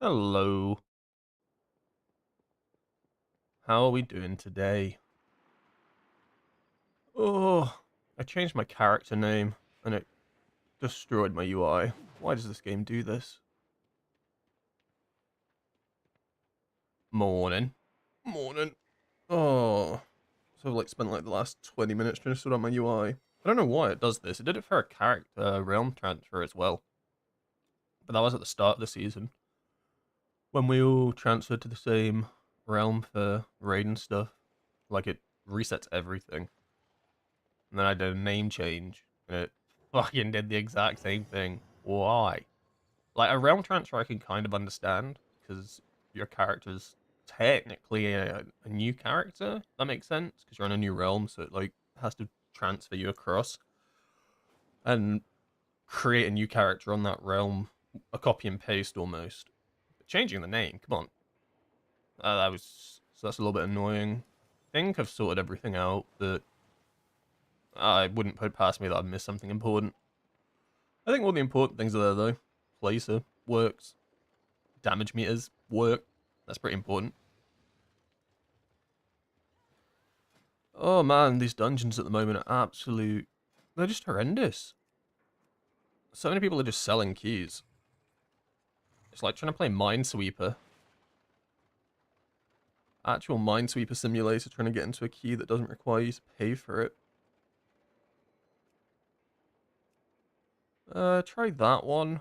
Hello. How are we doing today? Oh, I changed my character name and it destroyed my UI. Why does this game do this? Morning. Morning. Oh, so I've spent the last 20 minutes trying to sort out my UI. I don't know why it does this. It did it for a character realm transfer as well. But that was at the start of the season. When we all transferred to the same realm for raid and stuff. It resets everything. And then I did a name change, and it fucking did the exact same thing. Why? A realm transfer I can kind of understand, because your character's technically a new character. That makes sense, because you're on a new realm, so it has to transfer you across and create a new character on that realm, a copy and paste almost. But changing the name, come on. So that's a little bit annoying. I think I've sorted everything out, but I wouldn't put it past me that I'd missed something important. I think all the important things are there, though. Placer works. Damage meters work. That's pretty important. Oh man, these dungeons at the moment are absolute... They're just horrendous. So many people are just selling keys. It's like trying to play Minesweeper. Actual Minesweeper simulator, trying to get into a key that doesn't require you to pay for it. Try that one.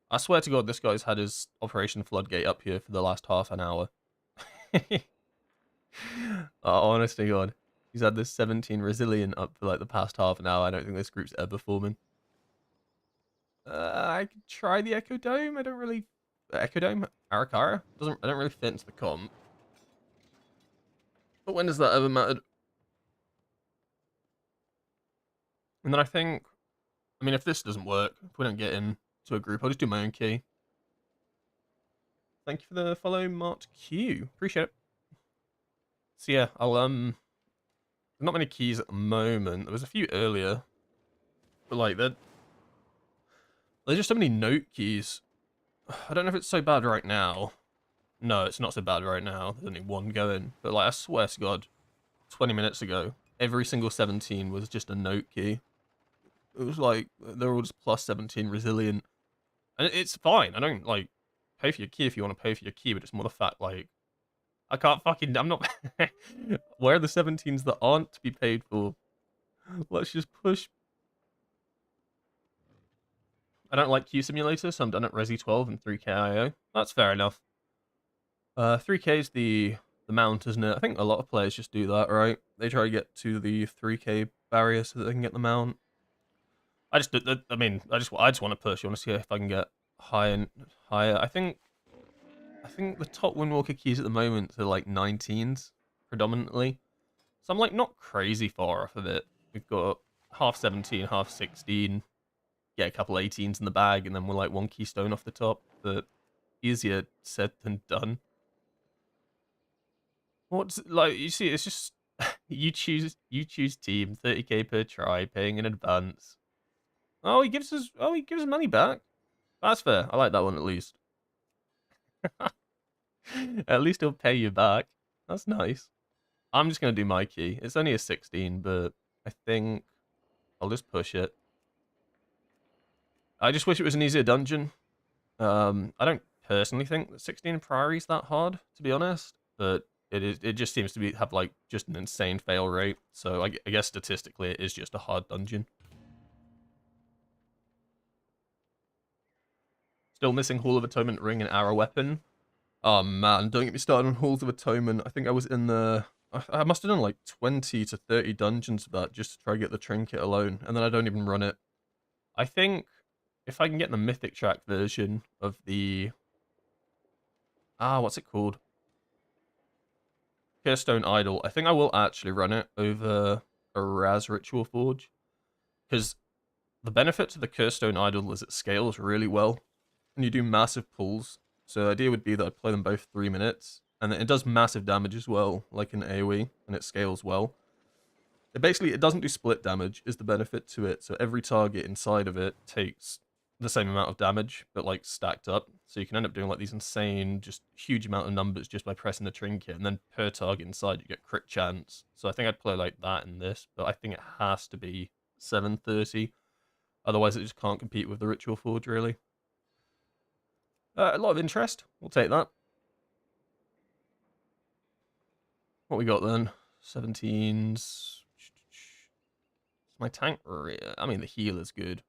I swear to God, this guy's had his Operation Floodgate up here for the last half an hour. Oh, honest to God. He's had this 17 Resilient up for the past half an hour. I don't think this group's ever forming. I could try the Echo Dome. I don't really... Echo Dome? Arakara? I don't really fit into the comp. But when does that ever matter? And then I mean, if this doesn't work, if we don't get into a group, I'll just do my own key. Thank you for the follow, Mart Q. Appreciate it. So yeah, there's not many keys at the moment. There was a few earlier. But there's just so many note keys. I don't know if it's so bad right now. No, it's not so bad right now. There's only one going. But I swear to God, 20 minutes ago, every single 17 was just a note key. It was they're all just plus 17 resilient. And it's fine. I don't, pay for your key if you want to pay for your key, but it's more the fact, I can't fucking, I'm not, where are the 17s that aren't to be paid for? Let's just push. I don't like Q Simulator, so I'm done at Resi 12 and 3K IO. That's fair enough. 3K is the mount, isn't it? I think a lot of players just do that, right? They try to get to the 3K barrier so that they can get the mount. I just want to push. I want to see if I can get higher and higher. I think the top Windwalker keys at the moment are 19s predominantly. So I'm not crazy far off of it. We've got half 17, half 16, get a couple 18s in the bag, and then we're one keystone off the top. But easier said than done. What's you see, it's just you choose team, 30k per try, paying in advance. Oh, he gives us money back. That's fair. I like that one at least. At least he'll pay you back. That's nice. I'm just gonna do my key. It's only a 16, but I think I'll just push it. I just wish it was an easier dungeon. I don't personally think that 16 Priory is that hard, to be honest, but it just seems to have just an insane fail rate. So I guess statistically it is just a hard dungeon. Still missing Hall of Atonement ring and arrow weapon. Oh man, don't get me started on Halls of Atonement. I think I was in the... I must have done 20 to 30 dungeons of that just to try to get the trinket alone, and then I don't even run it. I think if I can get the Mythic track version of the... what's it called? Curestone Idol. I think I will actually run it over a Raz Ritual Forge. Because the benefit to the Curestone Idol is it scales really well. And you do massive pulls. So the idea would be that I'd play them both 3 minutes. And it does massive damage as well, like an AoE, and it scales well. It doesn't do split damage, is the benefit to it. So every target inside of it takes the same amount of damage, but like stacked up. So you can end up doing like these insane, just huge amount of numbers just by pressing the trinket, and then per target inside you get crit chance. So I think I'd play like that in this, but I think it has to be 730. Otherwise, it just can't compete with the Ritual Forge, really. A lot of interest. We'll take that. What we got then? 17s. My tank, I mean, the healer's good.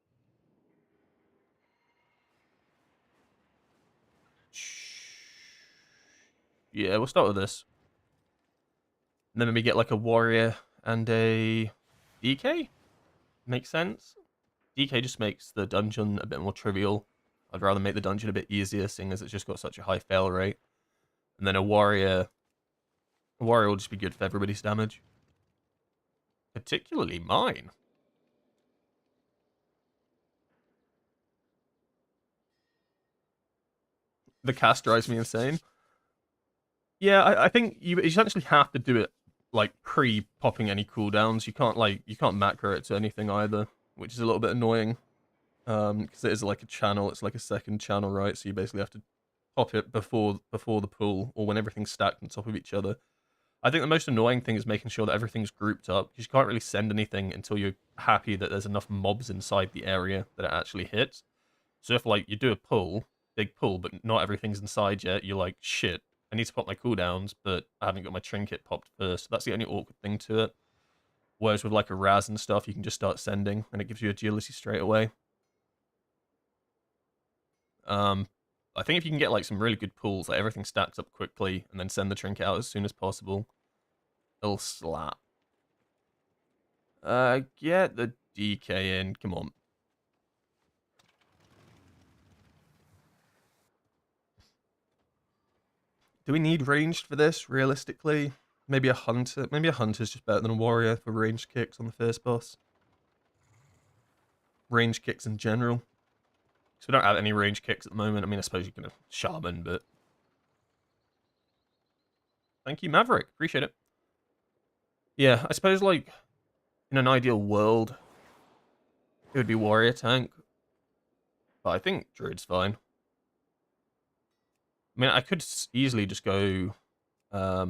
Yeah, we'll start with this. And then maybe get like a warrior and a DK? Makes sense. DK just makes the dungeon a bit more trivial. I'd rather make the dungeon a bit easier, seeing as it's just got such a high fail rate. And then a warrior will just be good for everybody's damage. Particularly mine. The cast drives me insane. Yeah, I think you essentially have to do it like pre-popping any cooldowns. You can't macro it to anything either, which is a little bit annoying. Because it is like a channel, it's like a second channel, right? So you basically have to pop it before the pool, or when everything's stacked on top of each other. I think the most annoying thing is making sure that everything's grouped up, because you can't really send anything until you're happy that there's enough mobs inside the area that it actually hits. So if like you do a pull, big pull, but not everything's inside yet, you're like, shit, I need to pop my cooldowns, but I haven't got my trinket popped first. That's the only awkward thing to it. Whereas with like a Raz and stuff, you can just start sending, and it gives you agility straight away. I think if you can get like some really good pulls, like everything stacks up quickly, and then send the trinket out as soon as possible, it'll slap. Get the DK in. Come on. Do we need ranged for this, realistically? Maybe a hunter. Maybe a hunter's just better than a warrior for ranged kicks on the first boss. Range kicks in general. So we don't have any range kicks at the moment. I mean, I suppose you can have shaman, but... Thank you, Maverick. Appreciate it. Yeah, I suppose, like, in an ideal world, it would be warrior tank. But I think druid's fine. I mean, I could easily just go... I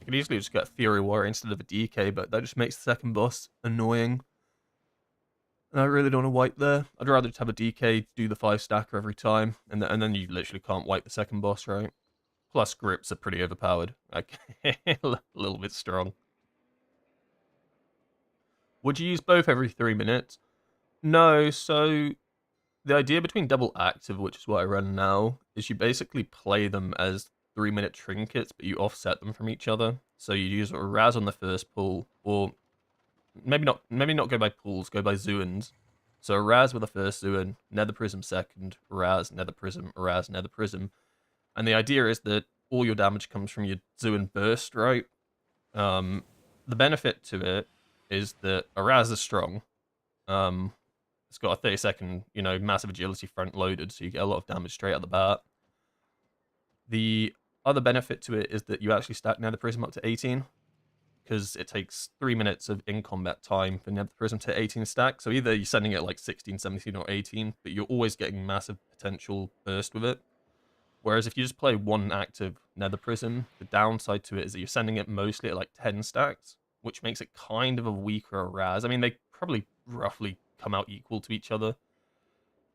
could easily just get Fury Warrior instead of a DK, but that just makes the second boss annoying. And I really don't want to wipe there. I'd rather just have a DK do the 5-stacker every time, and then you literally can't wipe the second boss, right? Plus, grips are pretty overpowered. Like, a little bit strong. Would you use both every 3 minutes? No, so the idea between double active, which is what I run now, is you basically play them as 3-minute trinkets, but you offset them from each other. So you use a Raz on the first pull, or maybe not go by pools, go by Zuins. So a Raz with the first Zuin, Nether Prism second, Raz, Nether Prism, Raz, Nether Prism. And the idea is that all your damage comes from your Zuin burst, right? The benefit to it is that a Raz is strong. It's got a 30-second, massive agility front loaded, so you get a lot of damage straight out the bat. The other benefit to it is that you actually stack Nether Prism up to 18, because it takes 3 minutes of in-combat time for Nether Prism to 18 stack. So either you're sending it like 16, 17, or 18, but you're always getting massive potential burst with it. Whereas if you just play one active Nether Prism, the downside to it is that you're sending it mostly at like 10 stacks, which makes it kind of a weaker Raz. I mean, they probably roughly come out equal to each other.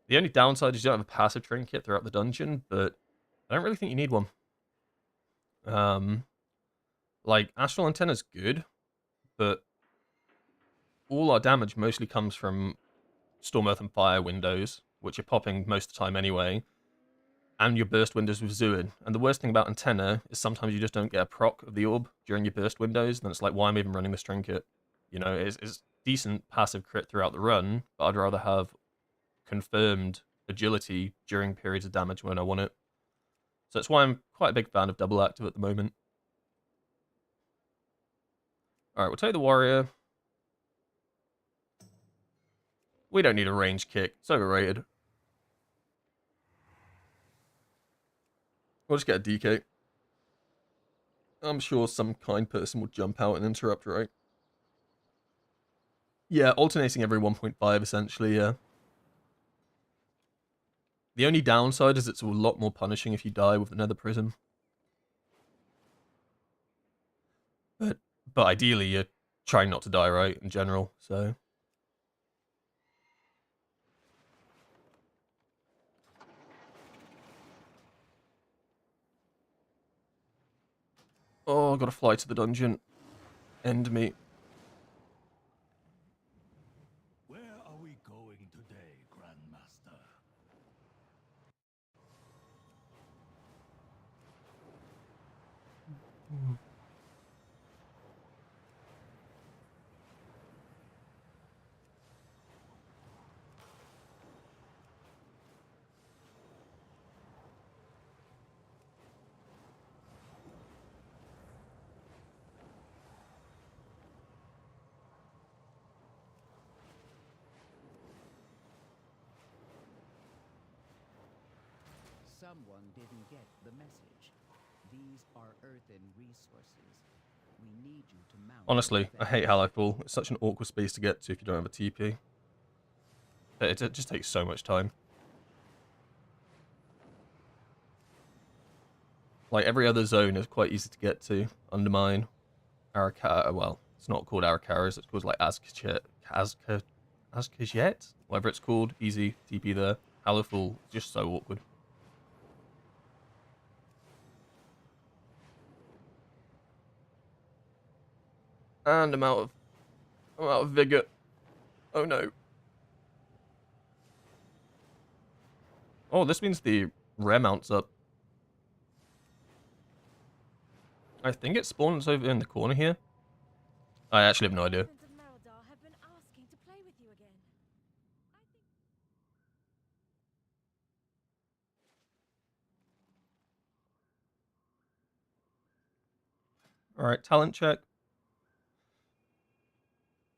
The only downside is you don't have a passive trinket throughout the dungeon, but I don't really think you need one. Like, Astral Antenna's good, but all our damage mostly comes from Storm, Earth, and Fire windows, which are popping most of the time anyway, and your burst windows with Zuin. And the worst thing about Antenna is sometimes you just don't get a proc of the orb during your burst windows, and then it's like, why am I even running this trinket? It's decent passive crit throughout the run, but I'd rather have confirmed agility during periods of damage when I want it. So that's why I'm quite a big fan of double active at the moment. Alright, we'll take the warrior. We don't need a range kick. It's overrated. We'll just get a DK. I'm sure some kind person will jump out and interrupt, right? Yeah, alternating every 1.5, essentially, yeah. The only downside is it's a lot more punishing if you die with the Nether Prism. But ideally, you're trying not to die, right, in general, so... Oh, I've got to fly to the dungeon. End me. Where are we going today, Grandmaster? Someone didn't get the message. These are earthen resources. We need you to mount. Honestly, I hate Halifall. It's such an awkward space to get to if you don't have a TP. It just takes so much time. Like, every other zone is quite easy to get to. Undermine, Arakara, well, it's not called Arakaras, it's called, like, Azkajet? Whatever it's called. Easy, TP there. Halifall, just so awkward. And I'm out of vigor. Oh no. Oh, this means the rare mount's up. I think it spawns over in the corner here. I actually have no idea. Alright, talent check.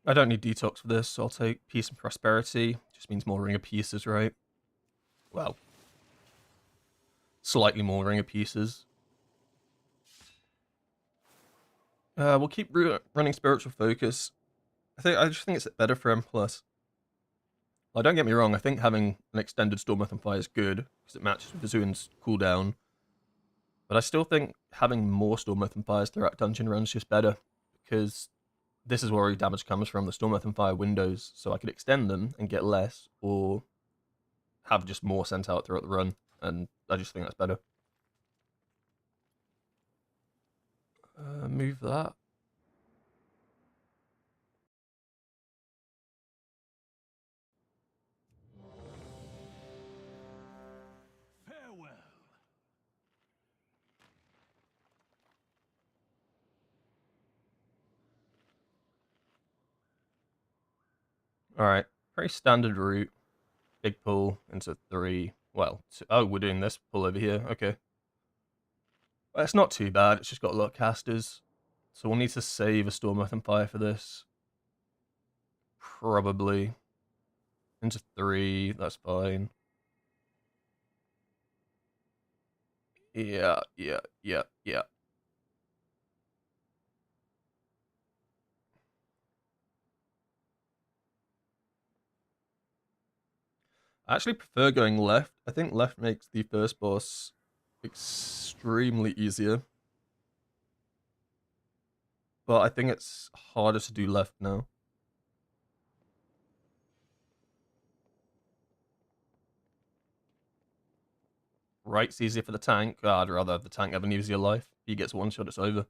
I don't need detox for this, so I'll take peace and prosperity. Just means more ring of pieces, right? Well, slightly more ring of pieces. We'll keep running spiritual focus. I just think it's better for M+. Well, don't get me wrong, I think having an extended Storm Earth and Fire is good, because it matches with the Zuin's cooldown. But I still think having more Storm Earth and Fires throughout dungeon runs is just better, because this is where all damage comes from, the Storm Earth and Fire windows, so I could extend them and get less, or have just more sent out throughout the run, and I just think that's better. Move that. Farewell. Alright, pretty standard route. Big pull into 3. Well, oh, we're doing this pull over here. Okay. Well, it's not too bad. It's just got a lot of casters. So we'll need to save a Storm Earth and Fire for this. Probably. Into 3. That's fine. Yeah. I actually prefer going left. I think left makes the first boss extremely easier. But I think it's harder to do left now. Right's easier for the tank. I'd rather have the tank have an easier life. If he gets one shot, it's over.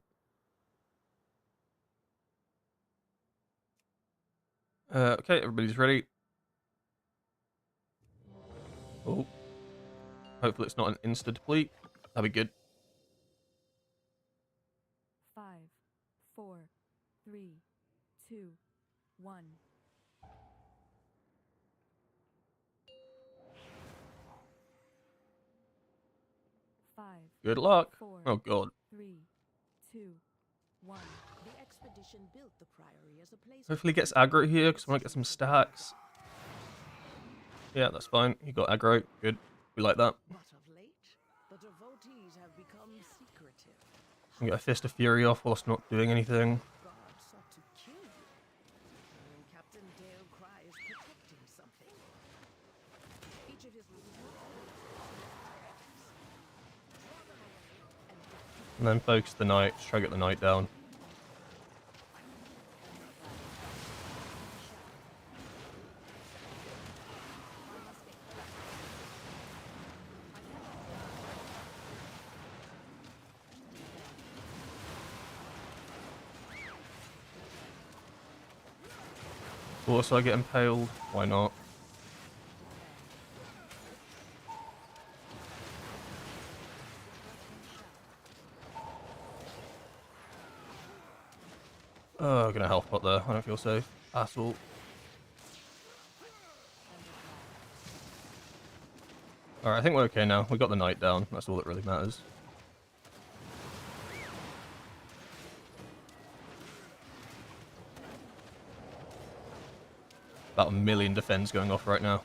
Okay, everybody's ready. Oh. Hopefully it's not an insta-deplete. That'd be good. 5, 4, 3, 2, 1. Good luck. Oh god. 3, 2, 1. The expedition built the priory as a place. Hopefully he gets aggro here, because I want to get some stacks. Yeah, that's fine. He got aggro. Good. We like that. But of late, the devotees have become secretive. We get a Fist of Fury off whilst not doing anything. God sought to kill you. And Captain Dale Cry is protecting something. Each of his And then focus the knight, try to get the knight down. Also, I get impaled. Why not? Oh, I'm gonna health pot there. I don't feel safe. Asshole. Alright, I think we're okay now. We got the knight down. That's all that really matters. About a million defense going off right now.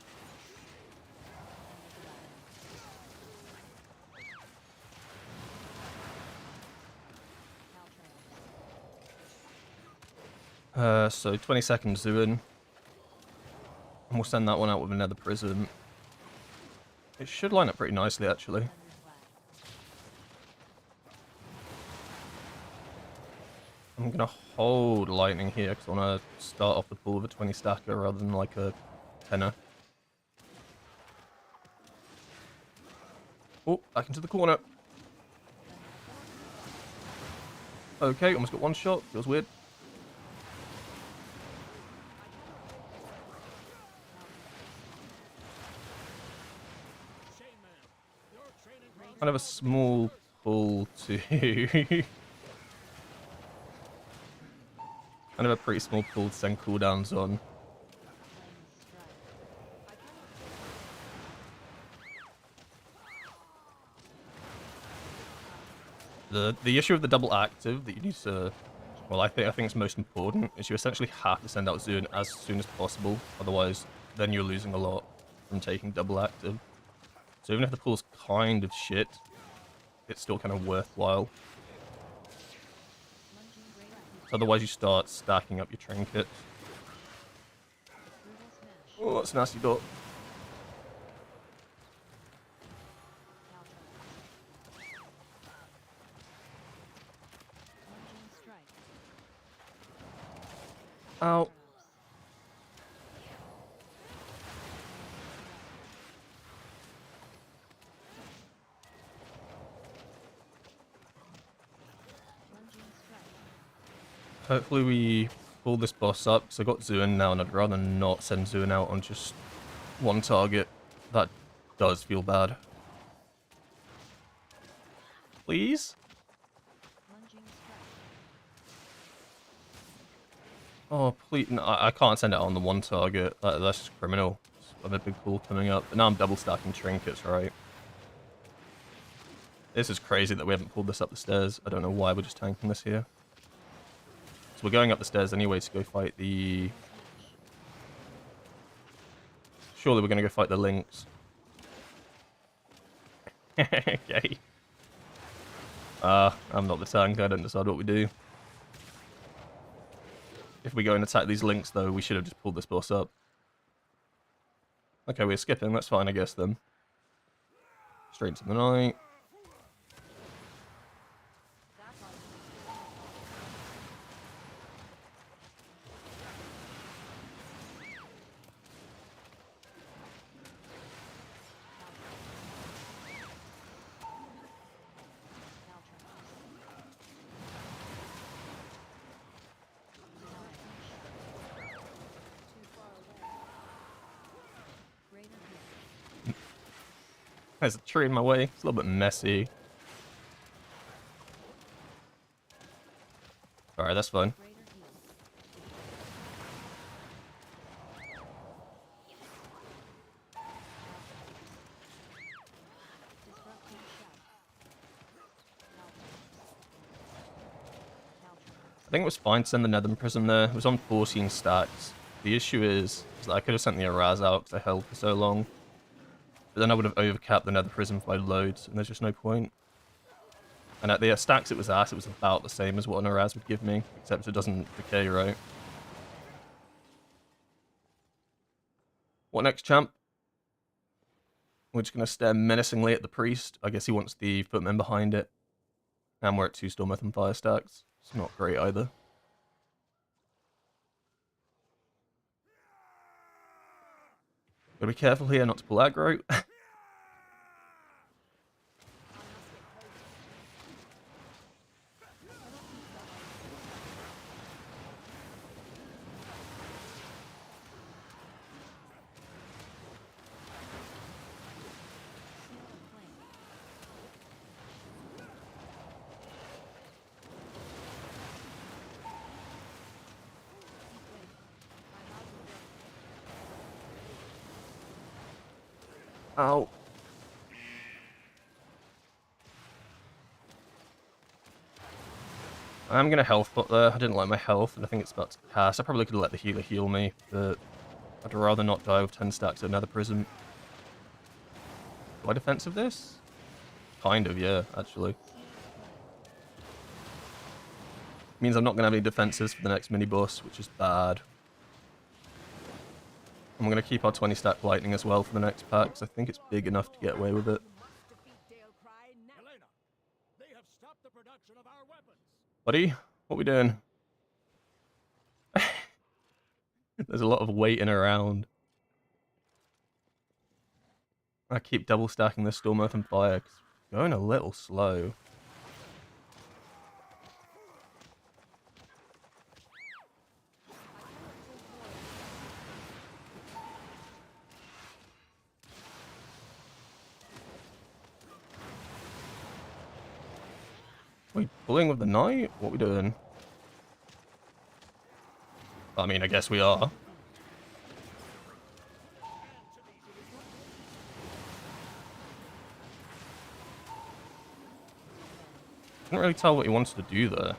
So 20 seconds Zuin. And we'll send that one out with another prism. It should line up pretty nicely, actually. I'm gonna hold lightning here because I want to start off the pool with a 20 stacker rather than like a 10er. Oh, back into the corner. Okay, almost got one shot. Feels weird. Kind of a small pull to... kind of a pretty small pull to send cooldowns on. The issue of the double active that you need to... Well, I think it's most important, is you essentially have to send out Zune as soon as possible. Otherwise, then you're losing a lot from taking double active. So even if the pool's kind of shit, it's still kind of worthwhile. Otherwise you start stacking up your trinkets. Oh, that's a nasty dot. Ow. Hopefully we pull this boss up, because I got Zuin now and I'd rather not send Zuin out on just one target. That does feel bad. Please? Oh, please. No, I can't send it out on the one target. That's just criminal. I have a big pool coming up. But now I'm double stacking trinkets, right? This is crazy that we haven't pulled this up the stairs. I don't know why we're just tanking this here. So we're going up the stairs anyway to go fight the... Surely we're going to go fight the Lynx. Okay. I'm not the tank. I don't decide what we do. If we go and attack these Lynx, though, we should have just pulled this boss up. Okay, we're skipping. That's fine, I guess, then. Straight to the night. There's a tree in my way. It's a little bit messy. Alright, that's fine. I think it was fine to send the Nether Prism there. It was on 14 stacks. The issue is that I could have sent the Araz out because I held for so long. But then I would have overcapped the Nether Prism by loads, and there's just no point. And at the stacks it was about the same as what an Araz would give me, except it doesn't decay, right? What next, champ? We're just going to stare menacingly at the priest. I guess he wants the footmen behind it. And we're at 2 Stormwrath and Fire stacks. It's not great either. Gotta be careful here not to pull aggro. Ow. I'm gonna health bot there. I didn't like my health, and I think it's about to cast. I probably could have let the healer heal me, but I'd rather not die with 10 stacks of Nether Prism. Do I defensive this? Kind of, yeah, actually. Means I'm not gonna have any defenses for the next mini boss, which is bad. And we're gonna keep our 20 stack lightning as well for the next pack, because I think it's big enough to get away with it. Helena, they have stopped the production of our weapons. Buddy, what we doing? There's a lot of waiting around. I keep double stacking the Storm, Earth, and Fire, 'cause it's going a little slow. We pulling with the knight? What we doing? I mean, I guess we are. Couldn't really tell what he wanted to do there.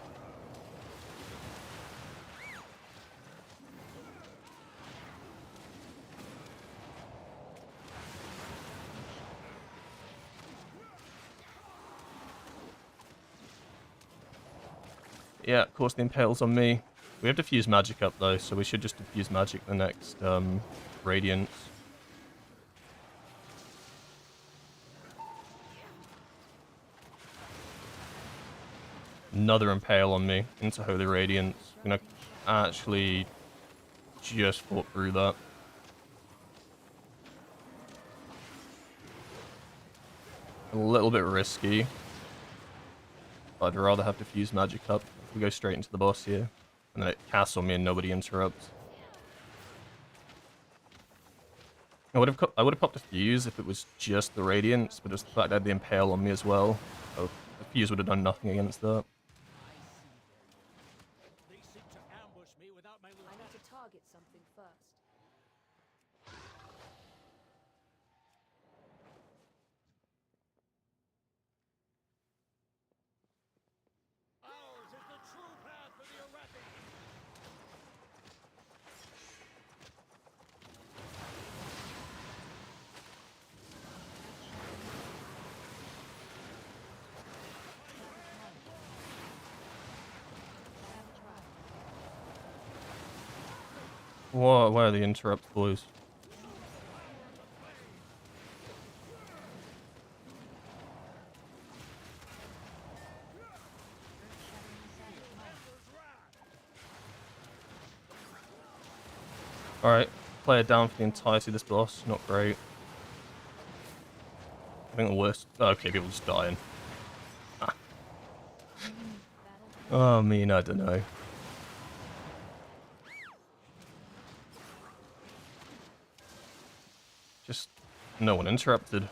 Yeah, of course the Impale's on me. We have diffuse magic up though, so we should just diffuse magic the next Radiance. Another Impale on me into Holy Radiance. I'm gonna actually just fought through that. A little bit risky. But I'd rather have diffuse magic up. We go straight into the boss here. And then it casts on me and nobody interrupts. I would have popped a fuse if it was just the Radiance, but it's the fact I had the Impale on me as well. So the fuse would have done nothing against that. They seek to ambush me without my I need to target something first. Ours is the true path for the Arathi. Whoa, where are the interrupts, boys? Alright, player down for the entirety of this boss. Not great. I think the worst... Okay, people just dying. Ah. Oh, I mean, I don't know. Just no one interrupted.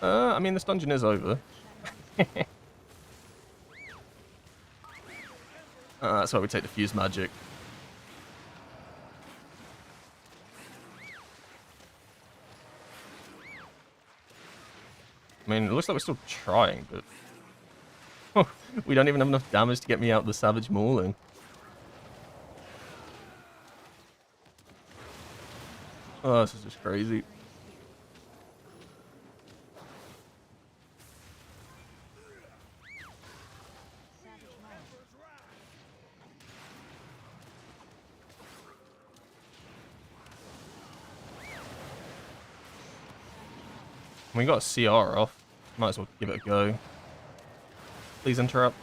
I mean, this dungeon is over. That's why we take the fuse magic. I mean, it looks like we're still trying, but we don't even have enough damage to get me out of the Savage Mauling. Oh, this is just crazy. We got a CR off. Might as well give it a go. Please interrupt.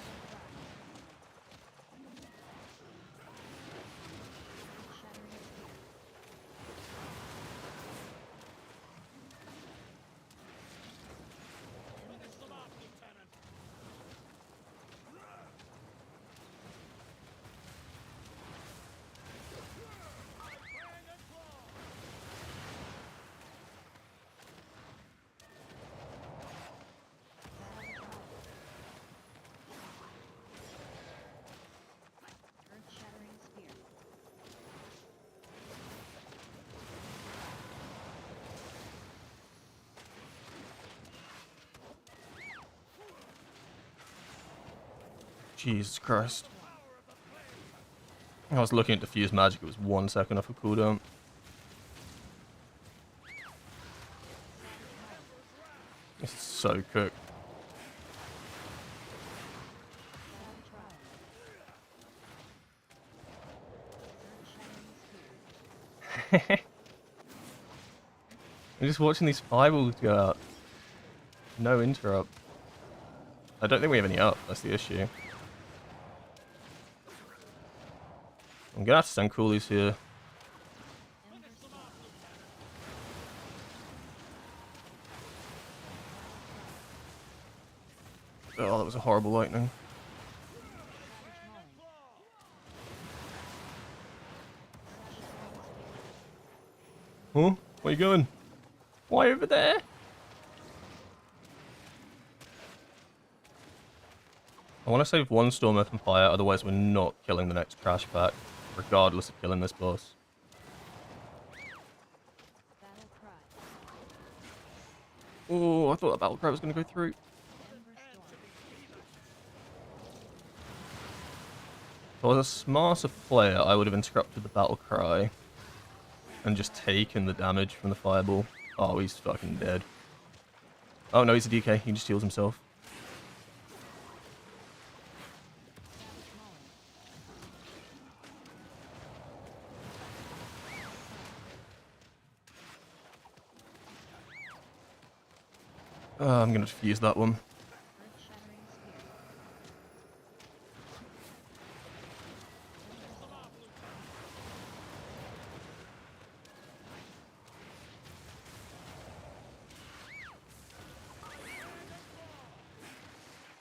Earth-shattering spear. Jesus Christ. I was looking at diffuse magic, it was 1 second off a cooldown. This is so cooked. I'm just watching these fireballs go out. No interrupt. I don't think we have any up, that's the issue. I'm gonna have to send coolies here. Oh, that was a horrible lightning. Huh? Where are you going? Why over there? I want to save one Storm Earth and Fire, otherwise we're not killing the next Crash Pack, regardless of killing this boss. Battle cry. Oh, I thought that Battle Cry was going to go through. Ember storm. If I was a smarter player, I would have interrupted the Battle Cry and just taken the damage from the Fireball. Oh, he's fucking dead. Oh no, he's a DK, he just heals himself. I'm gonna defuse that one. Earth-shattering spear.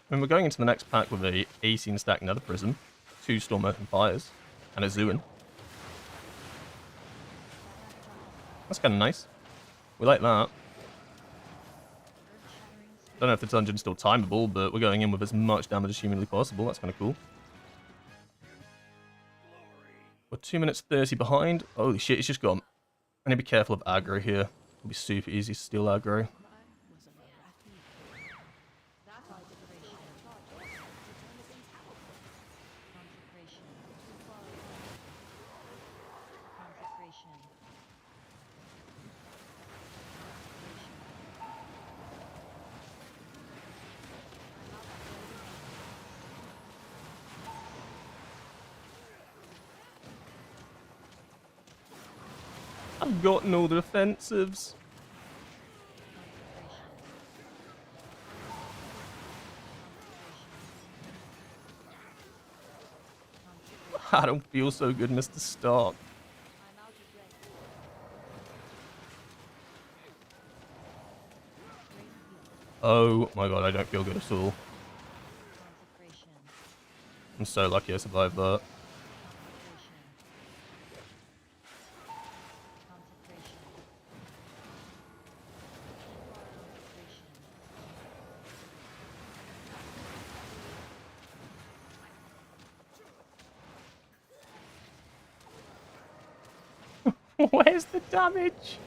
I mean, we're going into the next pack with a 18 stack Nether Prism, 2 Storm Earth and Fires, and a Zuin. That's kind of nice. We like that. Don't know if the dungeon's still timeable, but we're going in with as much damage as humanly possible. That's kind of cool. We're 2 minutes 30 behind. Holy shit, it's just gone. I need to be careful of aggro here. It'll be super easy to steal aggro. Consecration. Consecration. I've gotten all the defensives. I don't feel so good, Mr. Stark. I'm out of range. Oh my god, I don't feel good at all. Consecration. I'm so lucky I survived that. Consecration. Where's the damage?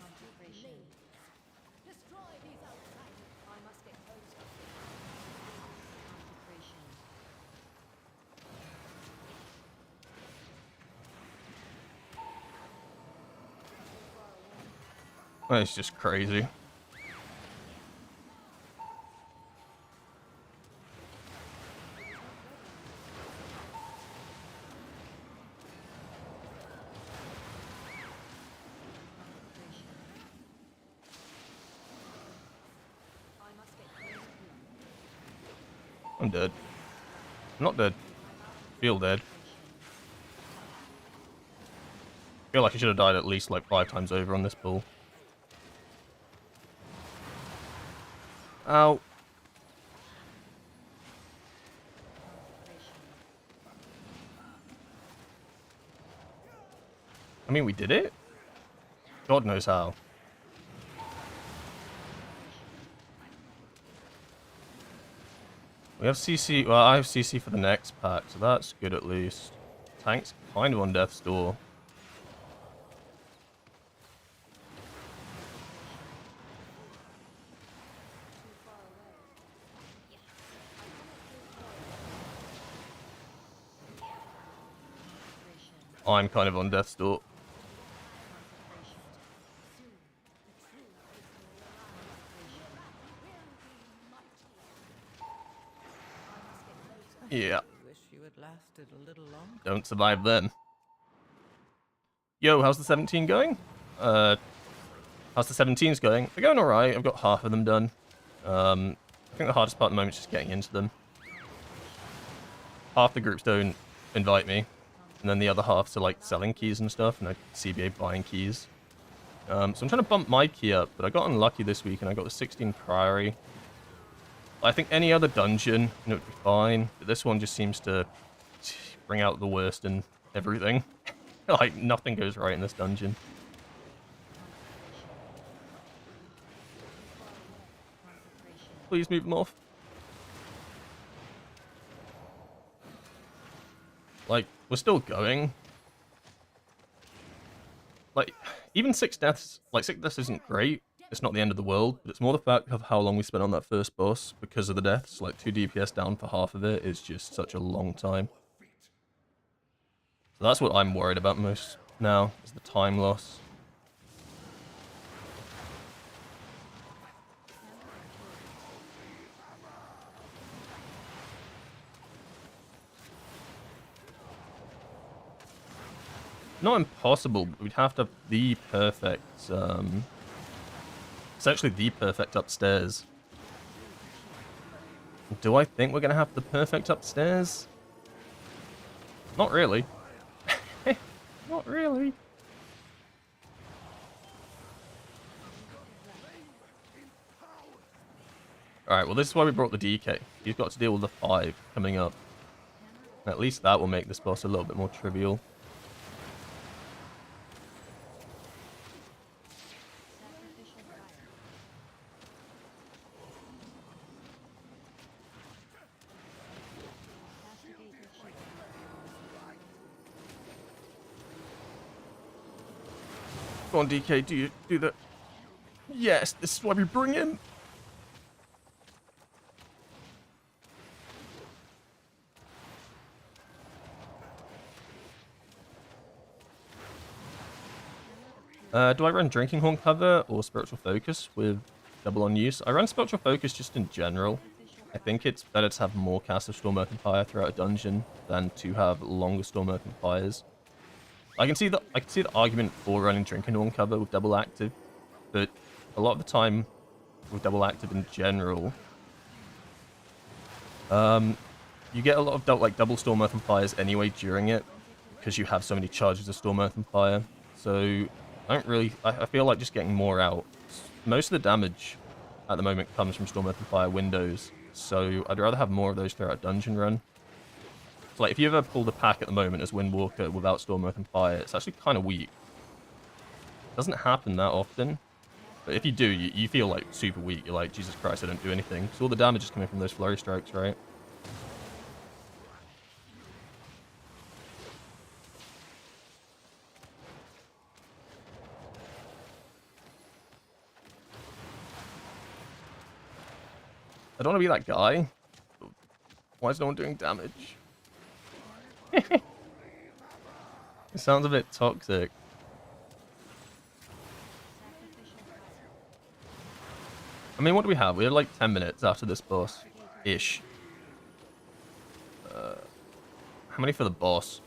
Consecration. Destroy these outsiders. I must get closer. Consecration. That's just crazy. I'm dead. I'm not dead. Feel dead. Feel like I should have died at least like 5 times over on this bull. Ow. I mean, we did it? God knows how. We have CC, well, I have CC for the next pack, so that's good at least. Tank's kind of on death's door. I'm kind of on death's door. Yeah. Wish you had lasted a little longer. Don't survive then. Yo, how's the 17 going? How's the 17s going? They're going alright. I've got half of them done. I think the hardest part at the moment is just getting into them. Half the groups don't invite me. And then the other half's are like selling keys and stuff, and CBA buying keys. So I'm trying to bump my key up, but I got unlucky this week and I got the 16 Priory. I think any other dungeon, it would be fine, but this one just seems to bring out the worst in everything. Like, nothing goes right in this dungeon. Please move them off. Like, we're still going. Like, even 6 deaths, like, 6 deaths isn't great. It's not the end of the world, but it's more the fact of how long we spent on that first boss because of the deaths. Like, 2 DPS down for half of it is just such a long time. So that's what I'm worried about most now, is the time loss. Not impossible, but we'd have to have the perfect, it's actually the perfect upstairs. Do I think we're going to have the perfect upstairs? Not really. Not really. Alright, well this is why we brought the DK. He's got to deal with the 5 coming up. At least that will make this boss a little bit more trivial. Go on, DK, do the... Yes, this is why we bring him. Do I run Drinking Horn cover or Spiritual Focus with double on use? I run Spiritual Focus just in general. I think it's better to have more casts of Storm Earth and Fire throughout a dungeon than to have longer Storm Earth and Fires. I can see the argument for running Drinking Horn cover with double active, but a lot of the time with double active in general, you get a lot of double Storm Earth and Fires anyway during it because you have so many charges of Storm Earth and Fire. So I feel like just getting more out. Most of the damage at the moment comes from Storm Earth and Fire windows, so I'd rather have more of those throughout a dungeon run. So like, if you ever pull the pack at the moment as Windwalker without Storm Earth and Fire, it's actually kind of weak. It doesn't happen that often, but if you do, you feel like super weak. You're like, Jesus Christ, I don't do anything. So all the damage is coming from those flurry strikes, right? I don't want to be that guy. Why is no one doing damage? It sounds a bit toxic. I mean, what do we have? We have like 10 minutes after this boss-ish. How many for the boss?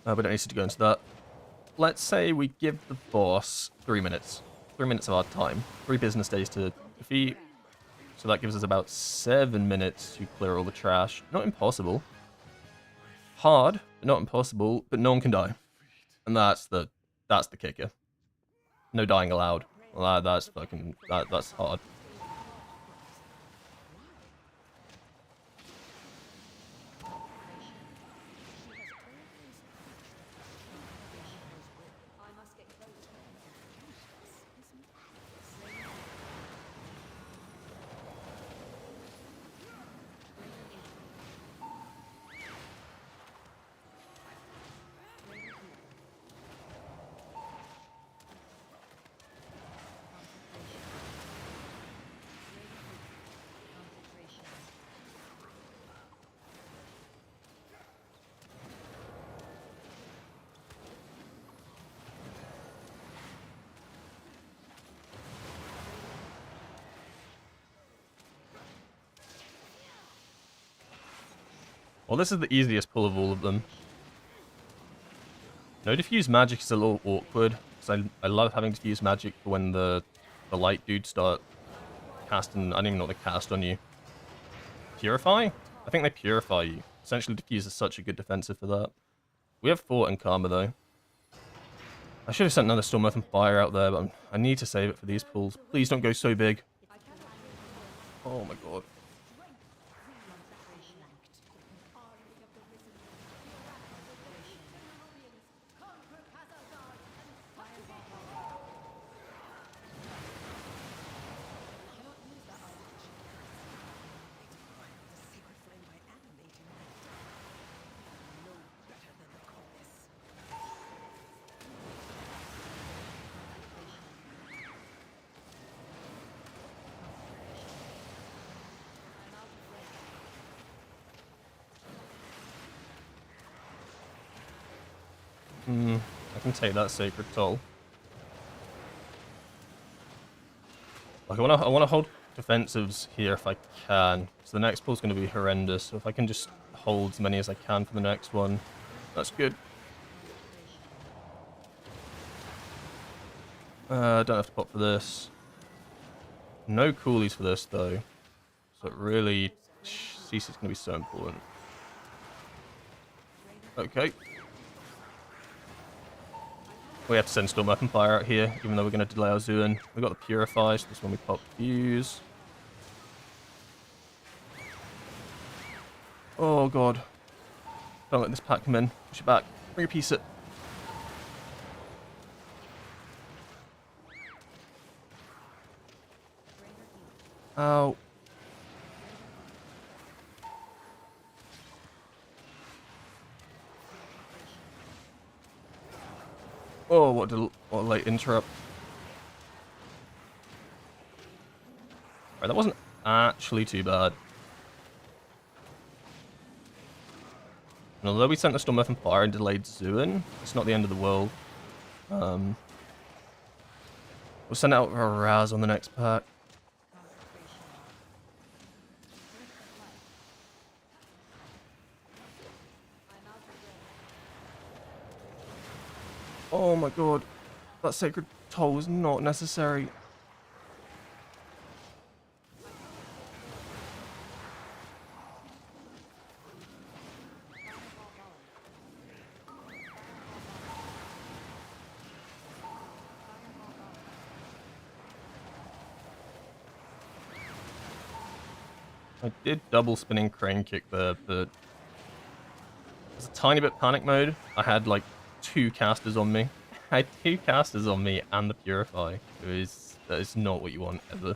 We don't need to go into that. Let's say we give the boss 3 minutes. 3 minutes of our time. 3 business days to defeat. So that gives us about 7 minutes to clear all the trash. Not impossible. Hard, but not impossible, but no one can die. And that's the kicker. No dying allowed. Well, that's hard. Well, this is the easiest pull of all of them. No diffuse magic is a little awkward, because I love having diffuse magic for when the light dudes start casting. I don't even know what they cast on you. Purify? I think they purify you. Essentially, diffuse is such a good defensive for that. We have Fort and Karma, though. I should have sent another Storm Earth and Fire out there, but I need to save it for these pulls. Please don't go so big. Oh my god. I can take that Sacred Toll. Like, I wanna hold defensives here if I can. So the next pull's gonna be horrendous. So if I can just hold as many as I can for the next one, that's good. Don't have to pop for this. No coolies for this though. So it really, CC is gonna be so important. Okay. We have to send Storm Earth and Fire out here, even though we're going to delay our Zuin. We got the Purify, so this one we pop Fuse. Oh god. Don't let this pack come in. Push it back. Bring a piece it. Ow. Oh, what a late interrupt. Alright, that wasn't actually too bad. And although we sent the Storm Earth and Fire and delayed Zuin, it's not the end of the world. We'll send out a Raz on the next pack. Oh my god, that Sacred Toll was not necessary. I did double spinning crane kick there, but it was a tiny bit panic mode. I had like 2 casters on me. I had 2 casters on me and the Purify. That is not what you want ever.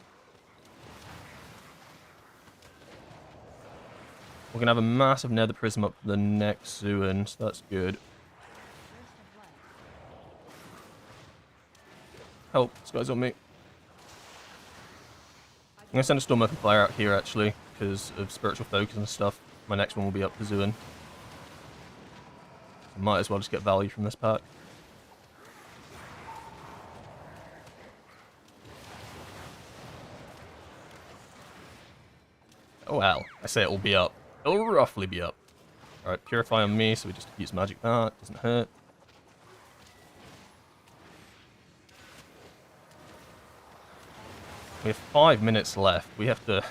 We're gonna have a massive Nether Prism up for the next Zuin, so that's good. Help, this guy's on me. I'm gonna send a Storm Earth and Fire out here actually, because of Spiritual Focus and stuff. My next one will be up for Zuin. Might as well just get value from this pack. Oh well, I say it will be up. It'll roughly be up. Alright, Purify on me, so we just use magic that, doesn't hurt. We have 5 minutes left. We have to...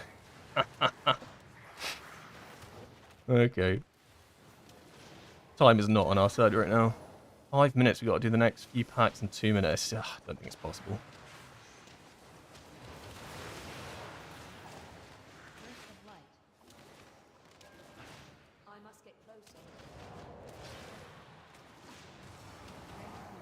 Okay. Time is not on our side right now. 5 minutes, we got to do the next few packs in 2 minutes. Ugh, I don't think it's possible. Burst of light. I must get closer. Greater heat. Greater heat.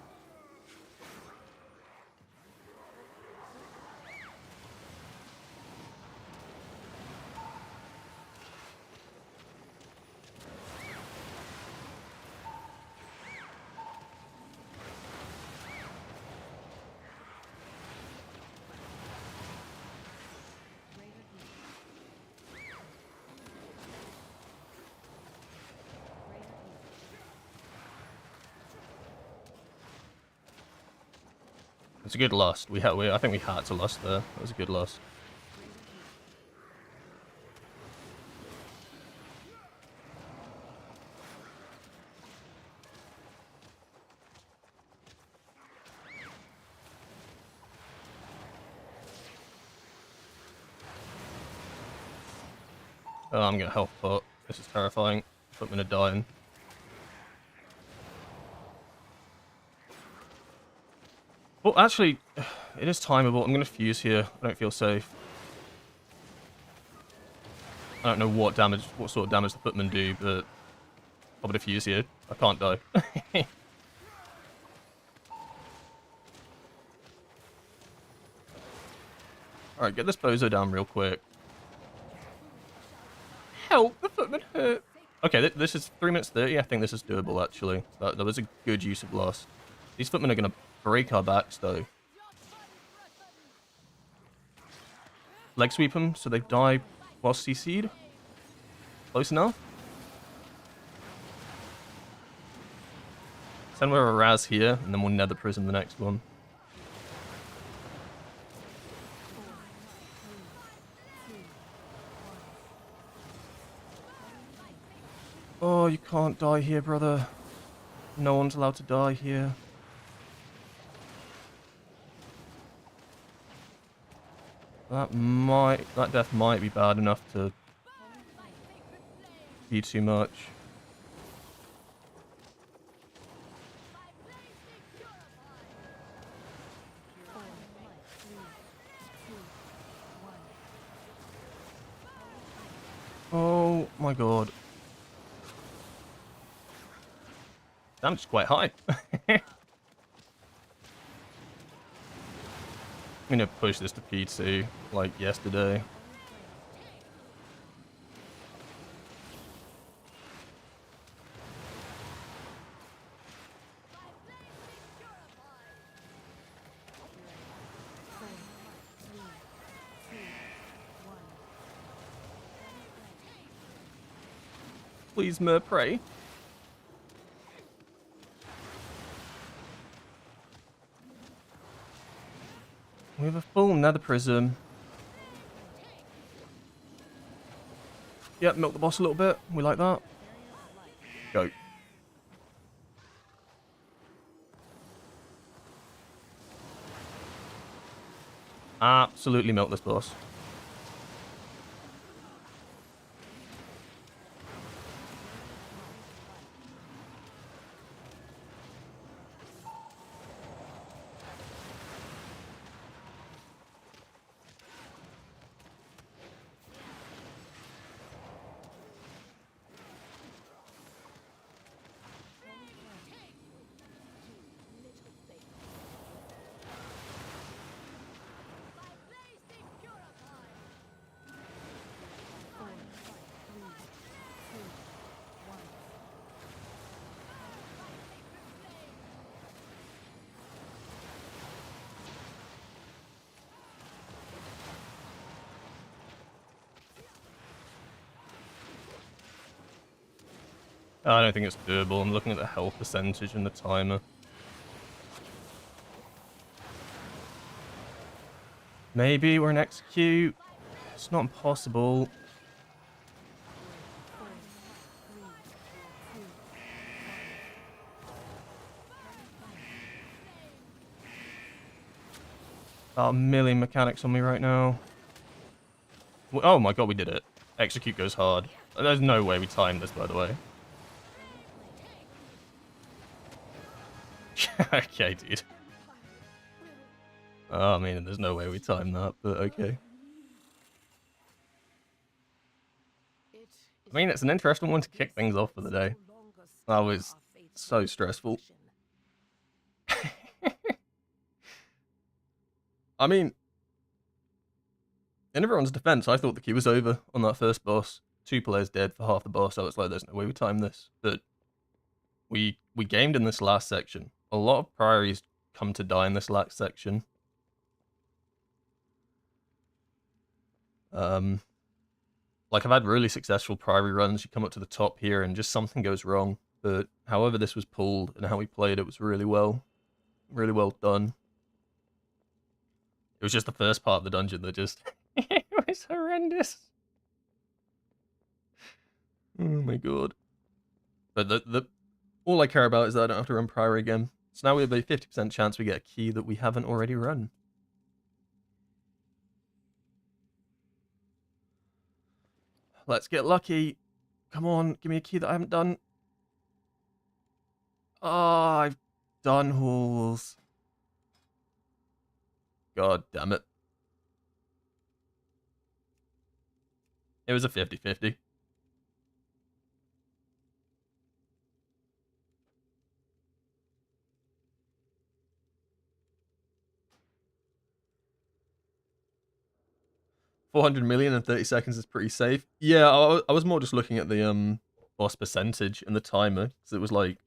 It's a good loss. I think we had to loss there. That was a good loss. Greater heat. Oh, I'm gonna health pot. This is terrifying. Put me in a dying. Well, actually, it is timeable. I'm gonna fuse here. I don't feel safe. I don't know what sort of damage the footmen do, but I'm gonna fuse here. I can't die. Alright, get this bozo down real quick. Help! The footman hurt! Okay, this is 3 minutes 30. I think this is doable, actually. That was a good use of loss. These footmen are going to break our backs, though. Leg sweep them so they die while CC'd. Close enough. Send with a Raz here, and then we'll nether prism the next one. Oh, you can't die here, brother. No one's allowed to die here. That death might be bad enough to be too much. Oh my god. Damage is quite high. I'm gonna push this to P2 like yesterday. Please, Mer, pray. We have a full nether prism. Yep, milk the boss a little bit. We like that. Go. Absolutely milk this boss. I don't think it's doable. I'm looking at the health percentage and the timer. Maybe we're an execute. It's not impossible. About a million mechanics on me right now. Oh my god, we did it. Execute goes hard. There's no way we timed this, by the way. Okay, dude. Oh, I mean, there's no way we timed that, but okay. I mean, it's an interesting one to kick things off for the day. That was so stressful. I mean, in everyone's defense, I thought the queue was over on that first boss. 2 players dead for half the boss, so it's like, there's no way we timed this. But we gamed in this last section. A lot of priories come to die in this last section. Like, I've had really successful priory runs. You come up to the top here and just something goes wrong. But however this was pulled and how we played it was really well done. It was just the first part of the dungeon that just... it was horrendous. Oh my god. But all I care about is that I don't have to run priory again. So now we have a 50% chance we get a key that we haven't already run. Let's get lucky. Come on, give me a key that I haven't done. Oh, I've done halls. God damn it. It was a 50-50. $400 million in 30 seconds is pretty safe. Yeah, I was more just looking at the boss percentage and the timer, because it was like,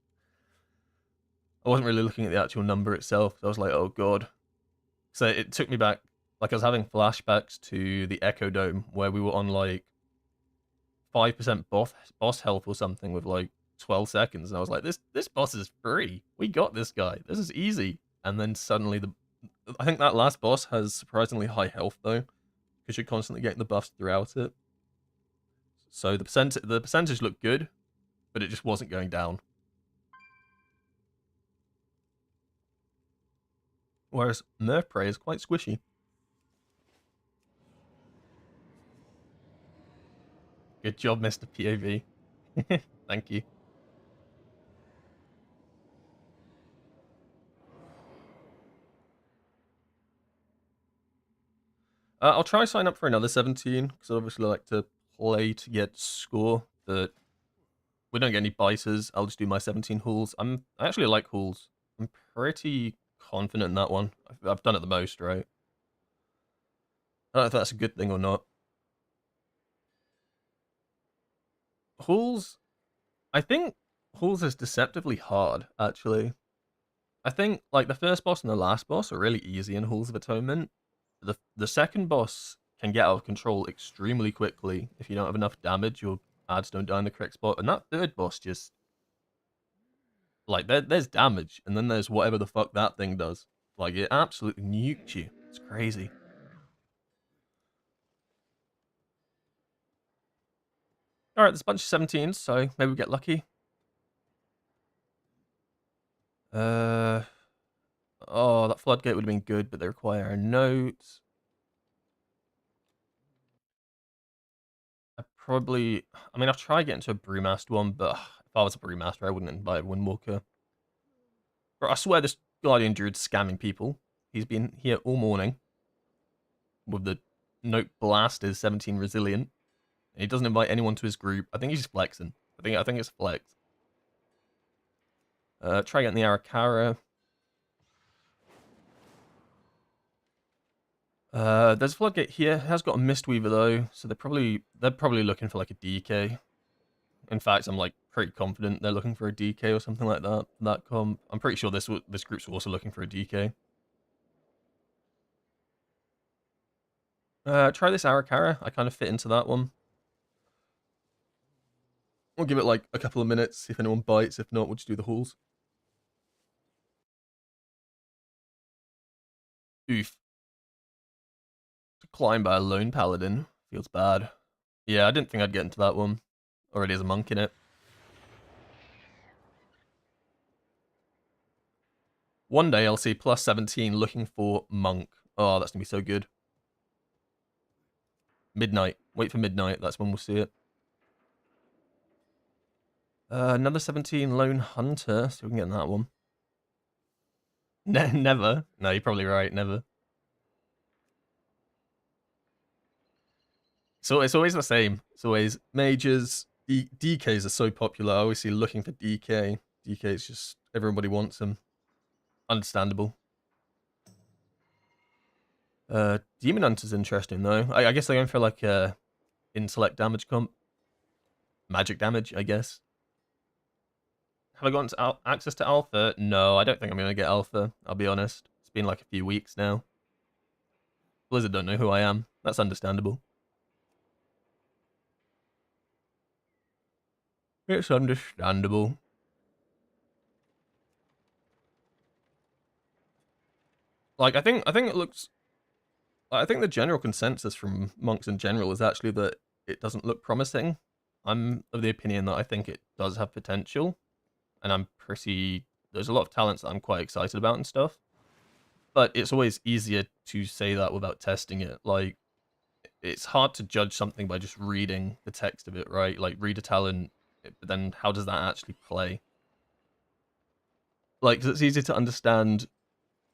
I wasn't really looking at the actual number itself. So I was like, oh god. So it took me back, like I was having flashbacks to the Echo Dome, where we were on like 5% boss health or something with like 12 seconds, and I was like, this boss is free. We got this guy. This is easy. And then suddenly I think that last boss has surprisingly high health though, because you're constantly getting the buffs throughout it. So the percentage looked good, but it just wasn't going down. Whereas Nerf Prey is quite squishy. Good job, Mr. POV. Thank you. I'll try sign up for another 17, because I obviously like to play to get score, but we don't get any biters. I'll just do my 17 hauls. I actually like hauls. I'm pretty confident in that one. I've done it the most, right? I don't know if that's a good thing or not. Hauls, I think hauls is deceptively hard, actually. I think, like, the first boss and the last boss are really easy in Halls of Atonement. The second boss can get out of control extremely quickly if you don't have enough damage, your ads don't die in the correct spot. And that third boss just... like, there's damage, and then there's whatever the fuck that thing does. Like, it absolutely nuked you. It's crazy. Alright, there's a bunch of 17s, so maybe we get lucky. Oh, that floodgate would have been good, but they require a note. I mean, I've tried getting to a Brewmaster one, but if I was a Brewmaster, I wouldn't invite a Windwalker. But I swear this Guardian Druid's scamming people. He's been here all morning with the note blast is 17 resilient. And he doesn't invite anyone to his group. I think he's just flexing. I think it's flex. Try getting the Arakara. There's a floodgate here. It has got a Mistweaver though, so they're probably looking for like a DK. In fact, I'm like pretty confident they're looking for a DK or something like that. That comp. I'm pretty sure this group's also looking for a DK. Try this Arakara. I kind of fit into that one. We'll give it like a couple of minutes, see if anyone bites. If not, we'll just do the hauls. Oof. Declined by a lone paladin. Feels bad. Yeah, I didn't think I'd get into that one. Already has a monk in it. One day I'll see plus 17 looking for monk. Oh, that's gonna be so good. Midnight. Wait for midnight. That's when we'll see it. Another 17 Lone Hunter. So we can get in that one. Never. No, you're probably right. Never. So it's always the same. It's always mages. DKs are so popular. I always see looking for DK. DK is just everybody wants them. Understandable. Demon Hunter's interesting though. I guess they're going for like intellect damage comp. Magic damage, I guess. Have I gotten access to alpha? No, I don't think I'm going to get alpha, I'll be honest. It's been like a few weeks now. Blizzard don't know who I am. That's understandable. It's understandable. Like, I think it looks... I think the general consensus from monks in general is actually that it doesn't look promising. I'm of the opinion that I think it does have potential. And I'm pretty... There's a lot of talents that I'm quite excited about and stuff. But it's always easier to say that without testing it. Like, it's hard to judge something by just reading the text of it, right? Like, read a talent, but then how does that actually play? Like, 'cause it's easy to understand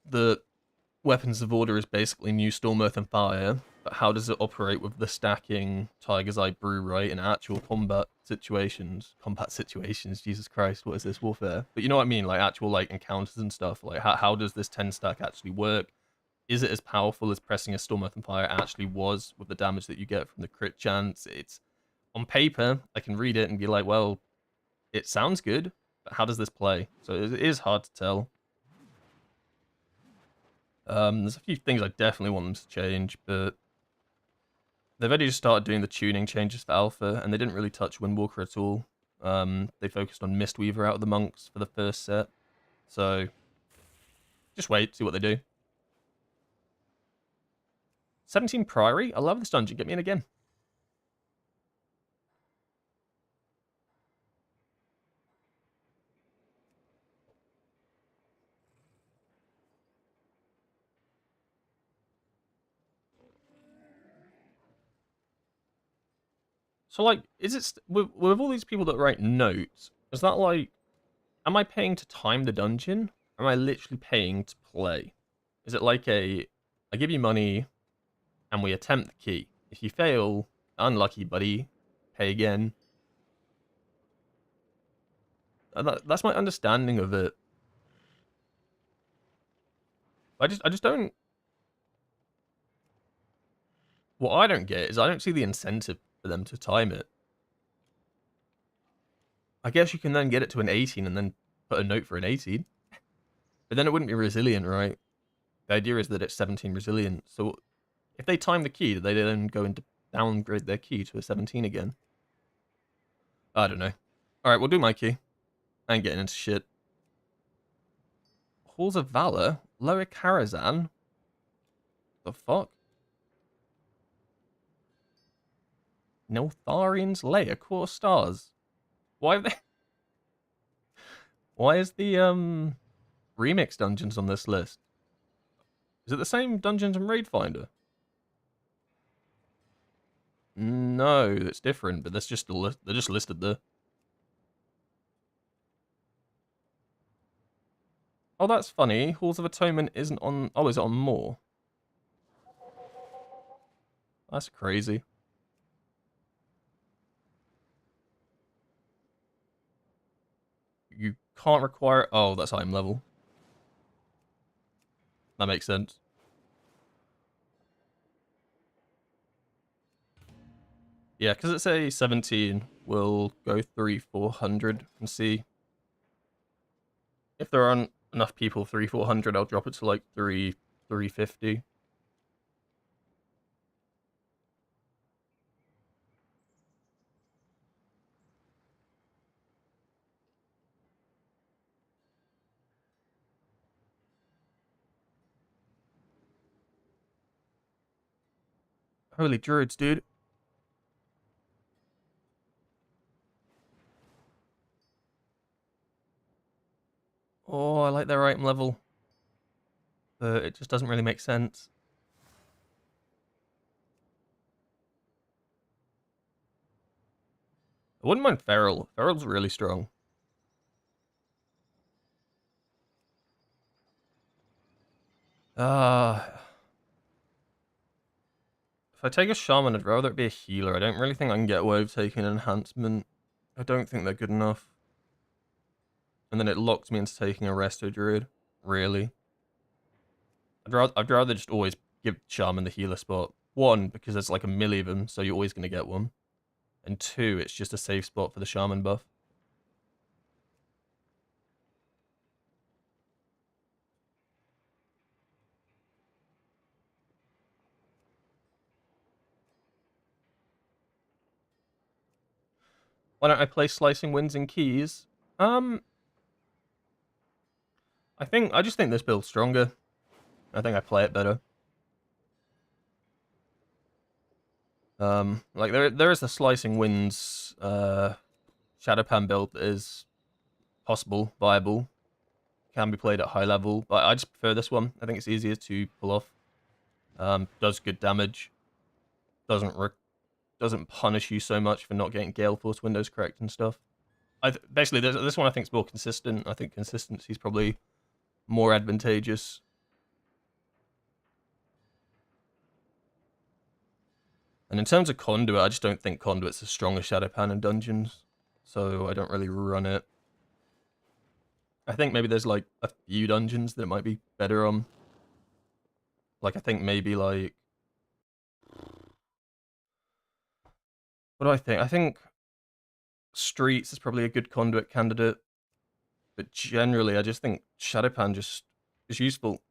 that Weapons of Order is basically new Storm, Earth, and Fire, but how does it operate with the stacking Tiger's Eye Brew, right, in actual combat situations? Combat situations, Jesus Christ, what is this, warfare? But you know what I mean, like, actual, like, encounters and stuff. Like, how does this 10 stack actually work? Is it as powerful as pressing a Storm, Earth, and Fire actually was with the damage that you get from the crit chance? It's, on paper, I can read it and be like, well, it sounds good, but how does this play? So it is hard to tell. There's a few things I definitely want them to change, but they've already just started doing the tuning changes for Alpha, and they didn't really touch Windwalker at all. They focused on Mistweaver out of the monks for the first set, so just wait, see what they do. 17 Priory? I love this dungeon, get me in again. So, like, is it with all these people that write notes? Is that like, am I paying to time the dungeon? Or am I literally paying to play? Is it like I give you money, and we attempt the key. If you fail, unlucky, buddy. Pay again. That's my understanding of it. I just don't. What I don't get is I don't see the incentive for them to time it. I guess you can then get it to an 18 and then put a note for an 18. But then it wouldn't be resilient, right? The idea is that it's 17 resilient. So if they time the key, do they then go into downgrade their key to a 17 again? I don't know. Alright, we'll do my key. I ain't getting into shit. Halls of Valor? Lower Karazhan? The fuck? Neltharian's Lair? Core Stars? Why are they... Why is the, remix dungeons on this list? Is it the same dungeons and Raid Finder? No, it's different, but that's just they're just listed there. Oh, that's funny. Halls of Atonement isn't on... Oh, is it on more? That's crazy. You can't require... Oh, that's item level. That makes sense. Yeah, because it's a 17, we'll go 300-400 and see. If there aren't enough people 300-400, I'll drop it to like 350. Holy druids, dude. Oh, I like their item level. But it just doesn't really make sense. I wouldn't mind Feral. Feral's really strong. If I take a Shaman, I'd rather it be a healer. I don't really think I can get away with taking an enhancement. I don't think they're good enough. And then it locks me into taking a Resto Druid. Really. I'd rather just always give Shaman the healer spot. One, because there's like a million of them, so you're always going to get one. And two, it's just a safe spot for the Shaman buff. Why don't I play Slicing Winds and Keys? I just think this build's stronger. I think I play it better. Like there is the Slicing Winds Shadowpan build that is possible, viable, can be played at high level, but I just prefer this one. I think it's easier to pull off. Does good damage. Doesn't punish you so much for not getting Gale Force windows correct and stuff. Basically, this one I think is more consistent. I think consistency is probably more advantageous. And in terms of Conduit, I just don't think Conduit's as strong as Shadowpan in dungeons, so I don't really run it. I think maybe there's like a few dungeons that it might be better on. Like I think maybe like, what do I think? I think Streets is probably a good Conduit candidate, but generally I just think Shadowpan just is useful.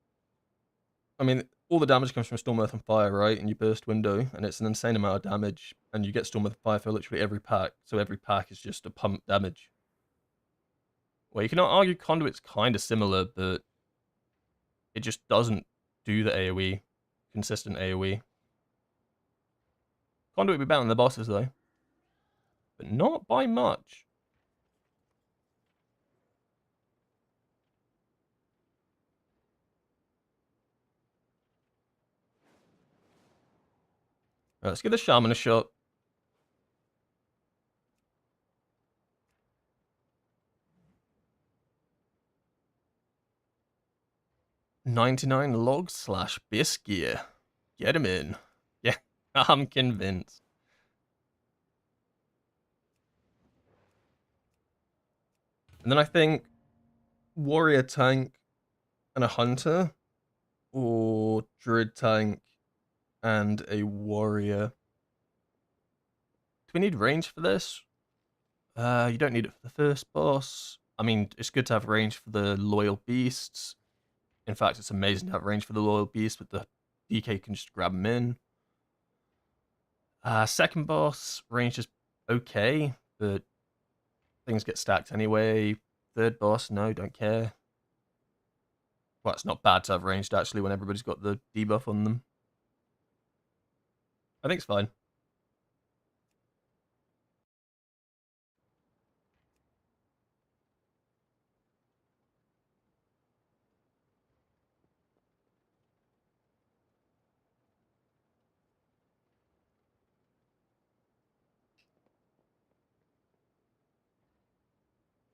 I mean, all the damage comes from Storm, Earth, and Fire, right? And you burst window, and it's an insane amount of damage, and you get Storm, Earth, and Fire for literally every pack, so every pack is just a pump damage. Well, you can argue Conduit's kind of similar, but it just doesn't do the AoE, consistent AoE. Conduit would be better than the bosses, though. But not by much. Right, let's give the Shaman a shot. $99 logs / Bisgear. Get him in. Yeah, I'm convinced. And then I think Warrior Tank and a Hunter, or Druid Tank and a Warrior. Do we need range for this? You don't need it for the first boss. I mean, it's good to have range for the Loyal Beasts. In fact, it's amazing to have range for the Loyal Beast with the DK can just grab them in. Second boss, range is okay, but things get stacked anyway. Third boss, no, don't care. Well, it's not bad to have ranged, actually, when everybody's got the debuff on them. I think it's fine.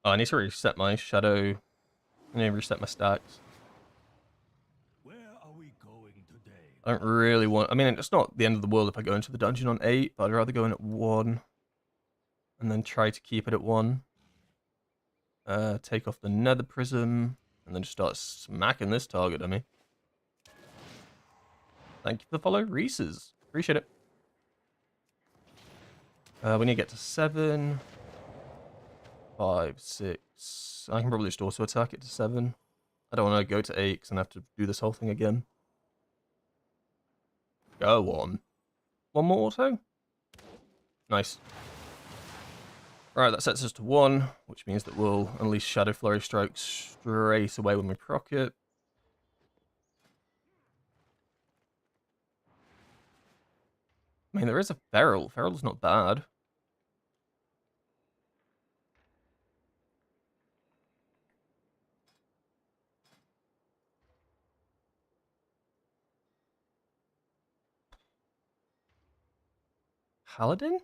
Oh, I need to reset my shadow. I need to reset my stacks. Where are we going today? I don't really want... I mean, it's not the end of the world if I go into the dungeon on 8, but I'd rather go in at 1. And then try to keep it at 1. Take off the Nether Prism. And then just start smacking this target at me. Thank you for the follow, Reese's. Appreciate it. We need to get to 7. 5, 6. I can probably just also attack it to 7. I don't want to go to 8 because I have to do this whole thing again. Go on. One more auto? Nice. Alright, that sets us to 1, which means that we'll unleash Shadow Flurry Strikes straight away when we proc it. I mean, there is a Feral. Feral's not bad. Paladin?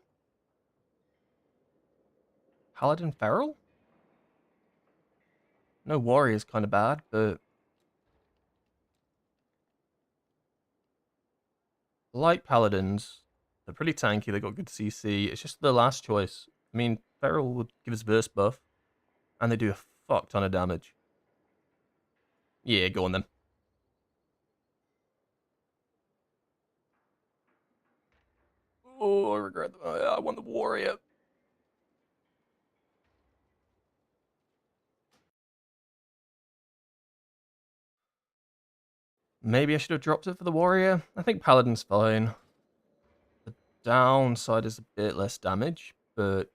Paladin Feral? No Warrior's kind of bad, but I like Paladins. They're pretty tanky, they got good CC. It's just the last choice. I mean, Feral would give us burst buff, and they do a fuck ton of damage. Yeah, go on then. Oh, I regret that. I want the Warrior. Maybe I should have dropped it for the Warrior. I think Paladin's fine. The downside is a bit less damage, but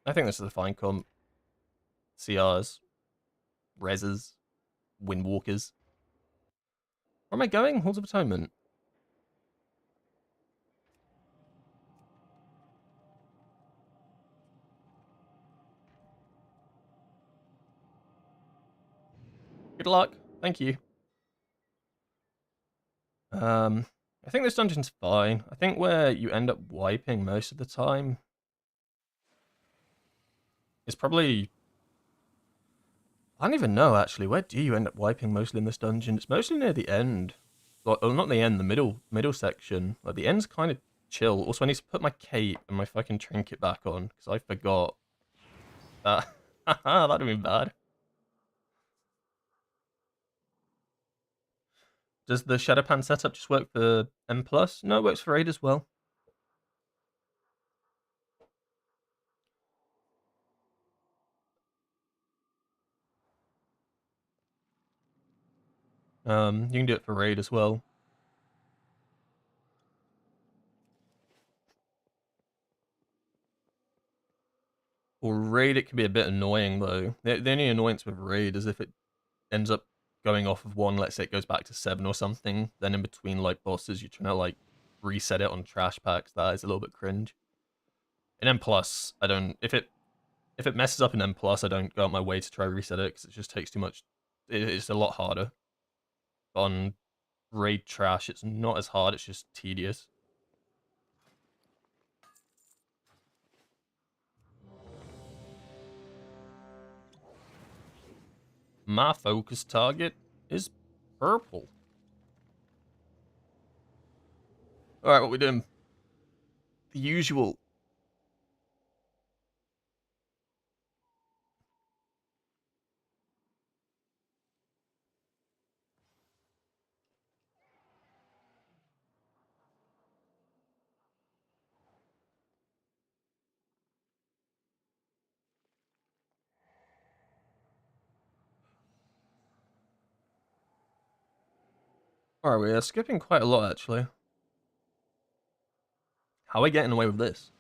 I think this is a fine comp. CRs, Reses, Windwalkers. Where am I going? Halls of Atonement. Good luck. Thank you. I think this dungeon's fine. I think where you end up wiping most of the time is probably... I don't even know, actually. Where do you end up wiping mostly in this dungeon? It's mostly near the end. Well, not the end, the middle section. Like, the end's kind of chill. Also, I need to put my cape and my fucking trinket back on, because I forgot that. That'd have been bad. Does the Shadowpan setup just work for M+? No, it works for Raid as well. You can do it for Raid as well. For Raid, it can be a bit annoying, though. The only annoyance with Raid is if it ends up going off of 1, let's say it goes back to 7 or something, then in between, like, bosses, you're trying to, like, reset it on trash packs. That is a little bit cringe. In M+, I don't... If it messes up in M+, I don't go out my way to try to reset it, because it just takes too much... It's a lot harder. On Raid trash, it's not as hard, it's just tedious. My focus target is purple. Alright, what we doing? The usual. Alright, we are skipping quite a lot, actually. How are we getting away with this?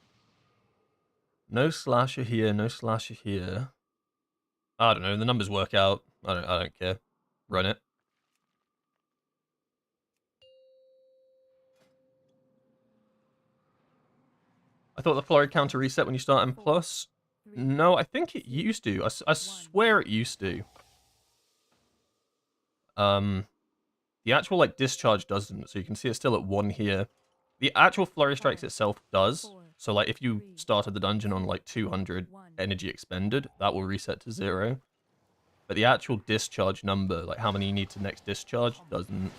No slasher here, no slasher here. I don't know, the numbers work out. I don't care. Run it. I thought the flurry counter reset when you start M+. No, I think it used to. I swear it used to. The actual, like, discharge doesn't, so you can see it's still at 1 here. The actual flurry strikes itself does. So, like, if you started the dungeon on, like, 200 energy expended, that will reset to 0. But the actual discharge number, like how many you need to next discharge, doesn't.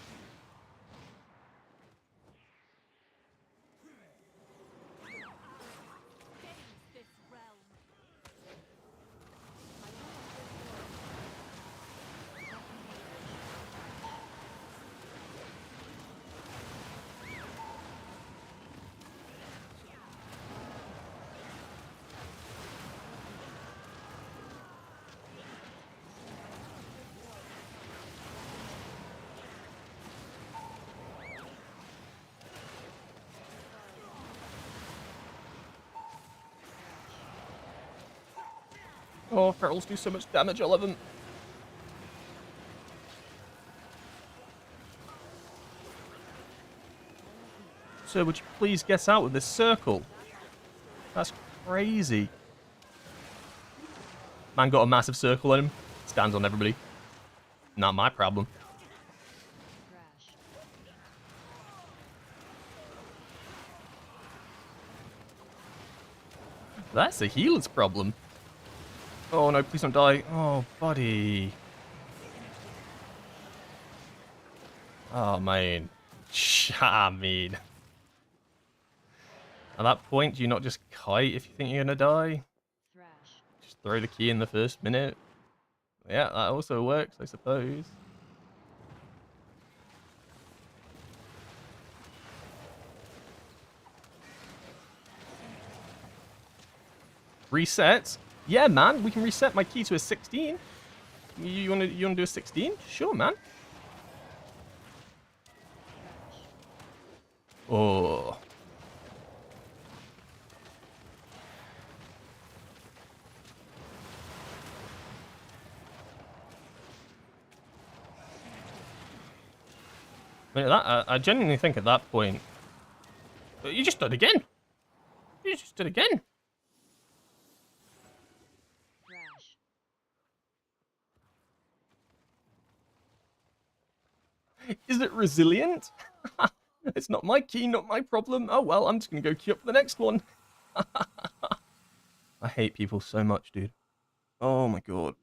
Oh, ferals do so much damage, I love them. Sir, would you please get out with this circle? That's crazy. Man got a massive circle on him. Stands on everybody. Not my problem. That's a healer's problem. Oh no, please don't die. Oh, buddy. Oh, man. I mean. At that point, do you not just kite if you think you're gonna die? Thrash. Just throw the key in the first minute? Yeah, that also works, I suppose. Reset? Yeah, man, we can reset my key to a 16. You wanna do a 16? Sure, man. Oh. I mean, I genuinely think at that point, you just did again. You just did again. Thrash. Is it resilient? It's not my key, not my problem. Oh well, I'm just gonna go queue up for the next one. I hate people so much, dude. Oh my god.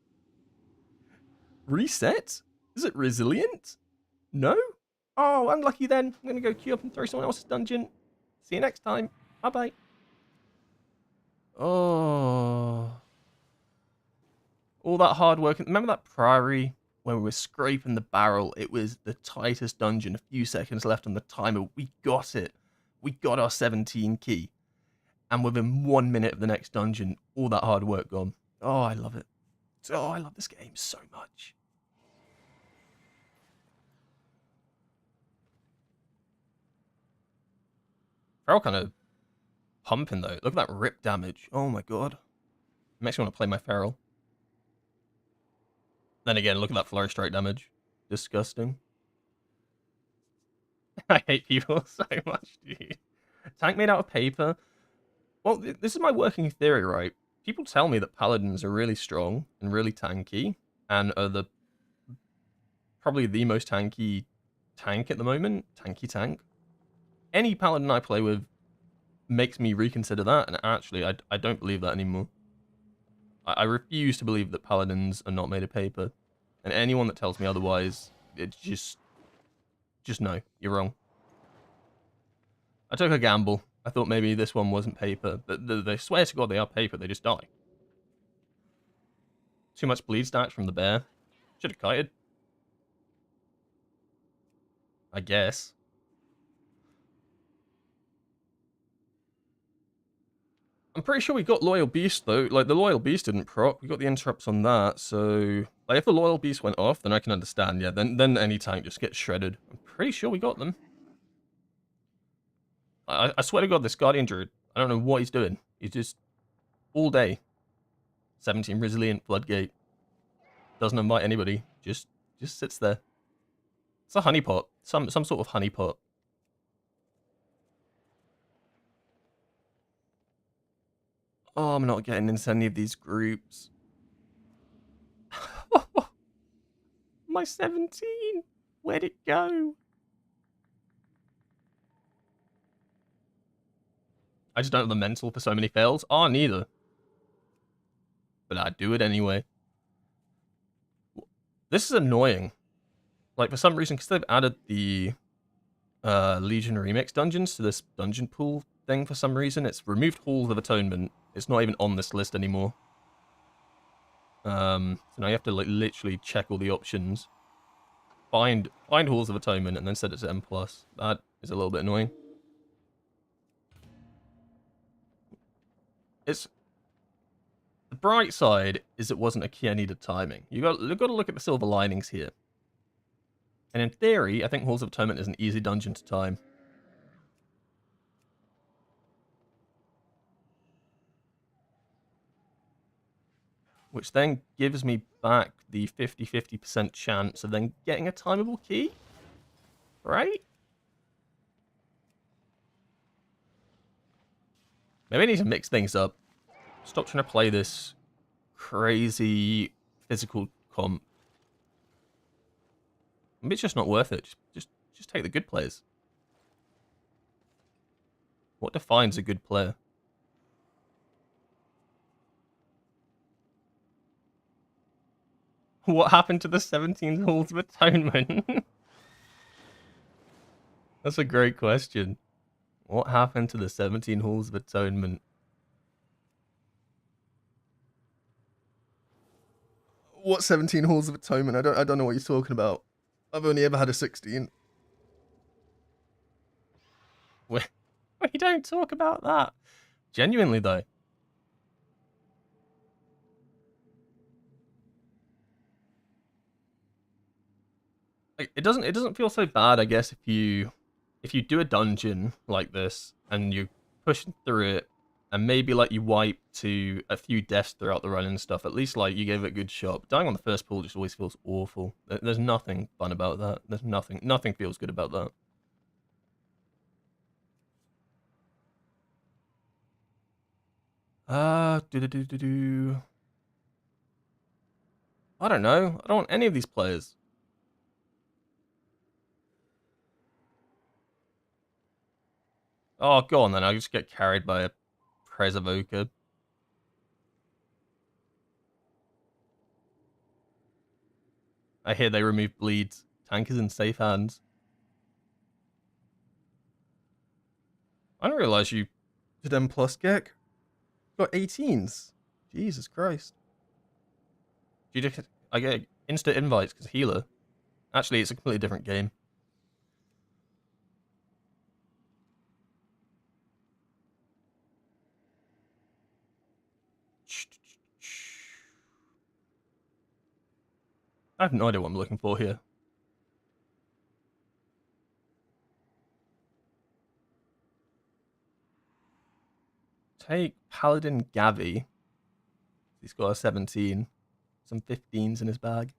Reset? Is it resilient? No? Oh, unlucky then. I'm gonna go queue up and throw someone else's dungeon. See you next time. Bye bye. Oh. All that hard work. Remember that priory when we were scraping the barrel? It was the tightest dungeon. A few seconds left on the timer. We got it. We got our 17 key. And within 1 minute of the next dungeon, all that hard work gone. Oh, I love it. Oh, I love this game so much. Feral kind of pumping though. Look at that rip damage. Oh my god. It makes me want to play my Feral. Then again, look at that Flurry Strike damage. Disgusting. I hate people so much, dude. Tank made out of paper. Well, this is my working theory, right? People tell me that paladins are really strong and really tanky, and are probably the most tanky tank at the moment. Tanky tank. Any paladin I play with makes me reconsider that, and actually, I don't believe that anymore. I refuse to believe that paladins are not made of paper. And anyone that tells me otherwise, it's just no, you're wrong. I took a gamble. I thought maybe this one wasn't paper, but they swear to God they are paper, they just die. Too much bleed stacks from the bear. Should have kited. I guess. I'm pretty sure we got Loyal Beast, though. Like, the Loyal Beast didn't proc. We got the interrupts on that, so... Like, if the Loyal Beast went off, then I can understand, yeah. Then any tank just gets shredded. I'm pretty sure we got them. I swear to God, this Guardian Druid, I don't know what he's doing. He's just... all day. 17 Resilient Floodgate. Doesn't invite anybody. Just sits there. It's a honeypot. Some sort of honeypot. Oh, I'm not getting into any of these groups. My 17! Where'd it go? I just don't have the mental for so many fails. Oh, neither. But I do it anyway. This is annoying. Like, for some reason, because they've added the Legion Remix dungeons to this dungeon pool thing for some reason, it's removed Halls of Atonement. It's not even on this list anymore. So now you have to like literally check all the options. Find Halls of Atonement and then set it to M+. That is a little bit annoying. It's... The bright side is it wasn't a key I needed timing. You've got to look at the silver linings here. And in theory, I think Halls of Atonement is an easy dungeon to time. Which then gives me back the 50% chance of then getting a timeable key. Right? Maybe I need to mix things up. Stop trying to play this crazy physical comp. Maybe it's just not worth it. Just take the good players. What defines a good player? What happened to the 17 Halls of Atonement? That's a great question. What happened to the 17 Halls of Atonement? What 17 Halls of Atonement? I don't know what you're talking about. I've only ever had a 16. We don't talk about that. Genuinely though. Like, it doesn't feel so bad, I guess, if you do a dungeon like this and you push through it and maybe like you wipe to a few deaths throughout the run and stuff, at least like you gave it a good shot. But dying on the first pull just always feels awful. There's nothing fun about that. There's nothing feels good about that. Do. I don't know. I don't want any of these players. Oh, go on then. I'll just get carried by a Preservoker. I hear they remove bleeds. Tank is in safe hands. I didn't realize you did M plus Gek. Got 18s. Jesus Christ. I get instant invites because healer. Actually, it's a completely different game. I have no idea what I'm looking for here. Take Paladin Gavi. He's got a 17. Some 15s in his bag.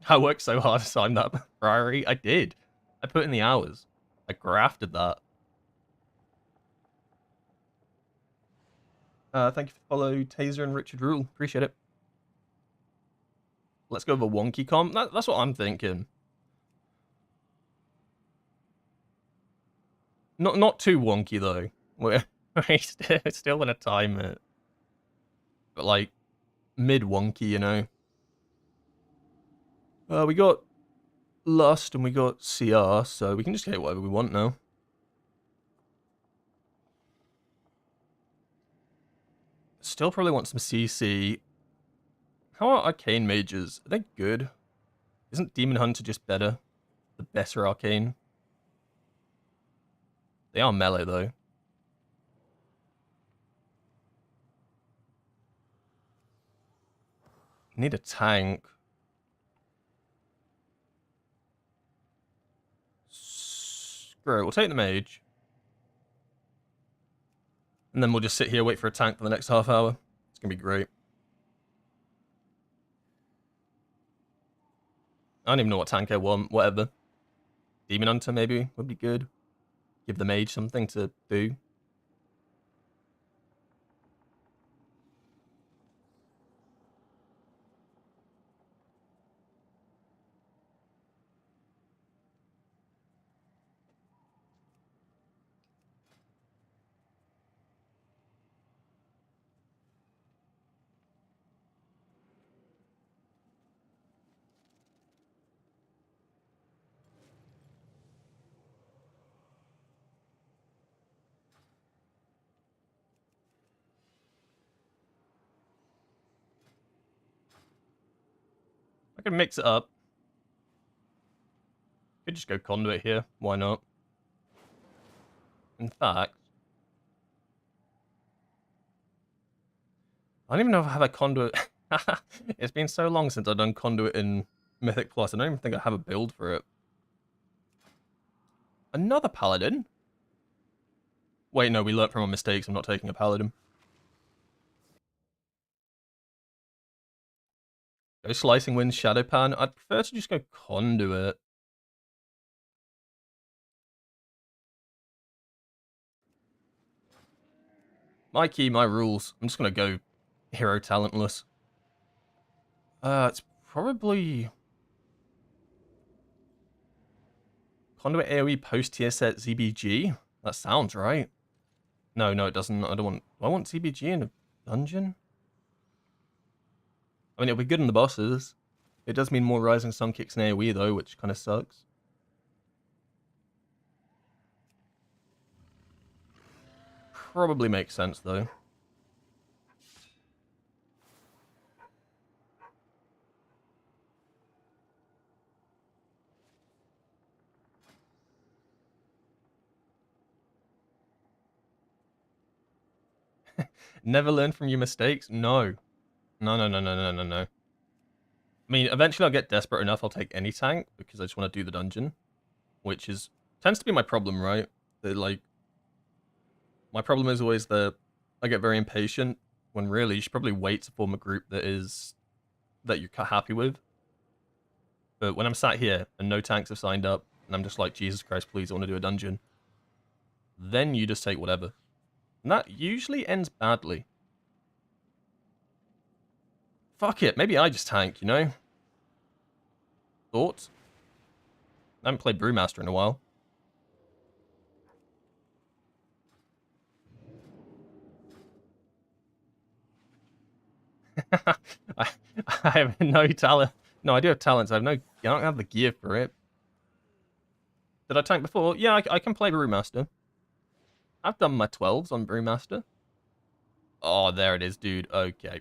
I worked so hard to sign that Priory. I did. I put in the hours. I grafted that. Thank you for the follow, Taser and Richard Rule. Appreciate it. Let's go with a wonky comp. That's what I'm thinking. Not too wonky though. We're still gonna time it, but like mid wonky, you know. We got Lust and we got CR, so we can just get whatever we want now. Still probably want some CC. How are Arcane Mages? Are they good? Isn't Demon Hunter just better? The better Arcane? They are melee though. Need a tank. Screw it, we'll take the mage. And then we'll just sit here, wait for a tank for the next half hour. It's gonna be great. I don't even know what tank I want, whatever. Demon Hunter maybe would be good. Give the mage something to do. I could mix it up. Could just go conduit here. Why not? In fact, I don't even know if I have a conduit. It's been so long since I've done conduit in Mythic Plus. I don't even think I have a build for it. Another paladin? Wait, no, we learnt from our mistakes. I'm not taking a paladin. Go Slicing Winds, Shadowpan. I'd prefer to just go conduit. My key, my rules. I'm just gonna go hero talentless. It's probably conduit AoE post tier set ZBG. That sounds right. No, it doesn't. I don't want. Do I want ZBG in a dungeon? I mean, it'll be good in the bosses. It does mean more Rising Sun kicks in AoE though, which kind of sucks. Probably makes sense though. Never learn from your mistakes? No. No. I mean, eventually I'll get desperate enough, I'll take any tank, because I just want to do the dungeon. Which tends to be my problem, right? Like, my problem is always that I get very impatient, when really you should probably wait to form a group that you're happy with. But when I'm sat here, and no tanks have signed up, and I'm just like, Jesus Christ, please, I want to do a dungeon. Then you just take whatever. And that usually ends badly. Fuck it, maybe I just tank, you know? Thoughts? I haven't played Brewmaster in a while. I have no talent. No, I do have talents. I don't have the gear for it. Did I tank before? Yeah, I can play Brewmaster. I've done my 12s on Brewmaster. Oh, there it is, dude. Okay.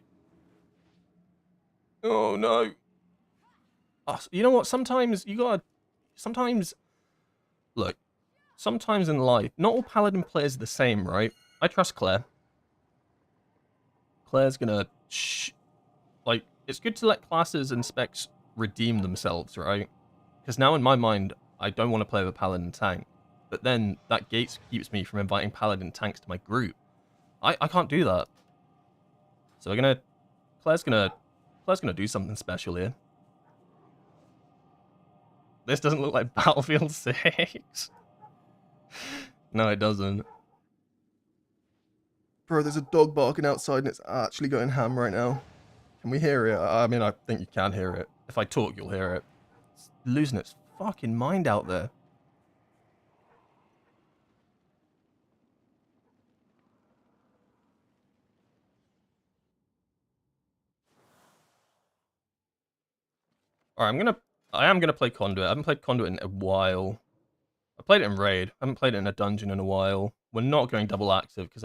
Oh, no. Oh, you know what? Sometimes you gotta... Look. Sometimes in life, not all Paladin players are the same, right? I trust Claire. Claire's gonna... Like, it's good to let classes and specs redeem themselves, right? Because now in my mind, I don't want to play with a Paladin tank. But then that keeps me from inviting Paladin tanks to my group. I can't do that. So we're gonna... Claire's gonna do something special here. This doesn't look like Battlefield 6. No, it doesn't. Bro, there's a dog barking outside and it's actually going ham right now. Can we hear it? I mean, I think you can hear it. If I talk, you'll hear it. It's losing its fucking mind out there. Alright, I am gonna play Conduit. I haven't played Conduit in a while. I played it in Raid. I haven't played it in a dungeon in a while. We're not going double active, because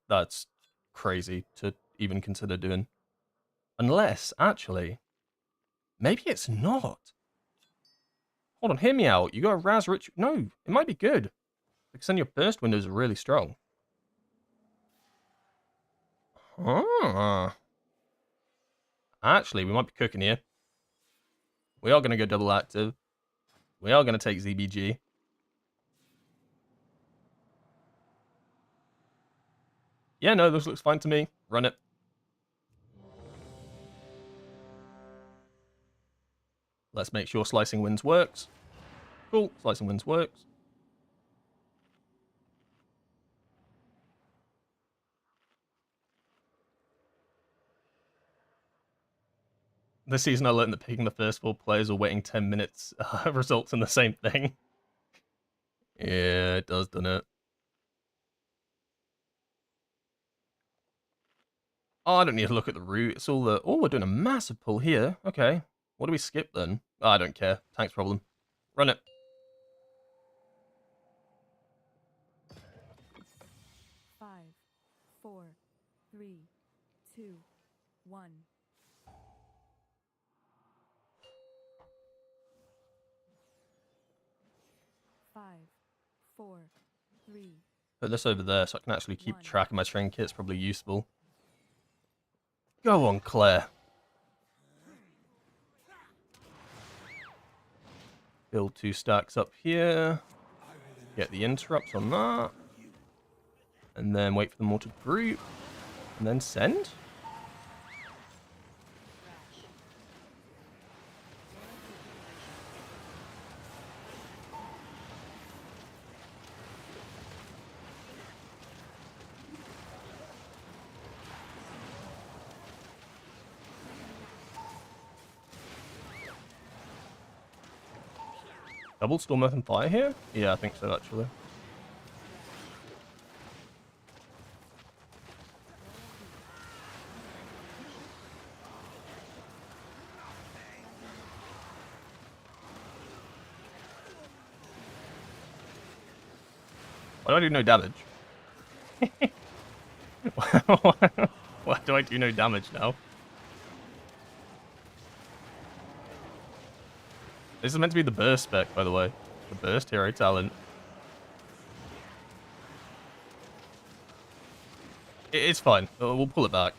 that's crazy to even consider doing. Unless, actually, maybe it's not. Hold on, hear me out. You got a Raz Rich... No, it might be good. Because then your burst windows are really strong. Huh. Actually, we might be cooking here. We are going to go double active. We are going to take ZBG. Yeah, no, this looks fine to me. Run it. Let's make sure Slicing Winds works. Cool, Slicing Winds works. This season I learned that picking the first 4 players or waiting 10 minutes results in the same thing. Yeah, it does, doesn't it? Oh, I don't need to look at the route. It's all the... Oh, we're doing a massive pull here. Okay. What do we skip then? Oh, I don't care. Tank's problem. Run it. Five, four, three, two, one. Five, four, three. Put this over there so I can actually keep track of my trinket. It's probably useful. Go on, Claire. Build 2 stacks up here. Get the interrupts on that. And then wait for them all to group. And then send? Double Storm Earth and Fire here? Yeah, I think so, actually. Why do I do no damage? Why do I do no damage now? This is meant to be the burst spec, by the way. The burst hero talent. It's fine. We'll pull it back.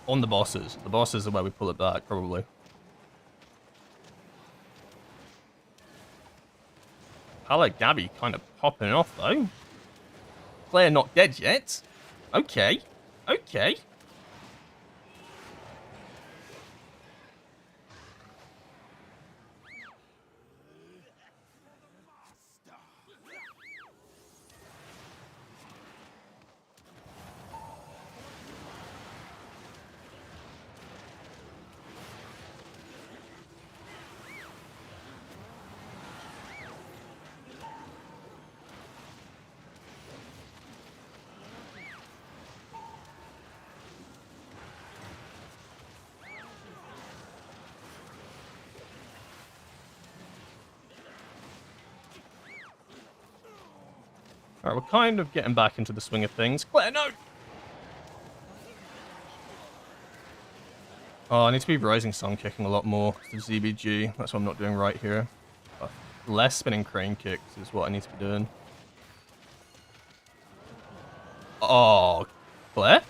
On the bosses. The bosses are where we pull it back, probably. I like Gabby kind of popping off, though. Claire not dead yet. Okay. Okay. Alright, we're kind of getting back into the swing of things. Claire, no! Oh, I need to be Rising Sun kicking a lot more to ZBG. That's what I'm not doing right here. Less spinning crane kicks is what I need to be doing. Oh, Claire?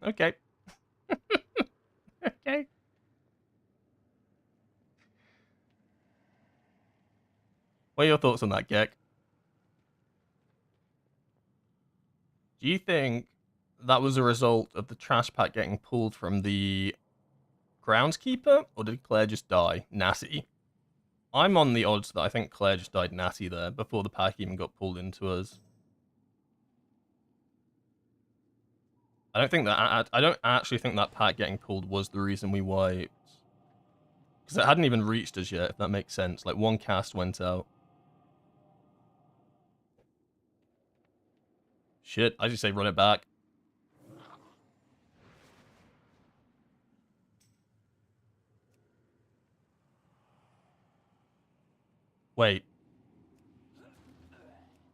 Okay. Okay. What are your thoughts on that, Gek? Do you think that was a result of the trash pack getting pulled from the groundskeeper, or did Claire just die natty? I'm on the odds that I think Claire just died natty there before the pack even got pulled into us. I don't actually think that pack getting pulled was the reason we wiped. Because it hadn't even reached us yet, if that makes sense. Like, one cast went out. Shit, I just say run it back. Wait.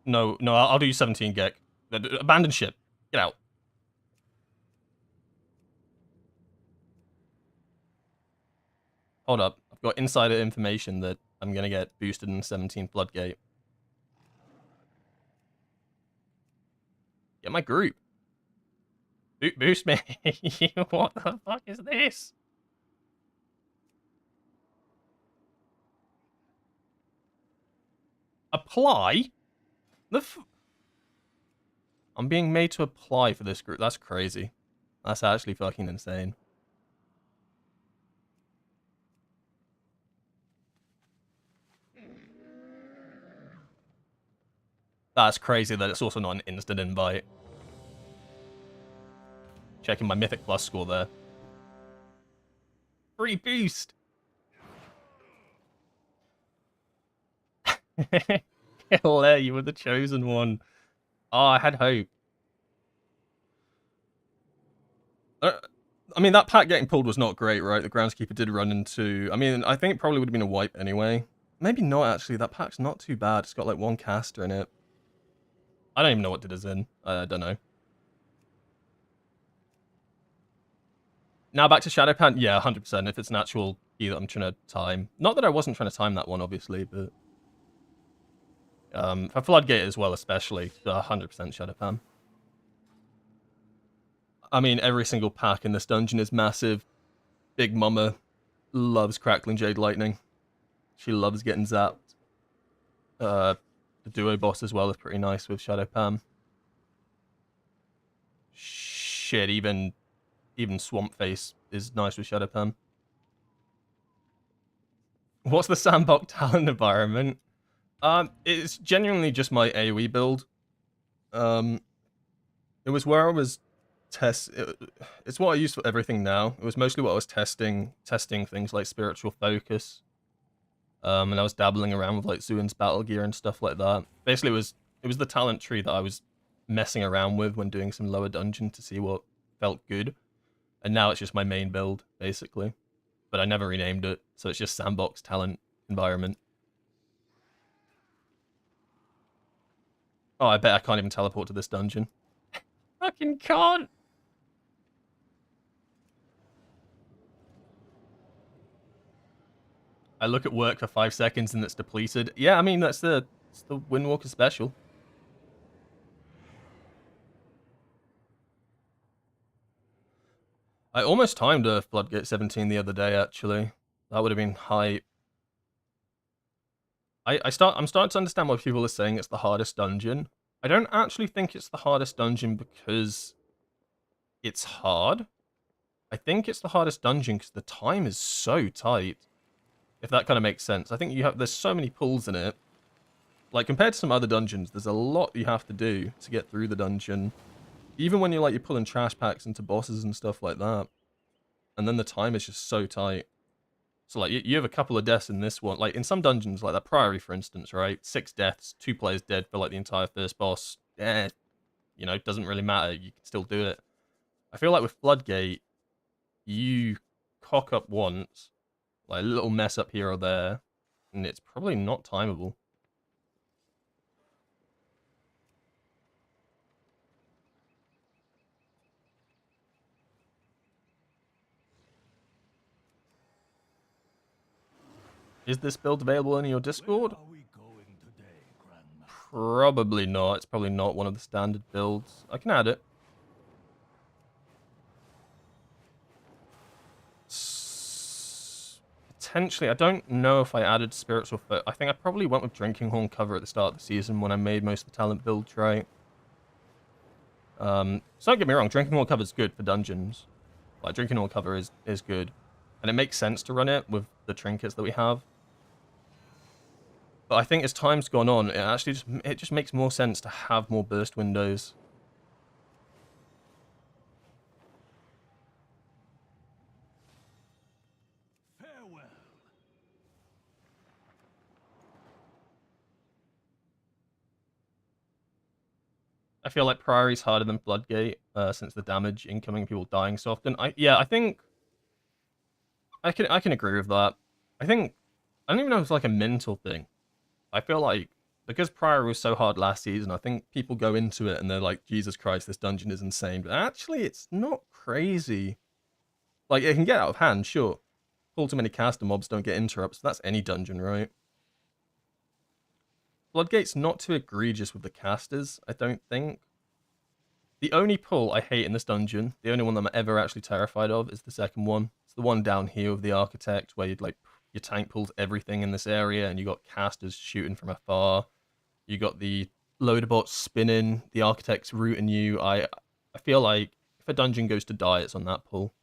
No, I'll do 17, Gek. Abandon ship. Get out. Hold up. I've got insider information that I'm going to get boosted in 17 Floodgate. Get my group. Boost me. What the fuck is this? Apply? I'm being made to apply for this group. That's crazy. That's actually fucking insane. That's crazy that it's also not an instant invite. Checking my Mythic Plus score there. Free boost! Hell, you were the chosen one. Oh, I had hope. I mean, that pack getting pulled was not great, right? The groundskeeper did run into... I mean, I think it probably would have been a wipe anyway. Maybe not, actually. That pack's not too bad. It's got, like, one caster in it. I don't even know what it is in. I don't know. Now back to Shadowpan? Yeah, 100%. If it's an actual key that I'm trying to time. Not that I wasn't trying to time that one, obviously, but... for Floodgate as well, especially. 100% Shadowpan. I mean, every single pack in this dungeon is massive. Big Mama loves Crackling Jade Lightning. She loves getting zapped. The duo boss as well is pretty nice with Shadow Pam. Shit, even Swamp Face is nice with Shadow Pam. What's the sandbox talent environment? It's genuinely just my AoE build. It was where I was it's what I use for everything now. It was mostly what I was testing things like spiritual focus. And I was dabbling around with like Zuin's battle gear and stuff like that. Basically, it was the talent tree that I was messing around with when doing some lower dungeon to see what felt good. And now it's just my main build, basically. But I never renamed it, so it's just sandbox talent environment. Oh, I bet I can't even teleport to this dungeon. Fucking can't! I look at work for 5 seconds and it's depleted. Yeah, I mean, it's the Windwalker special. I almost timed a Floodgate 17 the other day, actually. That would have been hype. I'm starting to understand why people are saying it's the hardest dungeon. I don't actually think it's the hardest dungeon because it's hard. I think it's the hardest dungeon because the time is so tight. If that kind of makes sense. I think there's so many pulls in it. Like, compared to some other dungeons, there's a lot you have to do to get through the dungeon. Even when you're pulling trash packs into bosses and stuff like that. And then the time is just so tight. So, like, you have a couple of deaths in this one. Like, in some dungeons, like that Priory, for instance, right? 6 deaths, 2 players dead for, like, the entire first boss. You know, doesn't really matter. You can still do it. I feel like with Floodgate, you cock up once, like a little mess up here or there, and it's probably not timeable. Is this build available in your Discord? Where are we going today, Grandmaster? Probably not. It's probably not one of the standard builds. I can add it. Potentially. I don't know if I added Spiritual Foot. I think I probably went with Drinking Horn cover at the start of the season when I made most of the talent builds, right? So don't get me wrong, Drinking Horn cover is good for dungeons. Like, Drinking Horn cover is good. And it makes sense to run it with the trinkets that we have. But I think as time's gone on, it just makes more sense to have more burst windows. Farewell. I feel like Priory's harder than Floodgate, since the damage incoming, people dying so often. I think I can agree with that. I don't even know if it's like a mental thing. I feel like because Priory was so hard last season, I think people go into it and they're like, Jesus Christ, this dungeon is insane. But actually, it's not crazy. Like, it can get out of hand, sure. Pull too many caster mobs, don't get interrupts. That's any dungeon, right? Floodgate's not too egregious with the casters, I don't think. The only pull I hate in this dungeon, the only one that I'm ever actually terrified of, is the second one. It's the one down here with the Architect, where your tank pulls everything in this area, and you got casters shooting from afar. You got the loader bots spinning, the Architect's rooting you. I feel like if a dungeon goes to die, it's on that pull.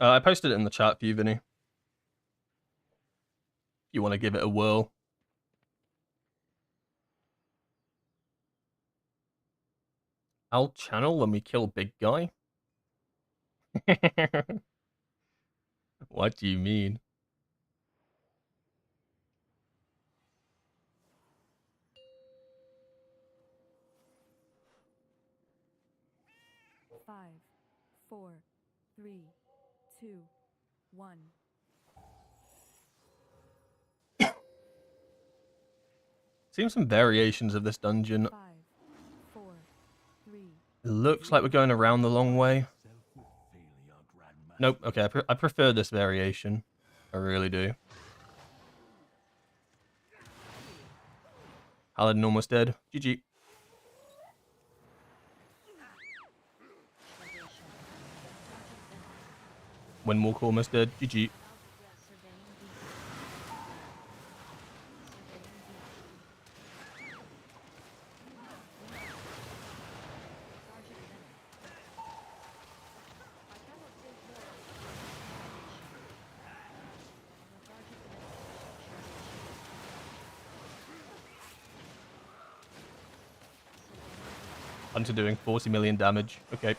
I posted it in the chat for you, Vinny. If you want to give it a whirl. I'll channel when we kill big guy? What do you mean? Five, four, three, two, one. Seen some variations of this dungeon. 5, 4, 3. It looks like we're going around the long way. Self with failure, Nope. Okay, I prefer this variation. I really do. Paladin almost dead. GG. Windwalker almost dead. GG. Hunter doing 40 million damage. Okay.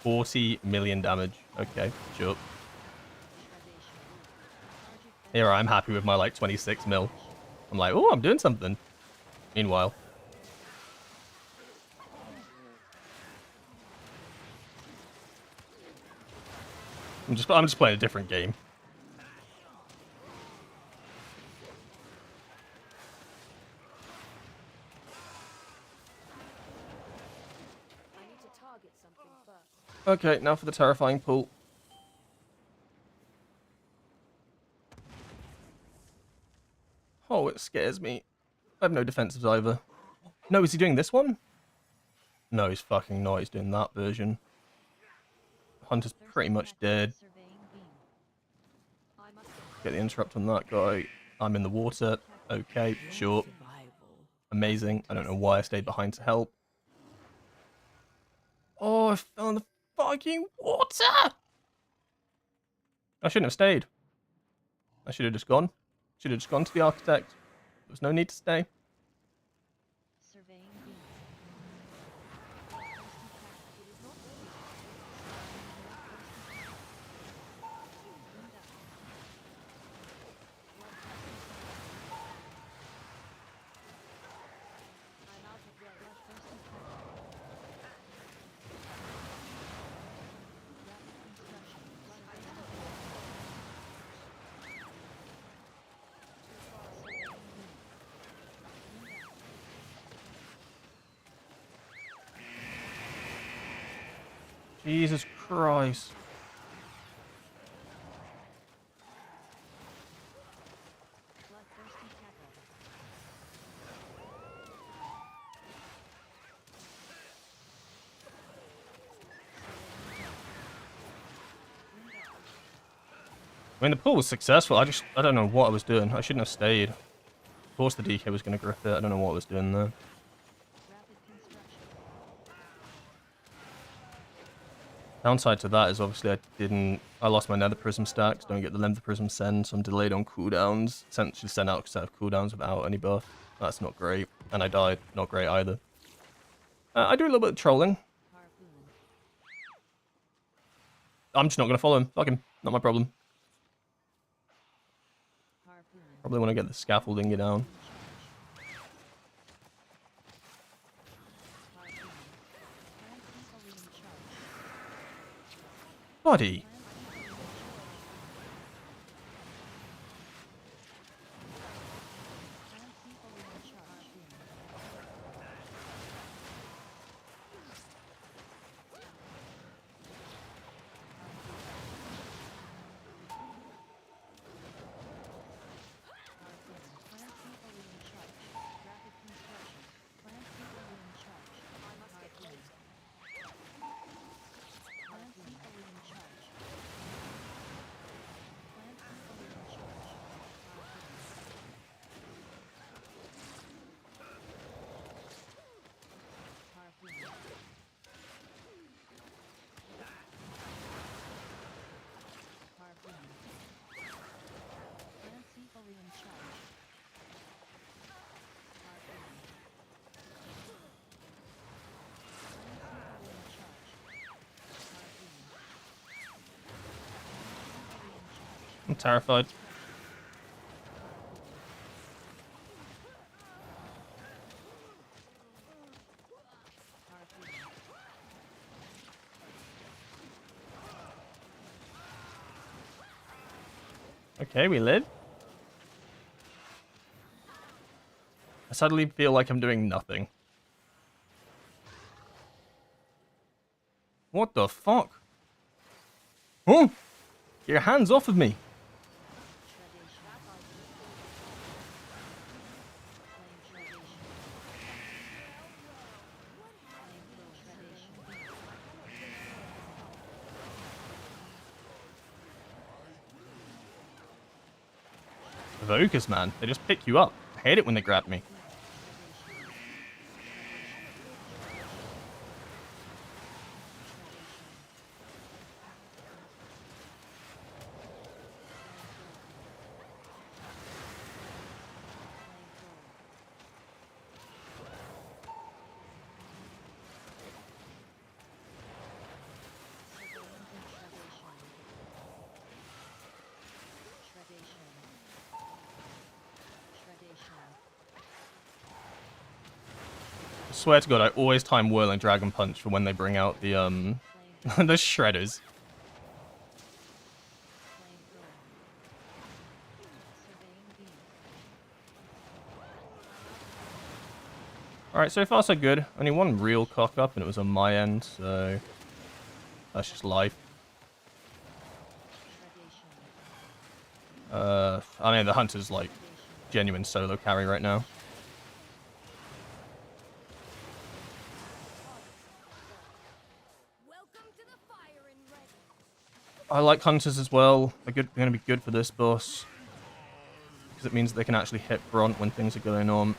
$40 million damage. Okay, sure. Here I'm happy with my like 26 mil. I'm like, oh, I'm doing something. Meanwhile. I'm just playing a different game. I need to target something first. Okay, now for the terrifying pull. Oh, it scares me. I have no defensives either. No, is he doing this one? No, he's fucking not. He's doing that version. Hunter's pretty much dead. Get the interrupt on that guy. I'm in the water. Okay, sure. Amazing. I don't know why I stayed behind to help. Oh, I fell in the fucking water! I shouldn't have stayed. I should have just gone. Should have just gone to the architect. There was no need to stay. Jesus Christ. I mean, the pull was successful. I don't know what I was doing. I shouldn't have stayed. Of course the DK was going to grip it. I don't know what I was doing there. Downside to that is obviously I lost my nether prism stacks, don't get the length of prism send, so I'm delayed on cooldowns. Essentially sent out a set of cooldowns without any buff. That's not great. And I died. Not great either. I do a little bit of trolling. I'm just not going to follow him. Fuck him. Not my problem. Probably want to get the scaffolding down. Buddy. I'm terrified. Okay, we live. I suddenly feel like I'm doing nothing. What the fuck? Oh! Get your hands off of me! Evokers, man. They just pick you up. I hate it when they grab me. I swear to God, I always time Whirling Dragon Punch for when they bring out the, the shredders. Alright, so far so good. Only one real cock up and it was on my end, so that's just life. I mean, the Hunter's like genuine solo carry right now. I like Hunters as well. They're going to be good for this boss. Because it means they can actually hit front when things are going on.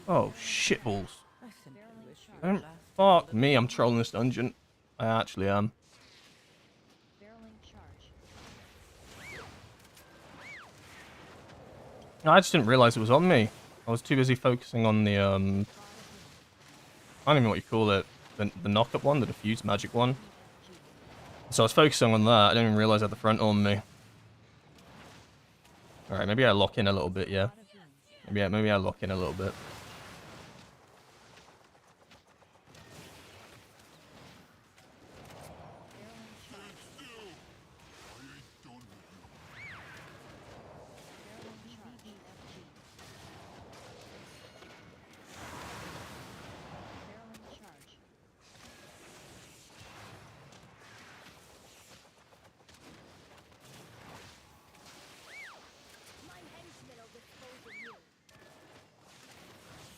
Oh, shitballs. Don't fuck me, I'm trolling this dungeon. I actually am. I just didn't realize it was on me. I was too busy focusing on the, I don't even know what you call it. The knock-up one, the diffuse magic one. So I was focusing on that, I didn't even realize I had the front on me. Alright, maybe I lock in a little bit, yeah. Maybe I lock in a little bit.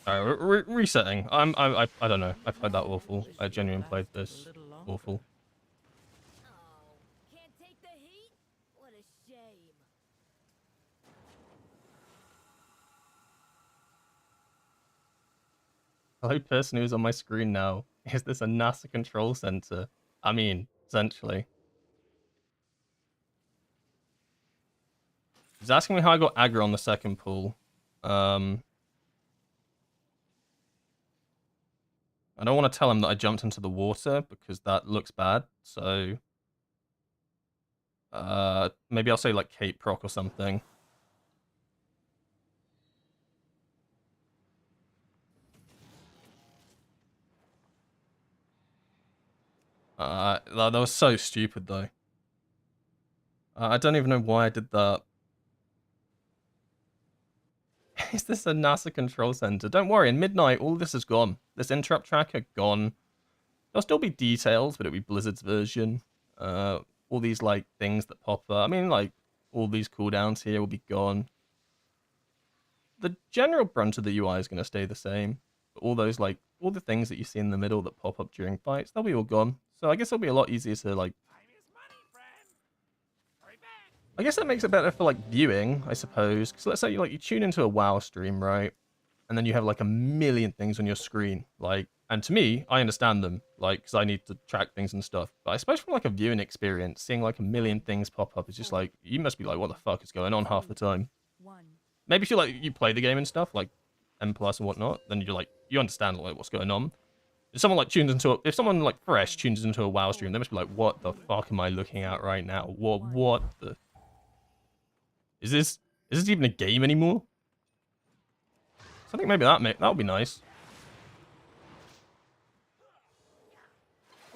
Alright, resetting. I don't know. I played that awful. I genuinely played this awful. Can't take the heat? What a shame. Hello, person who's on my screen now. Is this a NASA control center? I mean, essentially. He's asking me how I got aggro on the second pool. I don't want to tell him that I jumped into the water because that looks bad. So, maybe I'll say like Kate Proc or something. That was so stupid though. I don't even know why I did that. Is this a NASA control center? Don't worry, in midnight, all this is gone. This interrupt tracker, gone. There'll still be details, but it'll be Blizzard's version. All these, like, things that pop up. I mean, like, all these cooldowns here will be gone. The general brunt of the UI is going to stay the same. But all those, like, all the things that you see in the middle that pop up during fights, they'll be all gone. So I guess it'll be a lot easier to, like... I guess that makes it better for, like, viewing, I suppose. Because let's say, you tune into a WoW stream, right? And then you have, like, a million things on your screen. Like, and to me, I understand them. Like, because I need to track things and stuff. But I suppose from, like, a viewing experience, seeing, like, a million things pop up is just, like, you must be like, what the fuck is going on half the time? Maybe if you, like, you play the game and stuff, like, M+ and whatnot, then you're, like, you understand, like, what's going on. If someone, like, if someone, like, fresh tunes into a WoW stream, they must be like, what the fuck am I looking at right now? What the... Is Is this even a game anymore? So I think maybe that would be nice.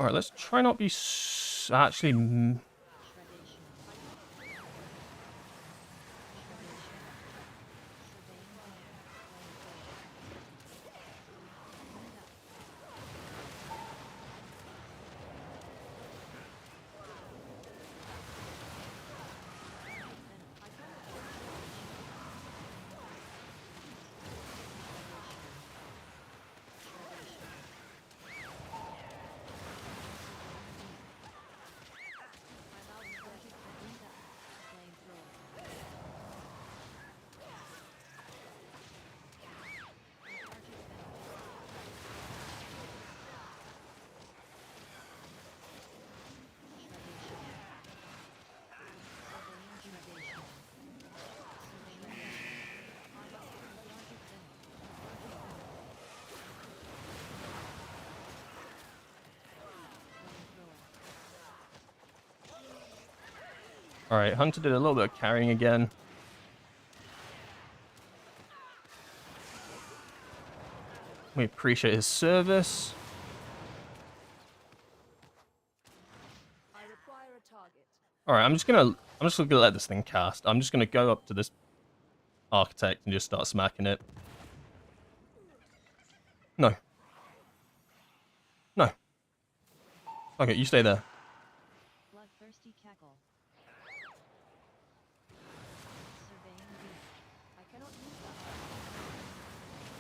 Alright, let's try not be actually... Shredation. Alright, Hunter did a little bit of carrying again. We appreciate his service. I require a target. Alright, I'm just gonna let this thing cast. I'm just gonna go up to this architect and just start smacking it. No. No. Okay, you stay there. Bloodthirsty cackle. Surveying beam. I cannot use that. Surveying beam.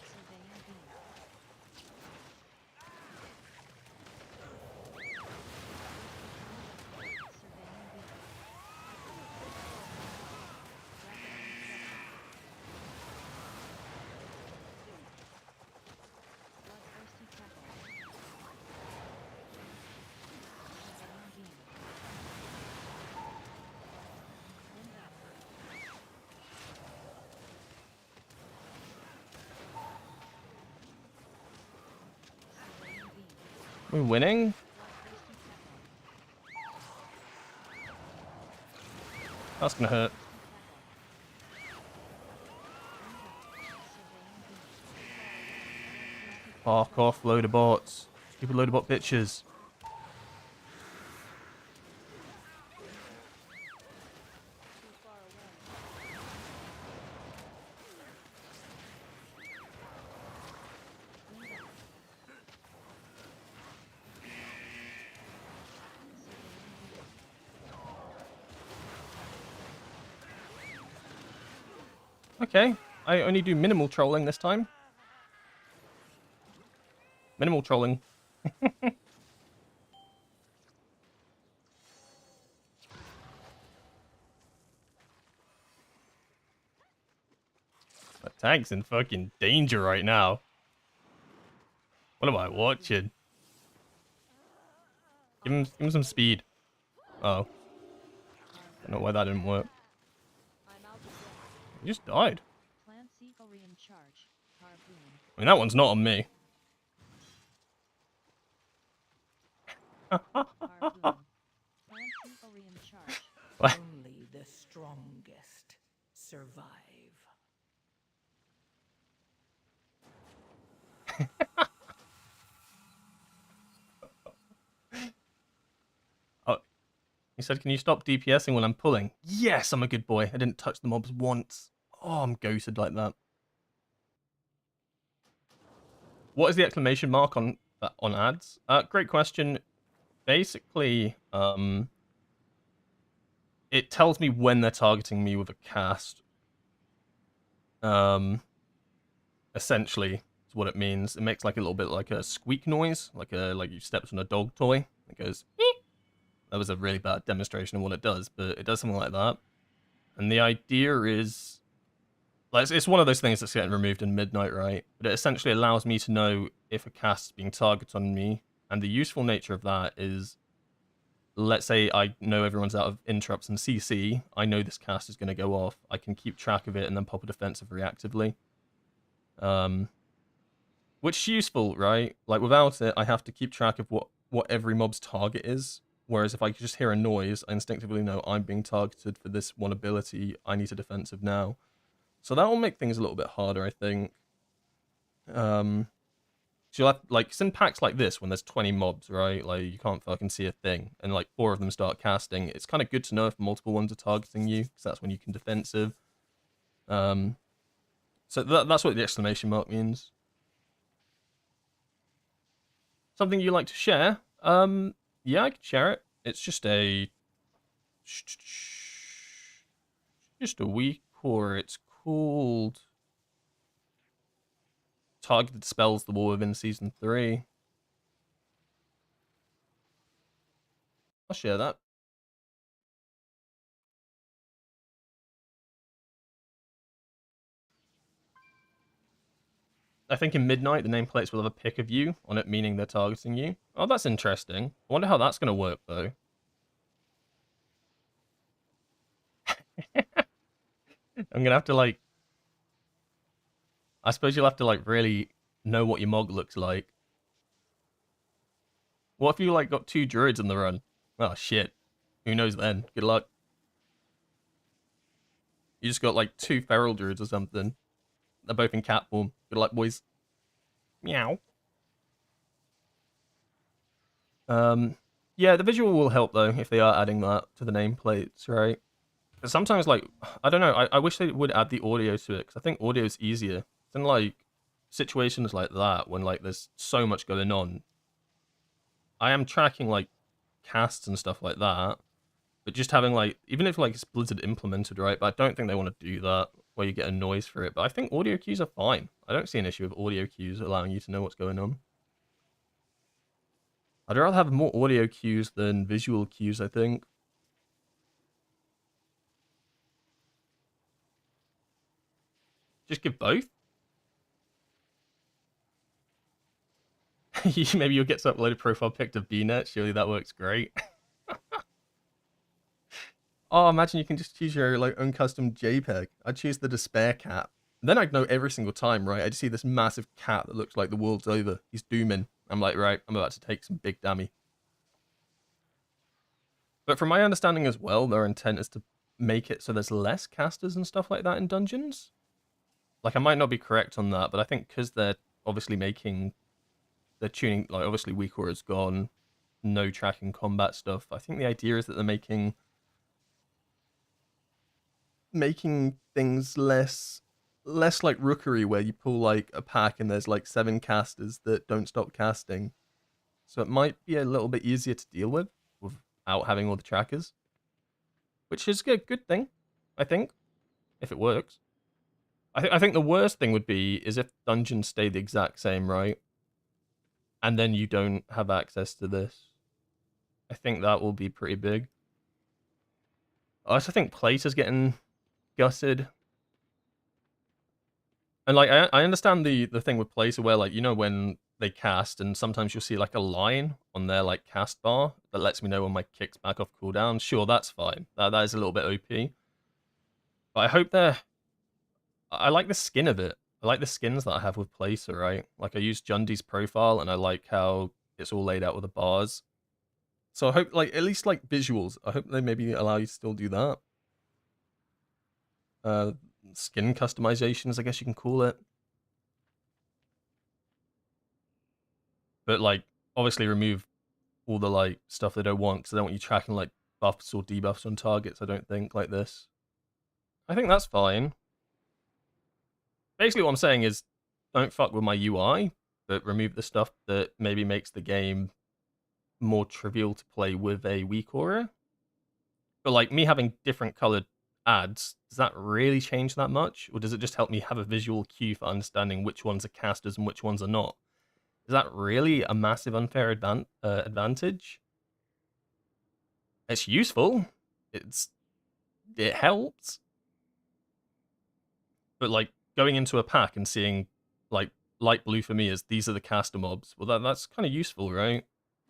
Surveying beam. Bloodthirsty cackle. Surveying beam. Surveying beam. We're winning? Bloodthirsty cackle. That's gonna hurt. Fuck off, load of bots. Stupid load of bot bitches. Okay, I only do minimal trolling this time. Minimal trolling. My tank's in fucking danger right now. What am I watching? Give him some speed. Oh. I don't know why that didn't work. I'm out of breath. He just died. Plant Thorium charge. Harpoon. I mean, that one's not on me. Harpoon. Plant Thorium charge. What? Only the strongest survive. Oh, he said, can you stop DPSing when I'm pulling? Yes, I'm a good boy. I didn't touch the mobs once. Oh, I'm ghosted like that. What is the exclamation mark on ads? Great question. Basically, it tells me when they're targeting me with a cast. Essentially, is what it means. It makes like a little bit like a squeak noise, like you stepped on a dog toy. It goes. Eek. That was a really bad demonstration of what it does, but it does something like that. And the idea is, like, it's one of those things that's getting removed in Midnight, right? But it essentially allows me to know if a cast is being targeted on me, and the useful nature of that is let's say I know everyone's out of interrupts and CC, I know this cast is going to go off. I can keep track of it and then pop a defensive reactively. Which is useful, right? Like, without it, I have to keep track of what every mob's target is. Whereas if I just hear a noise, I instinctively know I'm being targeted for this one ability. I need a defensive now. So that will make things a little bit harder, I think. So you'll have, like, in packs like this, when there's 20 mobs, right? Like, you can't fucking see a thing. And, like, 4 of them start casting. It's kind of good to know if multiple ones are targeting you, because that's when you can defensive. So that's what the exclamation mark means. Something you like to share? Yeah, I can share it. It's just a weak core. It's called Targeted Spells the War Within Season 3. I'll share that. I think in Midnight, the nameplates will have a pic of you on it, meaning they're targeting you. Oh, that's interesting. I wonder how that's going to work, though. I'm going to have to, like... I suppose you'll have to, like, really know what your mog looks like. What if you, like, got 2 druids in the run? Oh, shit. Who knows then? Good luck. You just got, like, 2 feral druids or something. They're both in cat form. Good luck, boys. Meow. Yeah, the visual will help, though, if they are adding that to the nameplates, right? But sometimes, like, I don't know, I wish they would add the audio to it, because I think audio is easier. It's in, like, situations like that, when, like, there's so much going on. I am tracking, like, casts and stuff like that, but just having, like, even if, like, it's Blizzard implemented, right, but I don't think they want to do that, where you get a noise for it. But I think audio cues are fine. I don't see an issue with audio cues allowing you to know what's going on. I'd rather have more audio cues than visual cues, I think. Just give both? Maybe you'll get some uploaded profile pic of BNet. Surely that works great. Oh, imagine you can just choose your like own custom JPEG. I'd choose the despair cat. Then I'd know every single time, right? I just see this massive cat that looks like the world's over. He's dooming. I'm like, right, I'm about to take some big dammy. But from my understanding as well, their intent is to make it so there's less casters and stuff like that in dungeons. Like, I might not be correct on that, but I think because they're obviously they're tuning, like, obviously Weakor is gone, no tracking combat stuff. I think the idea is that they're making things less like Rookery, where you pull like a pack and there's like 7 casters that don't stop casting. So it might be a little bit easier to deal with without having all the trackers, which is a good thing, I think, if it works. I think the worst thing would be is if dungeons stay the exact same, right? And then you don't have access to this. I think that will be pretty big. I also think Plate is getting gutted. And like I understand the thing with Placer where, like, you know, when they cast and sometimes you'll see like a line on their like cast bar that lets me know when my kick's back off cooldown. Sure, that's fine. That is a little bit OP. But I hope I like the skin of it. I like the skins that I have with Placer, right? Like, I use Jundi's profile and I like how it's all laid out with the bars. So I hope, like, at least like visuals, I hope they maybe allow you to still do that. Skin customizations, I guess you can call it. But like, obviously remove all the like stuff they don't want, because they don't want you tracking like buffs or debuffs on targets, I don't think, like this. I think that's fine. Basically what I'm saying is, don't fuck with my UI, but remove the stuff that maybe makes the game more trivial to play with a weak aura. But like, me having different colored ads, does that really change that much? Or does it just help me have a visual cue for understanding which ones are casters and which ones are not? Is that really a massive unfair advantage? It's useful. It helps. But like, going into a pack and seeing like light blue for me is these are the caster mobs. Well, that's kind of useful, right?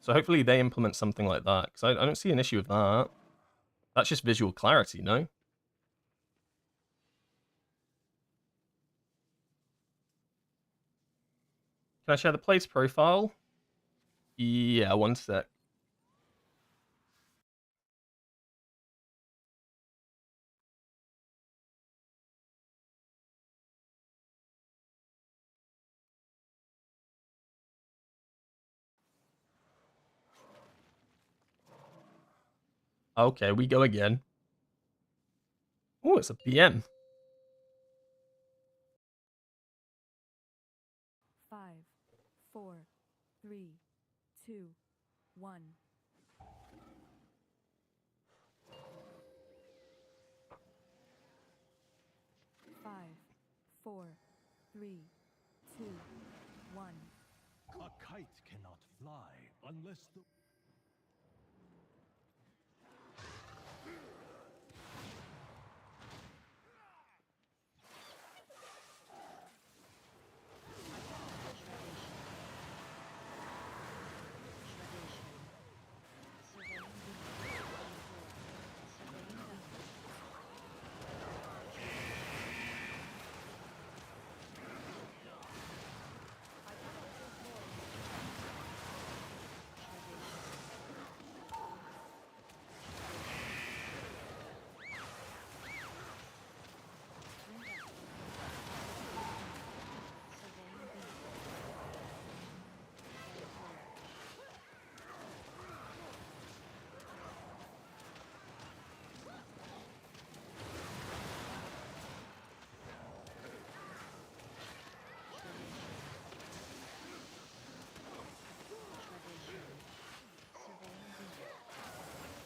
So hopefully they implement something like that, because I don't see an issue with that. That's just visual clarity, no? Can I share the place profile? Yeah, one sec. Okay, we go again. Oh, it's a PM. 5, 4, 3, 2, 1. 5, 4, 3, 2, 1. A kite cannot fly unless the...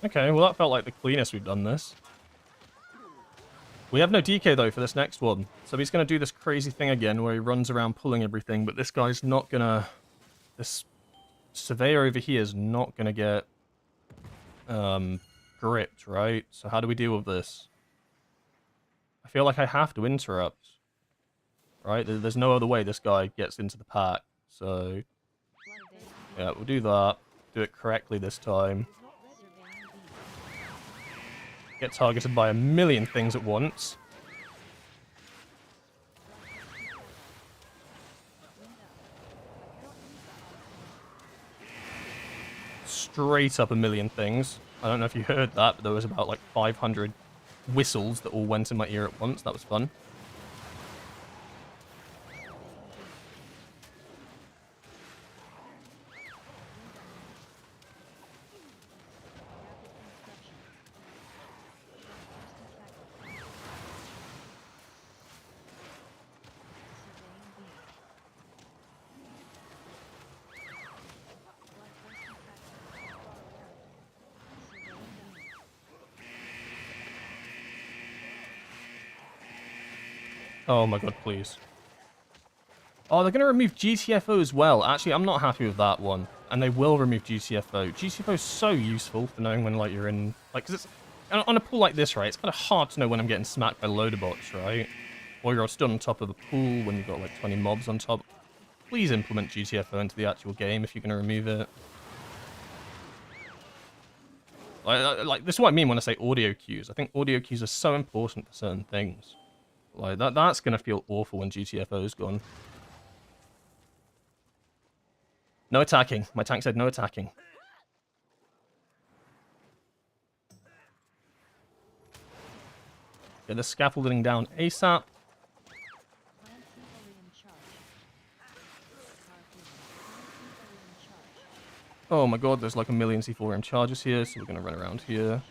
Okay, well that felt like the cleanest we've done this. We have no DK though for this next one. So he's going to do this crazy thing again where he runs around pulling everything, but this guy's not going to... This surveyor over here is not going to get gripped, right? So how do we deal with this? I feel like I have to interrupt. Right? There's no other way this guy gets into the pack. So, yeah, we'll do that. Do it correctly this time. Get targeted by a million things at once. Straight up a million things. I don't know if you heard that, but there was about like 500 whistles that all went in my ear at once. That was fun. Oh my god, please. Oh, they're going to remove GTFO as well. Actually, I'm not happy with that one. And they will remove GTFO. GTFO is so useful for knowing when, like, you're in... Like, because it's... On a pool like this, right, it's kind of hard to know when I'm getting smacked by loader bots, right? Or you're stood on top of a pool when you've got, like, 20 mobs on top. Please implement GTFO into the actual game if you're going to remove it. Like, this is what I mean when I say audio cues. I think audio cues are so important for certain things. Like, that's going to feel awful when GTFO's gone. No attacking. My tank said no attacking. Get the scaffolding down ASAP. Oh my god, there's like a million C4M charges here, so we're going to run around here.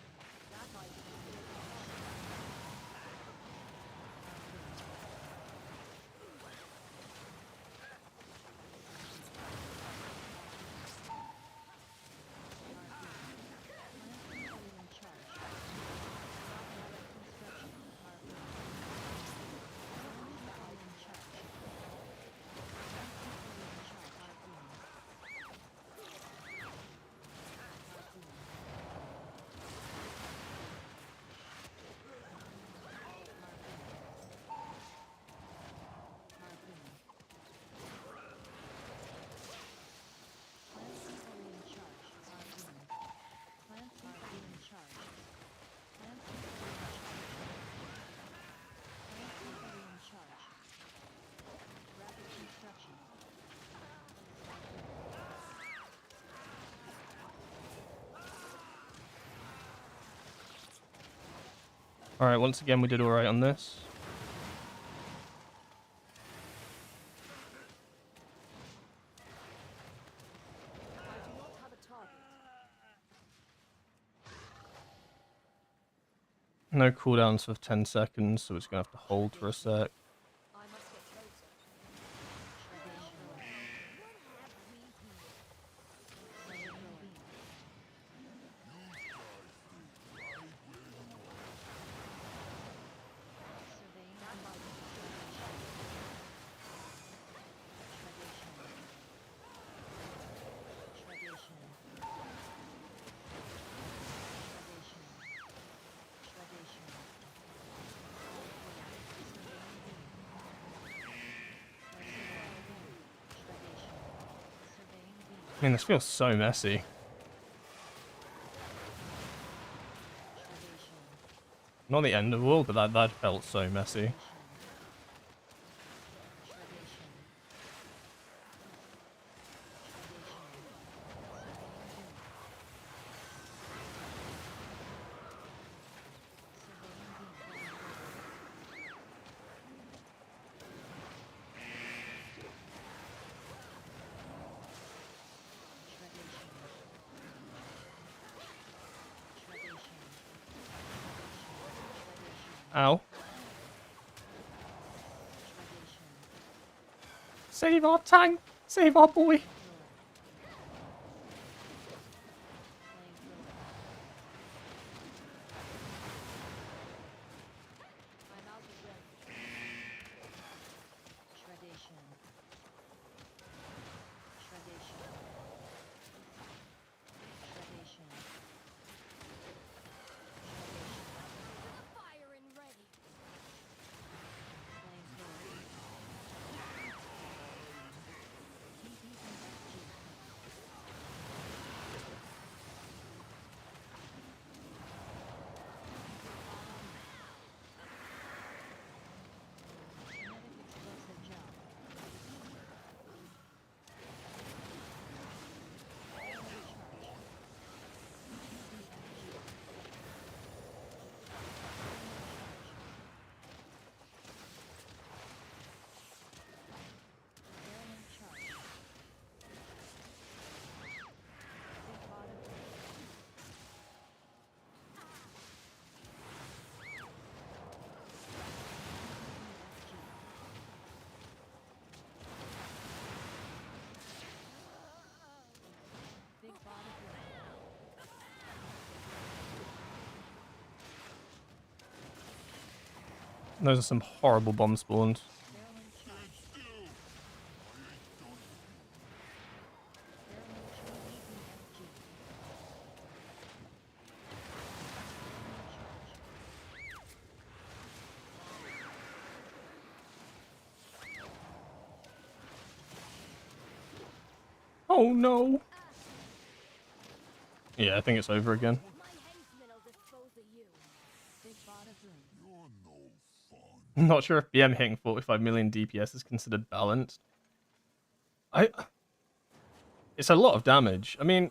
Alright, once again, we did alright on this. I do not have a target. No cooldowns for 10 seconds, so it's going to have to hold for a sec. I must get closer. I mean, this feels so messy. Not the end of the world, but that felt so messy. Ow. Save our tank! Save our boy! Those are some horrible bomb spawns. Oh no! Yeah, I think it's over again. I'm not sure if BM hitting 45 million DPS is considered balanced. It's a lot of damage. I mean,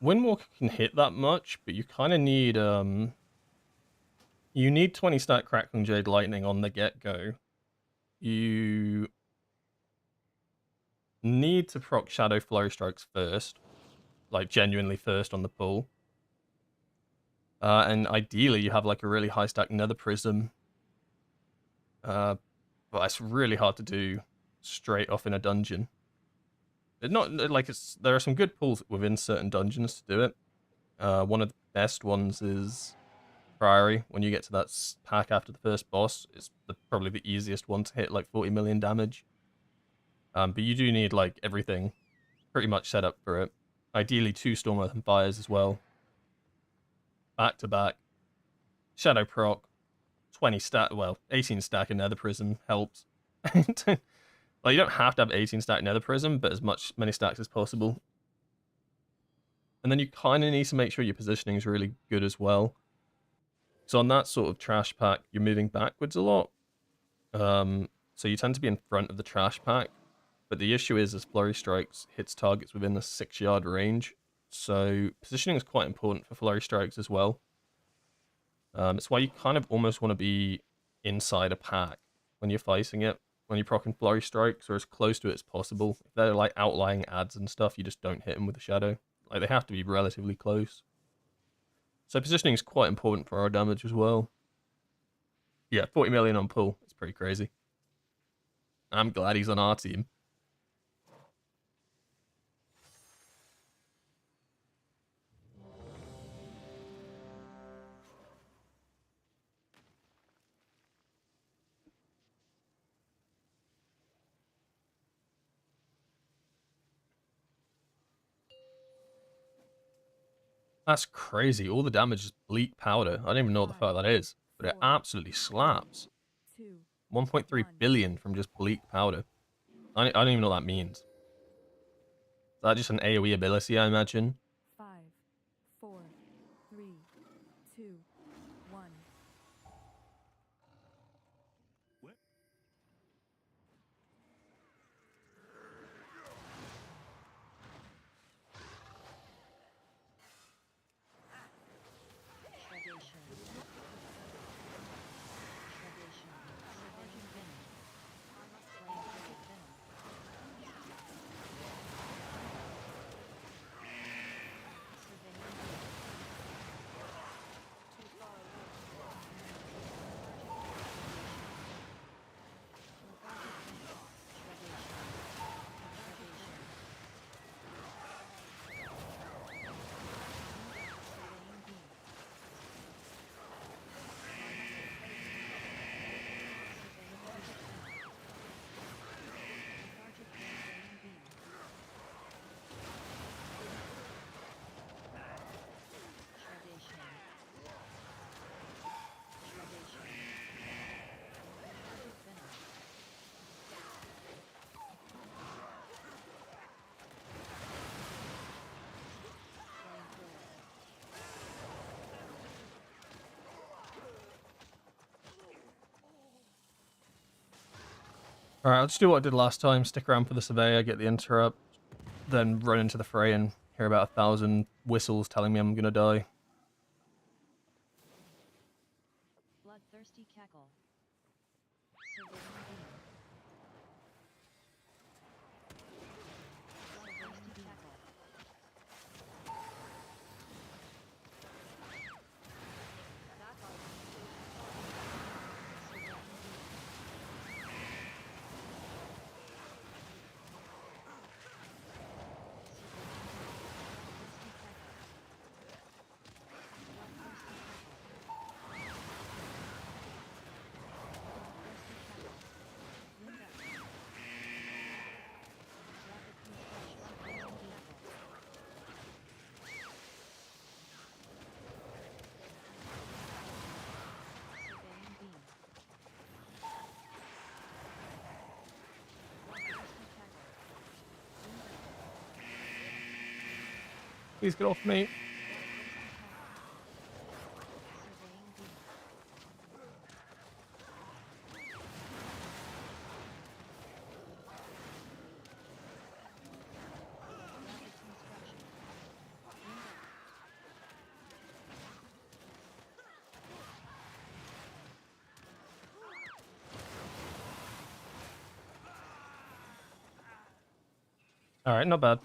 Windwalker can hit that much, but you kind of need you need 20 stack Crackling Jade Lightning on the get-go. You need to proc Shadow Flurry Strikes first, like genuinely first on the pull. And ideally you have like a really high stack Nether Prism. But it's really hard to do straight off in a dungeon. There are some good pulls within certain dungeons to do it. One of the best ones is Priory. When you get to that pack after the first boss, it's probably the easiest one to hit like 40 million damage. But you do need like everything pretty much set up for it. Ideally 2 Storm Earth and Fires as well. Back to back. Shadow proc. 20 stack, well, 18 stack in Nether Prism helps. Well, you don't have to have 18 stack Nether Prism, but many stacks as possible. And then you kind of need to make sure your positioning is really good as well. So on that sort of trash pack, you're moving backwards a lot. So you tend to be in front of the trash pack. But the issue is Flurry Strikes hits targets within the 6-yard range. So positioning is quite important for Flurry Strikes as well. It's why you kind of almost want to be inside a pack when you're fighting it, when you're proccing flurry strikes, or as close to it as possible. If they're like outlying ads and stuff, you just don't hit them with the shadow. Like they have to be relatively close. So positioning is quite important for our damage as well. Yeah, 40 million on pull. It's pretty crazy. I'm glad he's on our team. That's crazy. All the damage is bleak powder. I don't even know what the fuck that is, but it absolutely slaps. 2, 1.3 billion from just bleak powder. I don't even know what that means. Is that just an AoE ability, I imagine? 5, 4, 3, 2, 1. Tradition. Tradition. Surveying venom. Flamethrower venom. Surveying venom. Too far away. Lethargic venom. Tradition. Tradition. Surveying beam. Alright, I'll just do what I did last time. Stick around for the surveyor, get the interrupt, then run into the fray and hear about 1,000 whistles telling me I'm gonna die. Bloodthirsty cackle. Surveying beam. Bloodthirsty cackle. Surveying beam. Please get off me. Alright, not bad.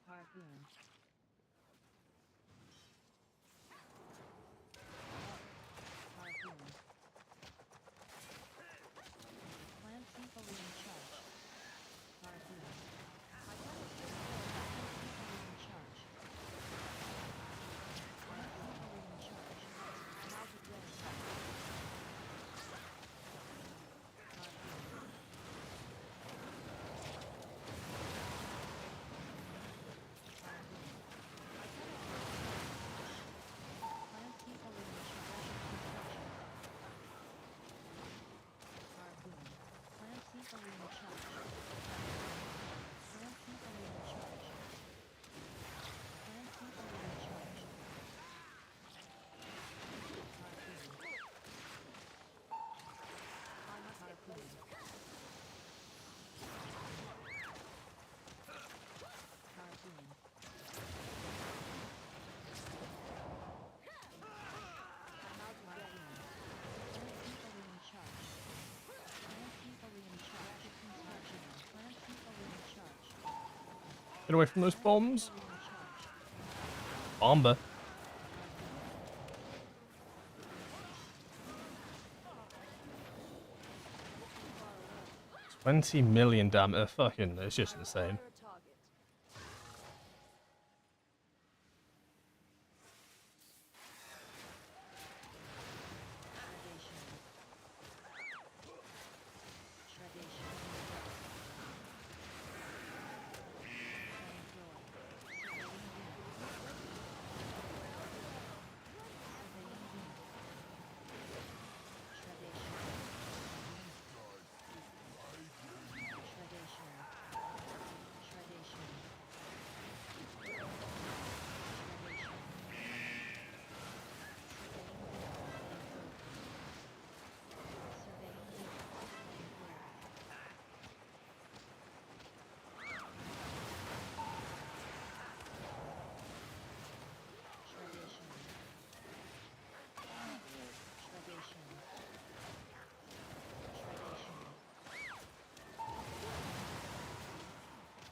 Harpoon. Harpoon. Plant Cephalian charge. Harpoon. Plant Cephalian charge. Plant Cephalian charge. Magic red. Harpoon. Plant Cephalian charge. Harpoon. Plant Cephalian charge. Plant Cephalian charge. Plant Cephalian charge. Harpoon. Harpoon. Get away from those bombs. Bomber. 20 million damage. Fucking, it's just insane.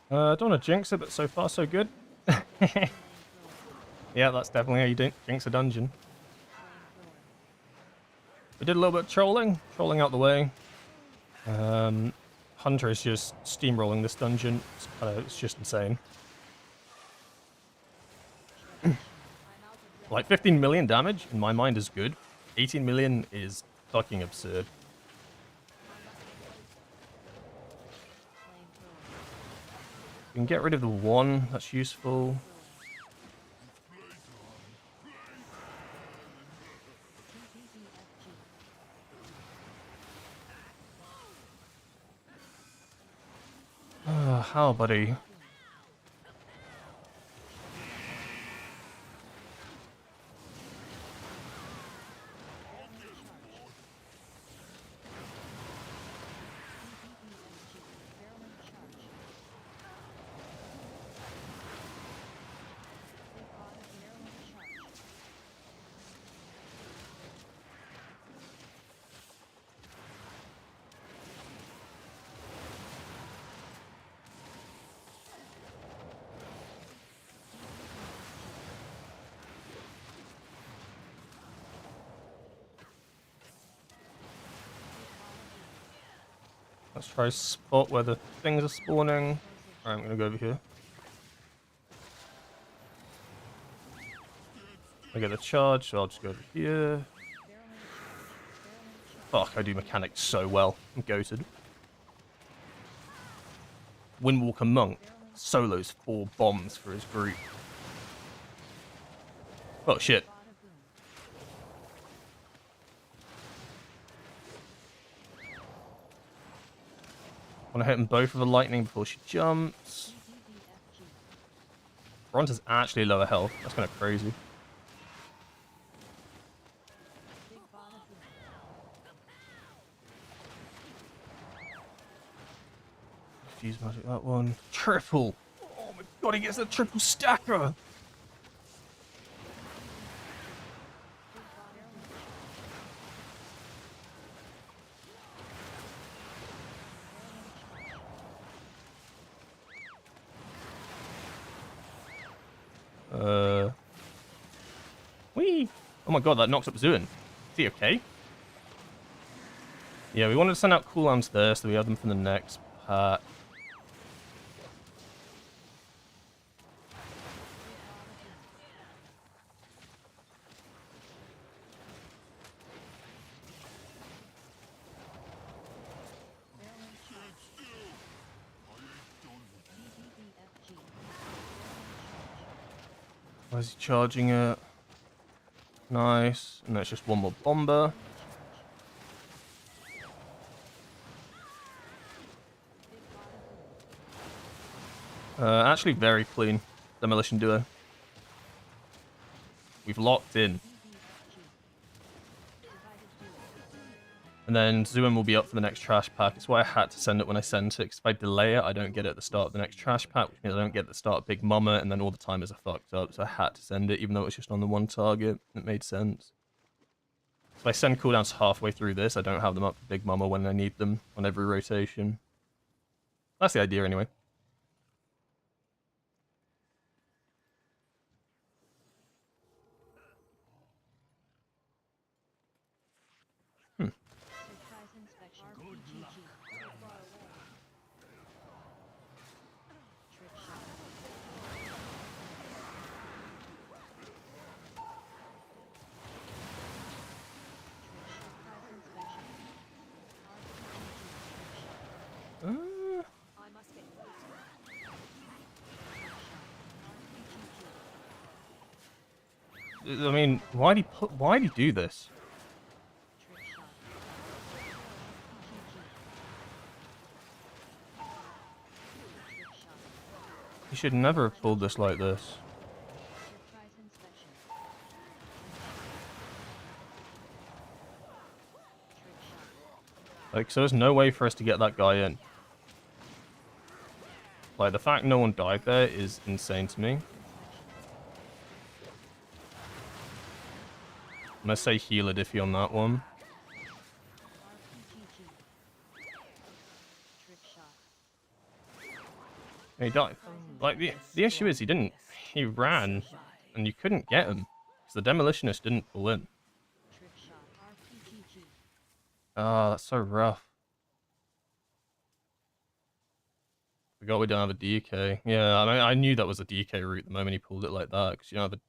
I don't want to jinx it, but so far so good. Yeah, that's definitely how you jinx a dungeon. We did a little bit of trolling out the way. Hunter is just steamrolling this dungeon. It's just insane. Like 15 million damage in my mind is good. 18 million is fucking absurd. We can get rid of the one, that's useful. How, buddy? Let's try spot where the things are spawning. Alright, I'm gonna go over here. I get the charge, so I'll just go over here. Fuck, I do mechanics so well. I'm goated. Windwalker Monk solos 4 bombs for his group. Oh shit. Want to hit them both with the lightning before she jumps. Bronze is actually lower health. That's kind of crazy. Fuse magic that one. Triple! Oh my god, he gets a triple stacker! Whee! Oh my god, that knocks up Zuin. Is he okay? Yeah, we wanted to send out cooldowns there, so we have them for the next part. Why is he charging it? Nice. And that's just one more bomber. Actually very clean. Demolition duo. We've locked in. And then Zuin will be up for the next trash pack. It's why I had to send it when I sent it, because if I delay it, I don't get it at the start of the next trash pack, which means I don't get the start of Big Mama, and then all the timers are fucked up, so I had to send it, even though it was just on the one target. It made sense. So if I send cooldowns halfway through this, I don't have them up for Big Mama when I need them on every rotation. That's the idea, anyway. I mean, why'd he do this? Trick shot. Trick shot. He should never have pulled this like this. Surprise inspection. Trick shot. Like, so there's no way for us to get that guy in. Like, the fact no one died there is insane to me. I'm gonna say healer diffy on that one. RPGG. Trick shot. And he died. Like, the issue is he ran, and you couldn't get him. Because the demolitionist didn't pull in. Trick shot. RPGG. Ah, that's so rough. Forgot we don't have a DK. Yeah, I mean, I knew that was a DK route the moment he pulled it like that. Because, you know, the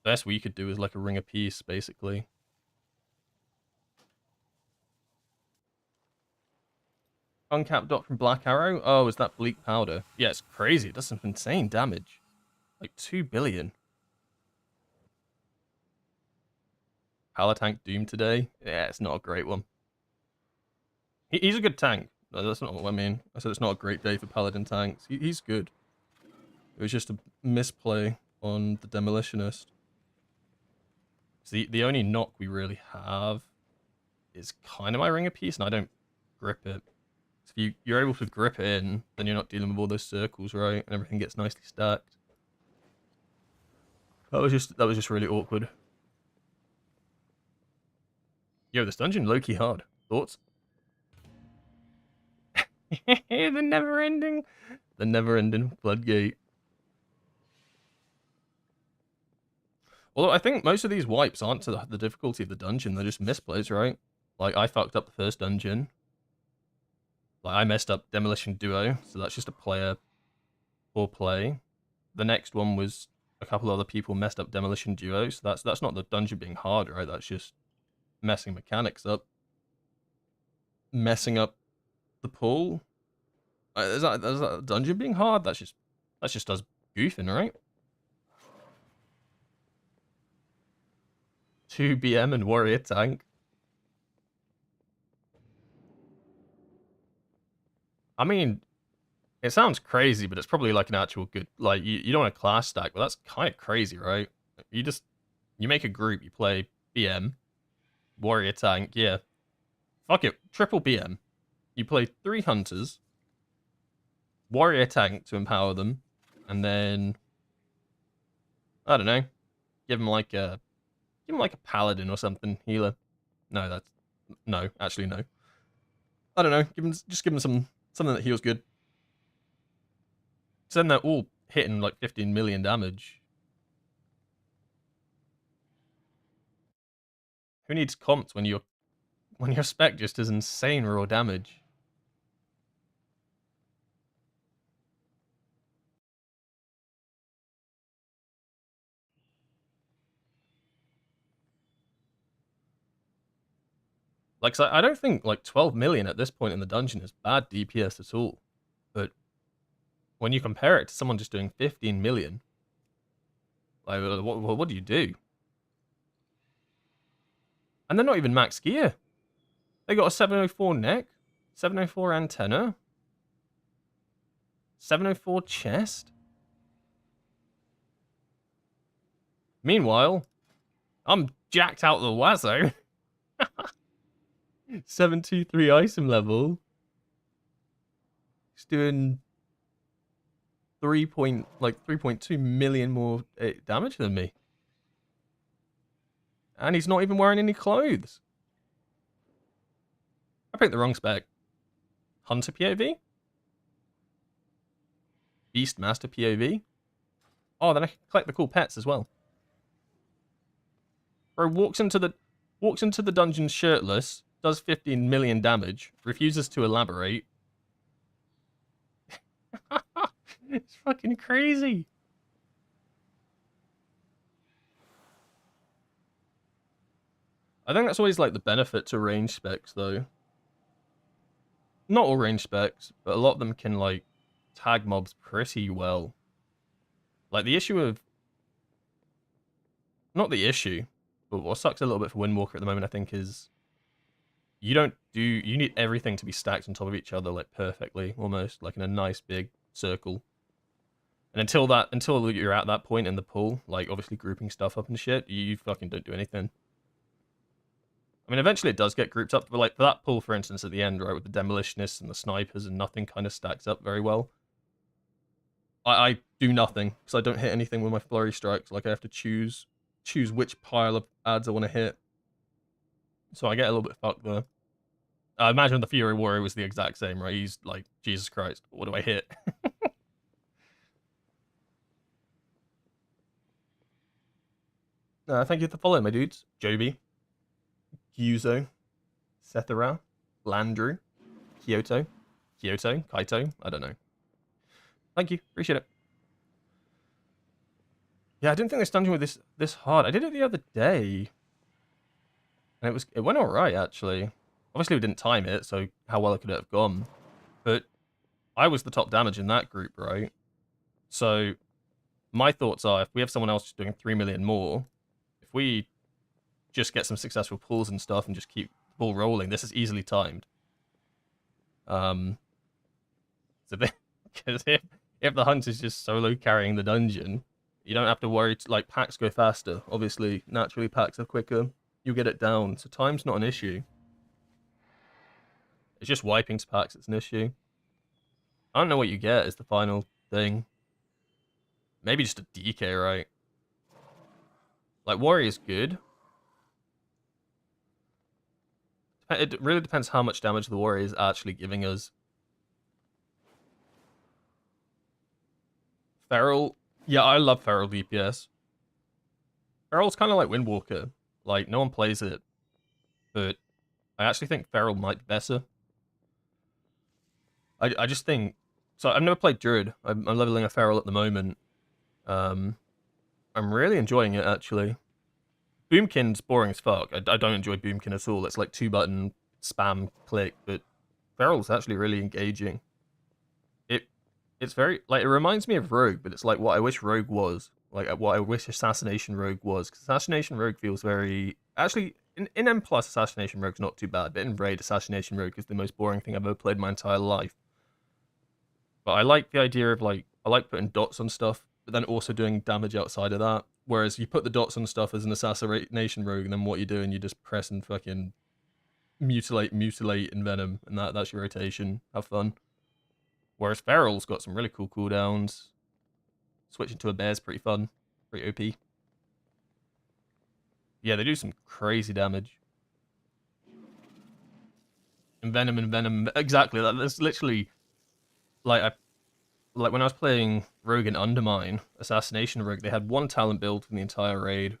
best we could do is like a ring apiece, basically. Uncapped dot from Black Arrow? Oh, is that bleak powder? Yeah, it's crazy. It does some insane damage. Like 2 billion. Palatank Doom today? Yeah, it's not a great one. He's a good tank. No, that's not what I mean. I said it's not a great day for Paladin tanks. He's good. It was just a misplay on the Demolitionist. So the only knock we really have is kind of my ring of peace, and I don't grip it. So if you're able to grip it in, then you're not dealing with all those circles, right? And everything gets nicely stacked. That was just really awkward. Yo, this dungeon low-key hard. Thoughts? The never-ending floodgate. Although I think most of these wipes aren't to the difficulty of the dungeon, they're just misplays, right? Like, I fucked up the first dungeon. Like, I messed up Demolition Duo, so that's just a player or play. The next one was a couple other people messed up Demolition Duo, so that's not the dungeon being hard, right? That's just messing mechanics up. Messing up the pull. Is that dungeon being hard? That's just us goofing, right? 2 BM and warrior tank. I mean, it sounds crazy, but it's probably like an actual good, like, you don't want a class stack, but that's kind of crazy, right? You make a group, you play BM, warrior tank, yeah. Fuck it, triple BM. You play 3 hunters, warrior tank to empower them, and then, I don't know, give them like a paladin or something, healer. No, actually no. I don't know, just give them something that heals good. So then they're all hitting like 15 million damage. Who needs comps when your spec just does insane raw damage? Like, so I don't think like 12 million at this point in the dungeon is bad DPS at all. But when you compare it to someone just doing 15 million, like, what do you do? And they're not even max gear. They got a 704 neck, 704 antenna, 704 chest. Meanwhile, I'm jacked out the wazzo. 723 item level. He's doing 3.2 million more damage than me. And he's not even wearing any clothes. I picked the wrong spec. Hunter POV? Beastmaster POV? Oh, then I can collect the cool pets as well. Bro walks into the dungeon shirtless, does 15 million damage, refuses to elaborate. It's fucking crazy. I think that's always like the benefit to range specs though. Not all range specs, but a lot of them can like tag mobs pretty well. Like the issue of not the issue, but what sucks a little bit for Windwalker at the moment, I think, is you need everything to be stacked on top of each other, like, perfectly, almost, like in a nice big circle. And until you're at that point in the pool, like, obviously grouping stuff up and shit, you fucking don't do anything. I mean, eventually it does get grouped up, but, like, for that pool, for instance, at the end, right, with the demolitionists and the snipers and nothing kind of stacks up very well. I do nothing, because I don't hit anything with my flurry strikes. Like, I have to choose which pile of ads I want to hit. So I get a little bit fucked there. I imagine the Fury Warrior was the exact same, right? He's like, Jesus Christ, what do I hit? Thank you for following, my dudes. Joby, Gyuzo, Sethara, Landrew, Kyoto, Kaito, I don't know. Thank you, appreciate it. Yeah, I didn't think this dungeon was this hard. I did it the other day, and it went alright, actually. Obviously, we didn't time it, so how well it could have gone. But I was the top damage in that group, right? So my thoughts are, if we have someone else just doing 3 million more, if we just get some successful pulls and stuff and just keep the ball rolling, this is easily timed. So because if the hunt is just solo carrying the dungeon, you don't have to worry. Like, packs go faster. Obviously, naturally packs are quicker. You get it down, so time's not an issue. It's just wiping to packs that's an issue. I don't know what you get as the final thing. Maybe just a DK, right? Like, Warrior's good. It really depends how much damage the Warrior is actually giving us. Feral. Yeah, I love Feral DPS. Feral's kind of like Windwalker. Like, no one plays it. But I actually think Feral might be better. I just think... So, I've never played Druid. I'm leveling a Feral at the moment. I'm really enjoying it, actually. Boomkin's boring as fuck. I don't enjoy Boomkin at all. It's like 2-button spam click, but Feral's actually really engaging. It's very... Like, it reminds me of Rogue, but it's like what I wish Rogue was. Like, what I wish Assassination Rogue was. Because Assassination Rogue feels very... Actually, in M+, Assassination Rogue's not too bad, but in Raid, Assassination Rogue is the most boring thing I've ever played in my entire life. But I like the idea of, like... I like putting dots on stuff, but then also doing damage outside of that. Whereas you put the dots on stuff as an Assassination Rogue, and then what you're doing, you just press and fucking mutilate, envenom, and that's your rotation. Have fun. Whereas Feral's got some really cool cooldowns. Switching to a bear's pretty fun. Pretty OP. Yeah, they do some crazy damage. Envenom. Exactly. That's literally... Like when I was playing Rogue and Undermine, Assassination Rogue, they had one talent build for the entire raid.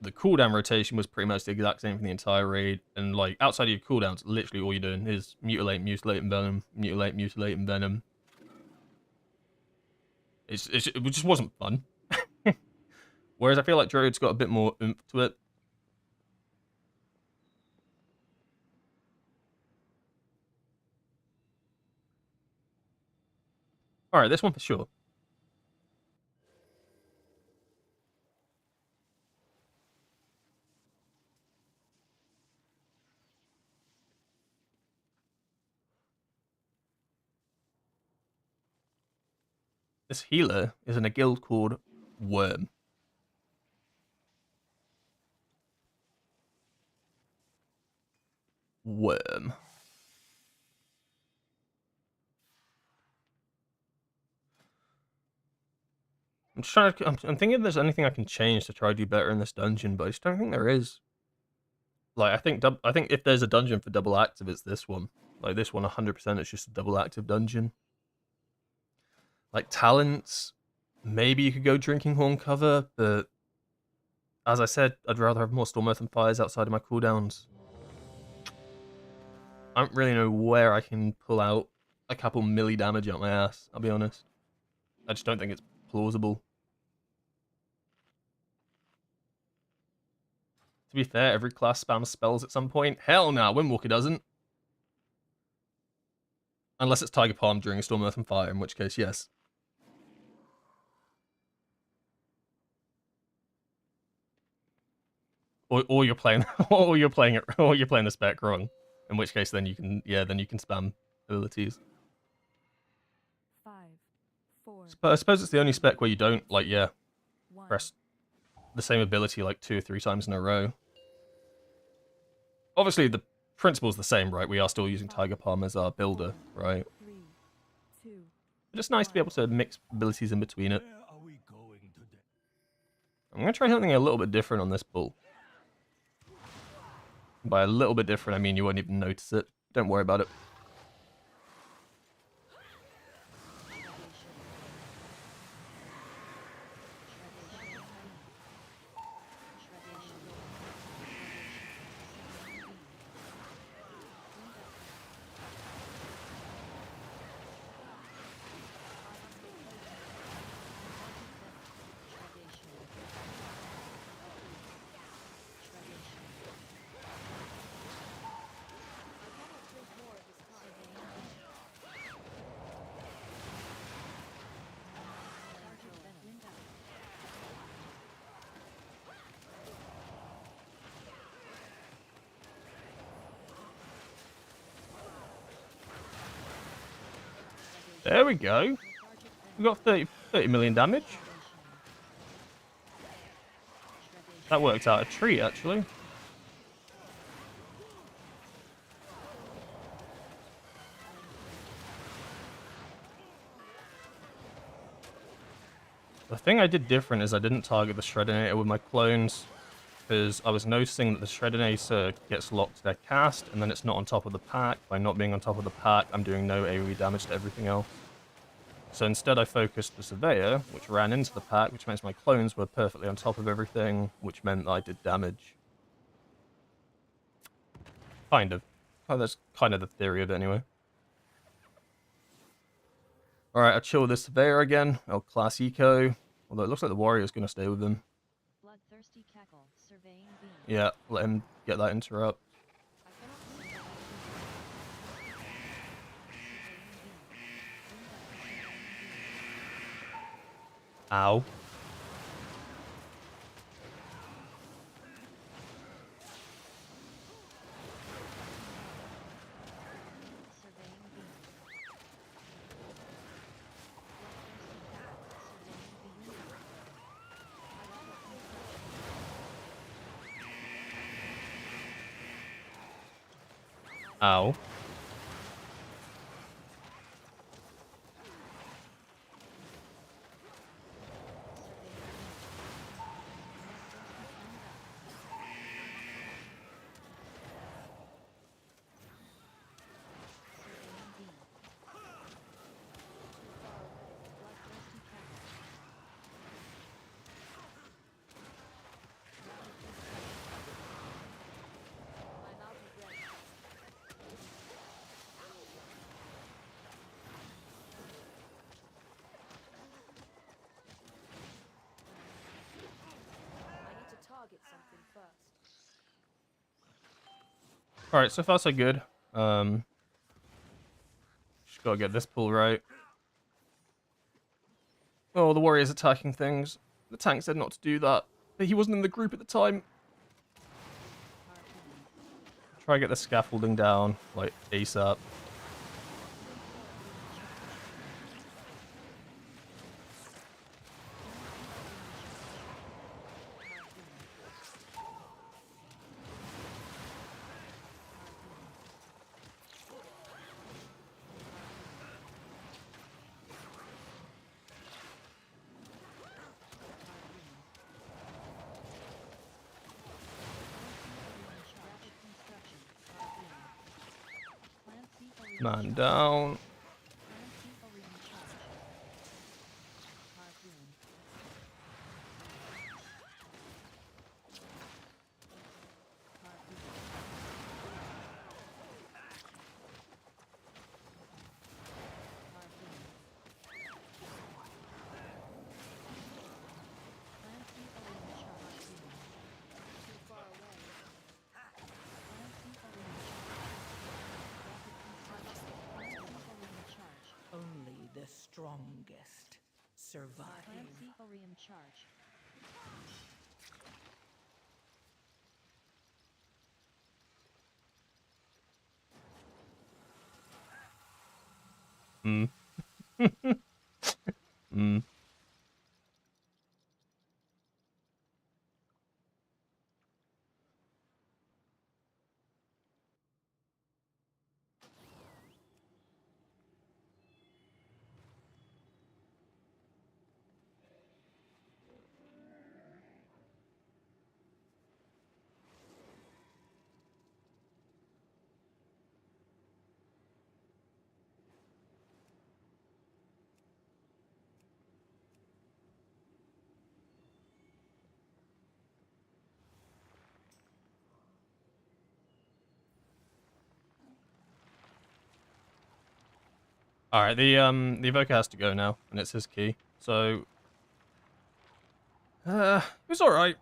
The cooldown rotation was pretty much the exact same for the entire raid, and like outside of your cooldowns, literally all you're doing is mutilate, envenom, mutilate, envenom. It just wasn't fun. Whereas I feel like Druid's got a bit more oomph to it. Alright, this one for sure. This healer is in a guild called Worm. Worm. I'm just trying to... I'm thinking if there's anything I can change to try to do better in this dungeon, but I just don't think there is. Like, I think if there's a dungeon for double active, it's this one. Like, this one 100% is just a double active dungeon. Like, talents, maybe you could go Drinking Horn cover, but as I said, I'd rather have more Storm Earth and Fires outside of my cooldowns. I don't really know where I can pull out a couple milli damage out my ass, I'll be honest. I just don't think it's plausible. To be fair, every class spams spells at some point. Hell no, Windwalker doesn't. Unless it's Tiger Palm during Storm Earth and Fire, in which case, yes. or you're playing, or you're playing it, or you're playing the spec wrong. In which case, then you can, then you can spam abilities. 5, 4, But I suppose it's the only spec where you don't, like, 1. press the same ability like 2 or 3 times in a row. Obviously, the principle's the same, right? We are still using Tiger Palm as our builder, right? 3, 2. But it's nice to be able to mix abilities in between it. Where are we going today? I'm going to try something a little bit different on this bull. By a little bit different, I mean you won't even notice it. Don't worry about it. There we go. We got 30 million damage. That worked out a treat, actually. The thing I did different is I didn't target the Shreddinator with my clones, because I was noticing that the Shreddinator gets locked to their cast, and then it's not on top of the pack. By not being on top of the pack, I'm doing no AoE damage to everything else. So instead I focused the Surveyor, which ran into the pack, which meant my clones were perfectly on top of everything, which meant that I did damage. Kind of. Oh, that's kind of the theory of it anyway. Alright, I'll chill with the Surveyor again. I'll class Eco. Although it looks like the Warrior's going to stay with him. Bloodthirsty cackle, surveying beam. Yeah, let him get that interrupt. Ow. Surveying beam. Ow. Alright, so far so good. Just gotta get this pull right. Oh, the Warrior's attacking things. The tank said not to do that. But he wasn't in the group at the time. Try to get the scaffolding down, like, ASAP. Man down. Only the strongest survive. Clancy Orium charge. Mm. Mm. All right, the evoker has to go now, and it's his key. So, it was all right.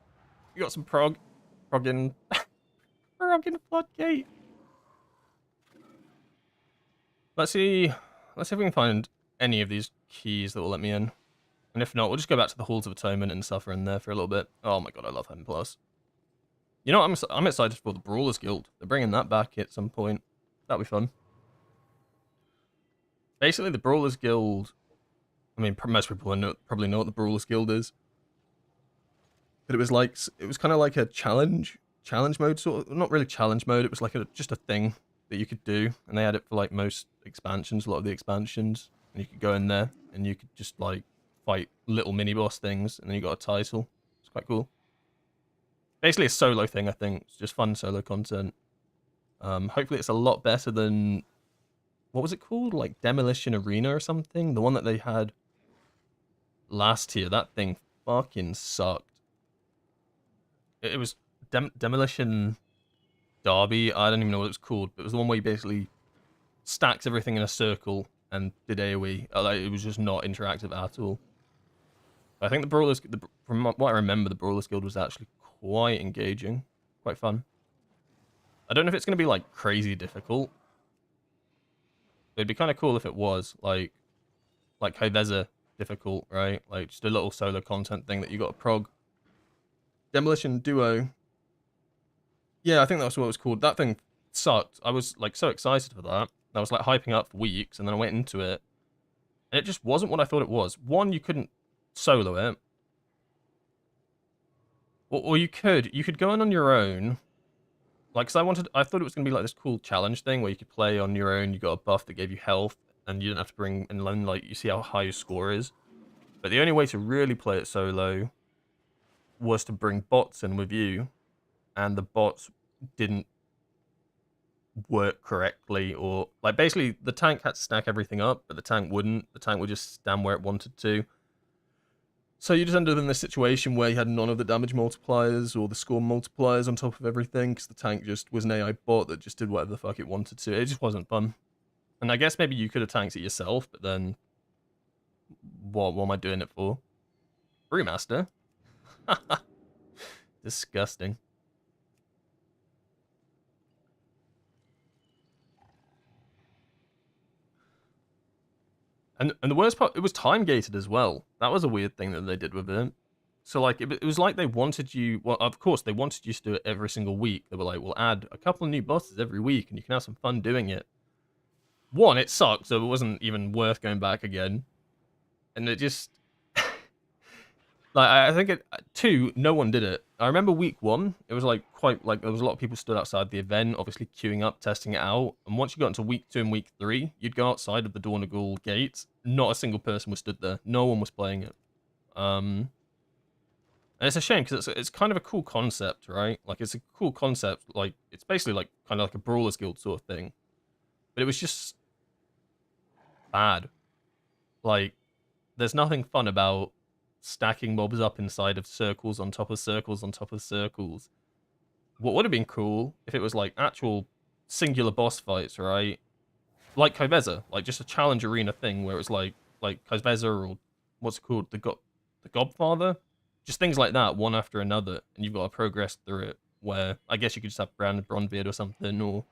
You got some progging floodgate. Let's see if we can find any of these keys that will let me in. And if not, we'll just go back to the Halls of Atonement and suffer in there for a little bit. Oh my god, I love Hem Plus. You know what? I'm excited for the Brawlers Guild. They're bringing that back at some point. That'll be fun. Basically, the Brawlers Guild. I mean, most people probably know what the Brawlers Guild is. But it was kind of like a challenge mode, sort of. Not really challenge mode. It was like just a thing that you could do, and they had it for like most expansions, a lot of the expansions. And you could go in there and you could just like fight little mini boss things, and then you got a title. It's quite cool. Basically a solo thing, I think. It's just fun solo content. Hopefully it's a lot better than, what was it called? Like Demolition Arena or something? The one that they had last year. That thing fucking sucked. It was Demolition Derby. I don't even know what it was called, but it was the one where you basically stacked everything in a circle and did AoE. Like, it was just not interactive at all. But I think from what I remember, the Brawlers Guild was actually quite engaging, quite fun. I don't know if it's going to be like crazy difficult. It'd be kind of cool if it was like Hoveza difficult, right? Like just a little solo content thing that you got to prog. Demolition Duo. Yeah, I think that's what it was called. That thing sucked. I was like so excited for that. I was like hyping up for weeks, and then I went into it, and it just wasn't what I thought it was. One, you couldn't solo it, or you could go in on your own. Like, cause I thought it was gonna be like this cool challenge thing where you could play on your own. You got a buff that gave you health, and you didn't have to bring, and then like you see how high your score is. But the only way to really play it solo was to bring bots in with you, and the bots didn't work correctly, or like basically the tank had to stack everything up, but the tank wouldn't. The tank would just stand where it wanted to. So you just ended up in this situation where you had none of the damage multipliers or the score multipliers on top of everything, because the tank just was an AI bot that just did whatever the fuck it wanted to. It just wasn't fun. And I guess maybe you could have tanked it yourself, but then what am I doing it for? Brewmaster? Disgusting. And the worst part, it was time gated as well. That was a weird thing that they did with it. So like it was like they wanted you. Well, of course they wanted you to do it every single week. They were like, "We'll add a couple of new bosses every week, and you can have some fun doing it." One, it sucked, so it wasn't even worth going back again. And it just like I think it. Two, no one did it. I remember week one, it was like quite like there was a lot of people stood outside the event, obviously queuing up, testing it out. And once you got into week 2 and week 3, you'd go outside of the Dornagul gate. Not a single person was stood there. No one was playing it. And it's a shame because it's kind of a cool concept, right? Like it's a cool concept. Like it's basically like kind of like a Brawlers Guild sort of thing. But it was just bad. Like there's nothing fun about stacking mobs up inside of circles on top of circles on top of circles. What would have been cool if it was like actual singular boss fights, right? Like Hoveza, like just a challenge arena thing where it was like Hoveza or what's it called, the Godfather, just things like that, one after another, and you've got to progress through it. Where I guess you could just have Brand Bronbeard or something or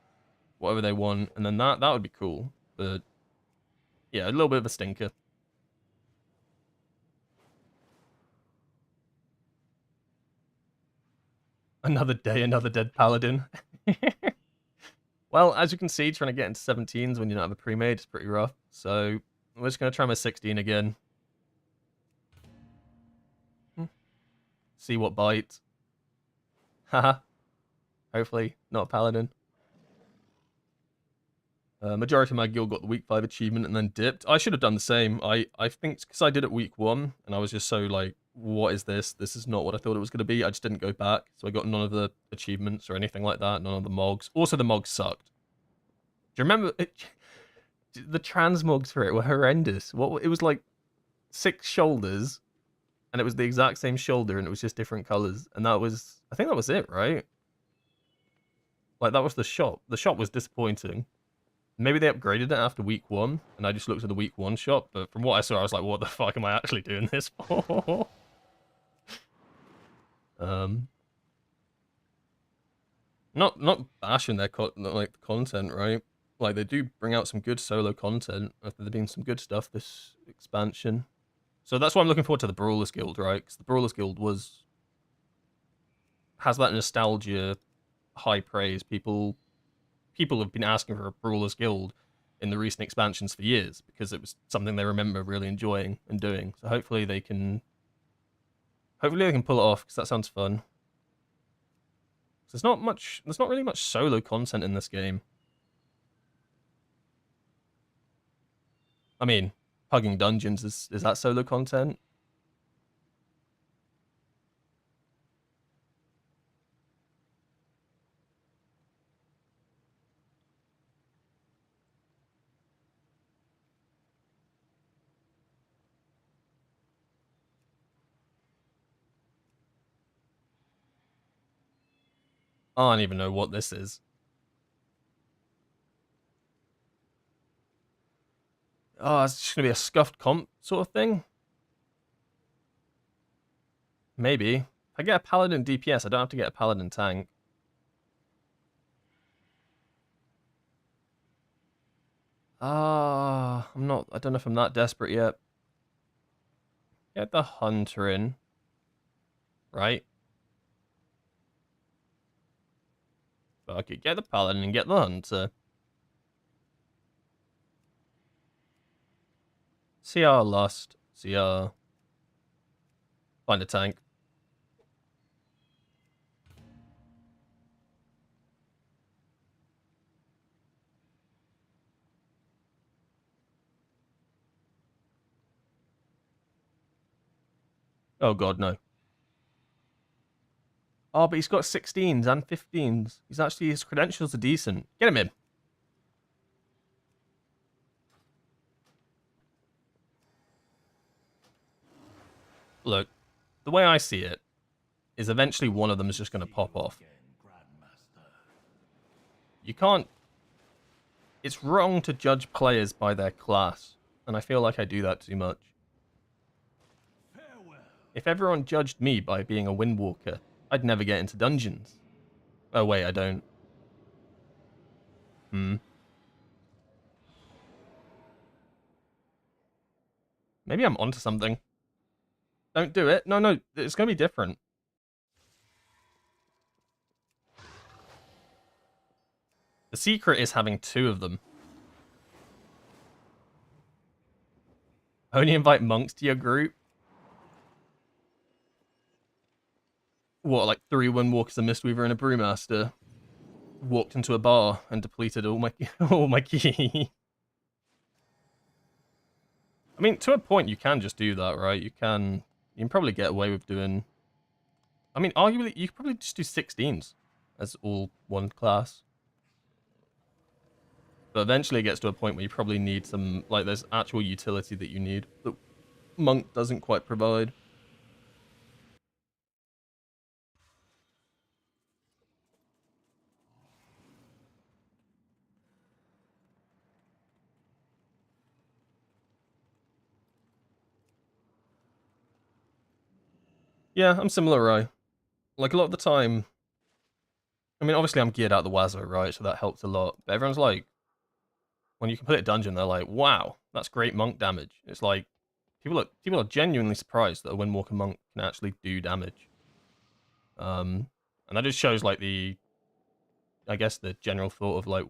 whatever they want, and then that would be cool. But yeah, a little bit of a stinker. Another day, another dead paladin. Well, as you can see, trying to get into 17s when you don't have a pre-made is pretty rough. So we're just going to try my 16 again. See what bites. Haha. Hopefully not a paladin. Majority of my guild got the week 5 achievement and then dipped. I should have done the same. I think because I did it week 1 and I was just so like, what is this? This is not what I thought it was going to be. I just didn't go back. So I got none of the achievements or anything like that. None of the mogs. Also, the mogs sucked. Do you remember it? The transmogs for it were horrendous. It was like 6 shoulders and it was the exact same shoulder and it was just different colors. And that was, I think that was it, right? Like that was the shop. The shop was disappointing. Maybe they upgraded it after week 1, and I just looked at the week 1 shop, but from what I saw, I was like, what the fuck am I actually doing this for? Not bashing their like the content, right? Like they do bring out some good solo content. There's been some good stuff this expansion. So that's why I'm looking forward to the Brawlers Guild, right? Because the Brawlers Guild has that nostalgia, high praise. People have been asking for a Brawlers Guild in the recent expansions for years because it was something they remember really enjoying and doing. So hopefully they can pull it off because that sounds fun. There's not really much solo content in this game. I mean, hugging dungeons is that solo content? I don't even know what this is. Oh, it's just going to be a scuffed comp sort of thing? Maybe. If I get a paladin DPS, I don't have to get a paladin tank. I don't know if I'm that desperate yet. Get the hunter in. Right? Fuck it, get the paladin and get the hunter. CR Lust. CR. Find a tank. Oh god, no. Oh, but he's got 16s and 15s. His credentials are decent. Get him in. Look, the way I see it is eventually one of them is just going to pop off. You can't... It's wrong to judge players by their class, and I feel like I do that too much. If everyone judged me by being a Windwalker, I'd never get into dungeons. Oh wait, I don't. Maybe I'm onto something. Don't do it. No, it's going to be different. The secret is having 2 of them. Only invite monks to your group? What, like 3 Windwalkers, a Mistweaver, and a Brewmaster? Walked into a bar and depleted all my key. I mean, to a point, you can just do that, right? You can probably get away with doing... I mean, arguably, you could probably just do 16s as all one class. But eventually it gets to a point where you probably need some... Like, there's actual utility that you need that Monk doesn't quite provide. Yeah, I'm similar, right? Like, a lot of the time... I mean, obviously I'm geared out the Wazoo, right? So that helps a lot. But everyone's like... When you complete a dungeon, they're like, wow, that's great monk damage. It's like... People are genuinely surprised that a Windwalker monk can actually do damage. And that just shows, like, I guess the general thought of, like,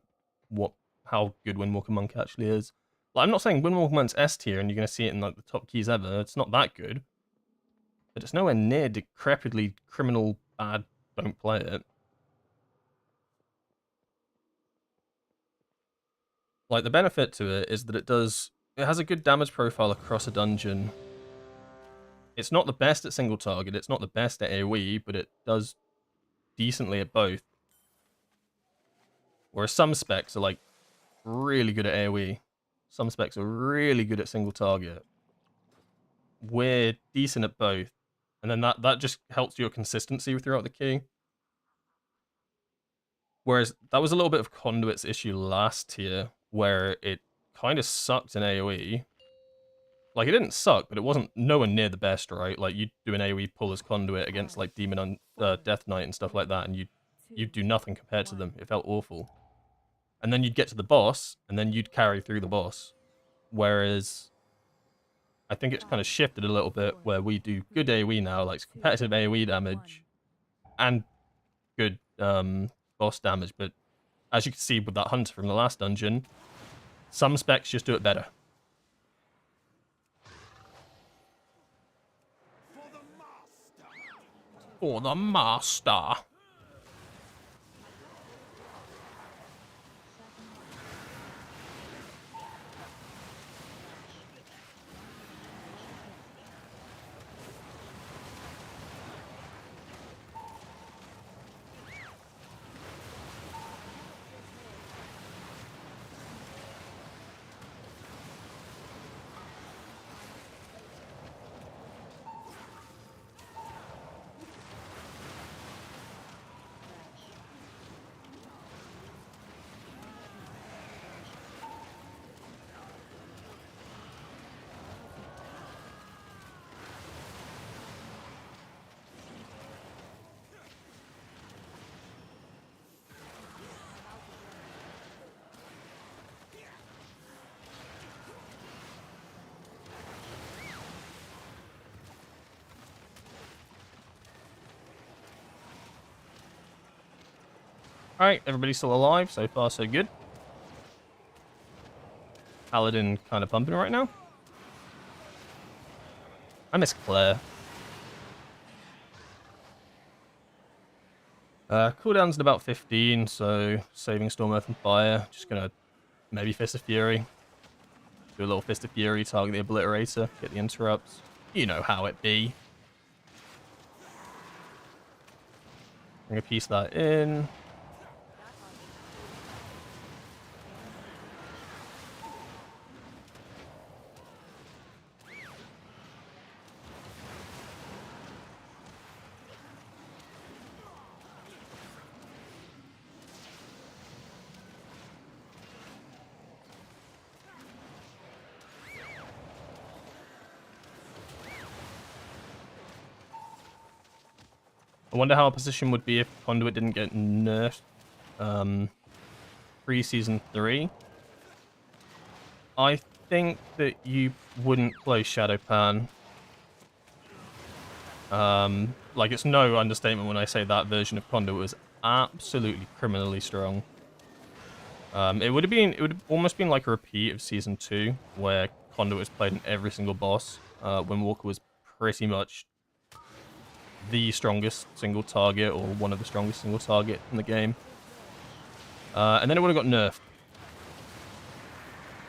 how good Windwalker Monk actually is. Like, I'm not saying Windwalker Monk's S tier and you're going to see it in like the top keys ever. It's not that good. But it's nowhere near decrepitly criminal bad. Don't play it. Like, the benefit to it is that it has a good damage profile across a dungeon. It's not the best at single target, it's not the best at AoE, but it does decently at both. Whereas some specs are like really good at AoE. Some specs are really good at single target. We're decent at both. And then that just helps your consistency throughout the key. Whereas that was a little bit of Conduit's issue last year, where it kind of sucked in AoE. Like, it didn't suck, but it wasn't nowhere near the best, right? Like, you'd do an AoE pull as Conduit against, like, Death Knight and stuff like that, and you'd do nothing compared to them. It felt awful. And then you'd get to the boss, and then you'd carry through the boss. Whereas, I think it's kind of shifted a little bit, where we do good AoE now, like competitive AoE damage, and good boss damage. But as you can see with that hunter from the last dungeon, some specs just do it better. For the master. Alright, everybody's still alive. So far, so good. Paladin kind of pumping right now. I miss Claire. Cooldown's at about 15, so saving Storm, Earth, and Fire. Just gonna maybe Fist of Fury. Do a little Fist of Fury, target the Obliterator, get the interrupts. You know how it be. I'm gonna piece that in. I wonder how our position would be if Conduit didn't get nerfed pre-season 3. I think that you wouldn't play Shadowpan. Like, it's no understatement when I say that version of Conduit was absolutely criminally strong. It would have almost been like a repeat of season 2, where Conduit was played in every single boss. Windwalker was pretty much the strongest single target, or one of the strongest single target in the game. And then it would have got nerfed.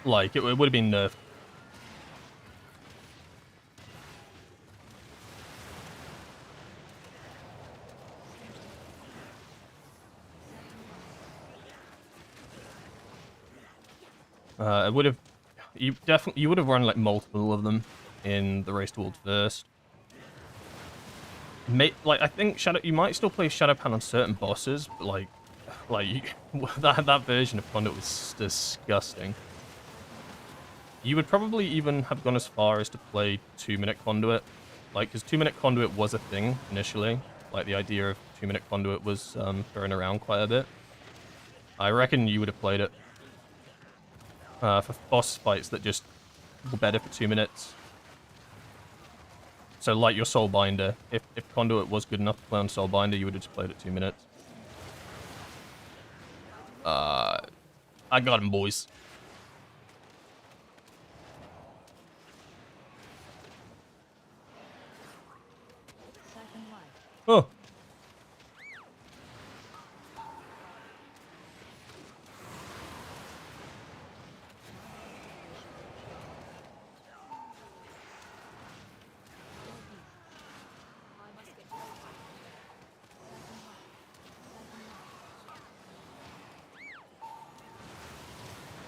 Like, it would have been nerfed. It would have... You would have run, like, multiple of them in the Race Towards First. Like, I think you might still play Shadowpan on certain bosses, but like that version of Conduit was disgusting. You would probably even have gone as far as to play 2-minute Conduit, like, because 2-minute Conduit was a thing initially. Like, the idea of 2-minute Conduit was thrown around quite a bit. I reckon you would have played it for boss fights that just were better for 2 minutes. So, like your Soulbinder, if Conduit was good enough to play on Soulbinder, you would have just played it 2 minutes. I I got him, boys. Second life. Oh.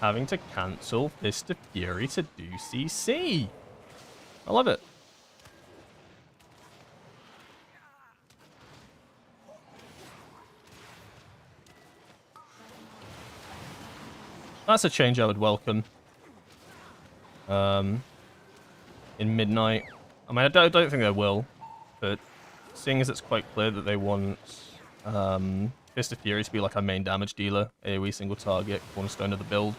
Having to cancel Fist of Fury to do CC. I love it. That's a change I would welcome. In Midnight. I mean, I don't think they will, but seeing as it's quite clear that they want Fist of Fury to be like our main damage dealer, AoE single target, cornerstone of the build,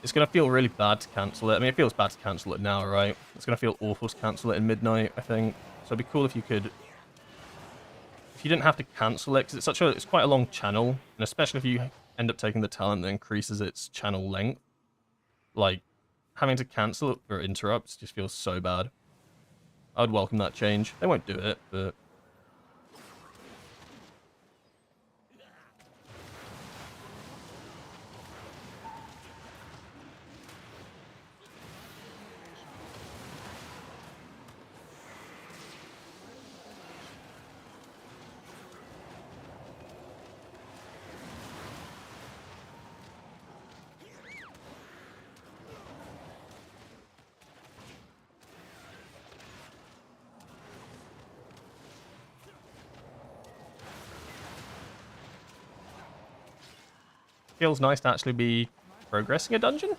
it's going to feel really bad to cancel it. I mean, it feels bad to cancel it now, right? It's going to feel awful to cancel it in Midnight, I think. So it'd be cool if you could... If you didn't have to cancel it, because it's quite a long channel, and especially if you end up taking the talent that increases its channel length, like, having to cancel it for interrupts just feels so bad. I would welcome that change. They won't do it, but... Feels nice to actually be progressing a dungeon.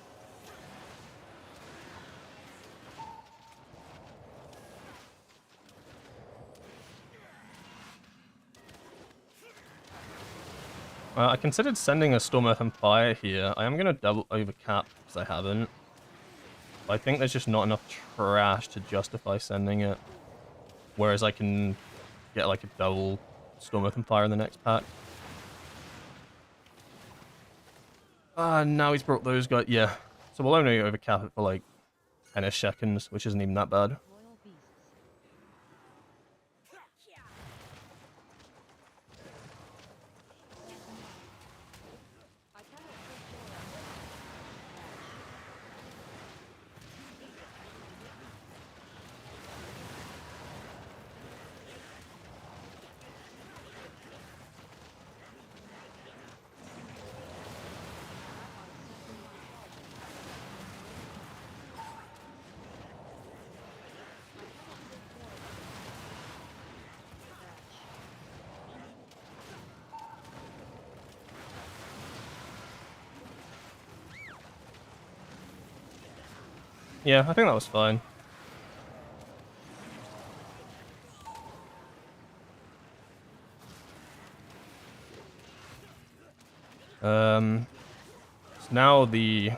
I considered sending a Storm Earth and Fire here. I am going to double overcap because I haven't. But I think there's just not enough trash to justify sending it. Whereas I can get like a double Storm Earth and Fire in the next pack. Now he's brought those guys. Yeah. So we'll only overcap it for like 10-ish seconds, which isn't even that bad. Royal beasts. Yeah, I think that was fine. So now the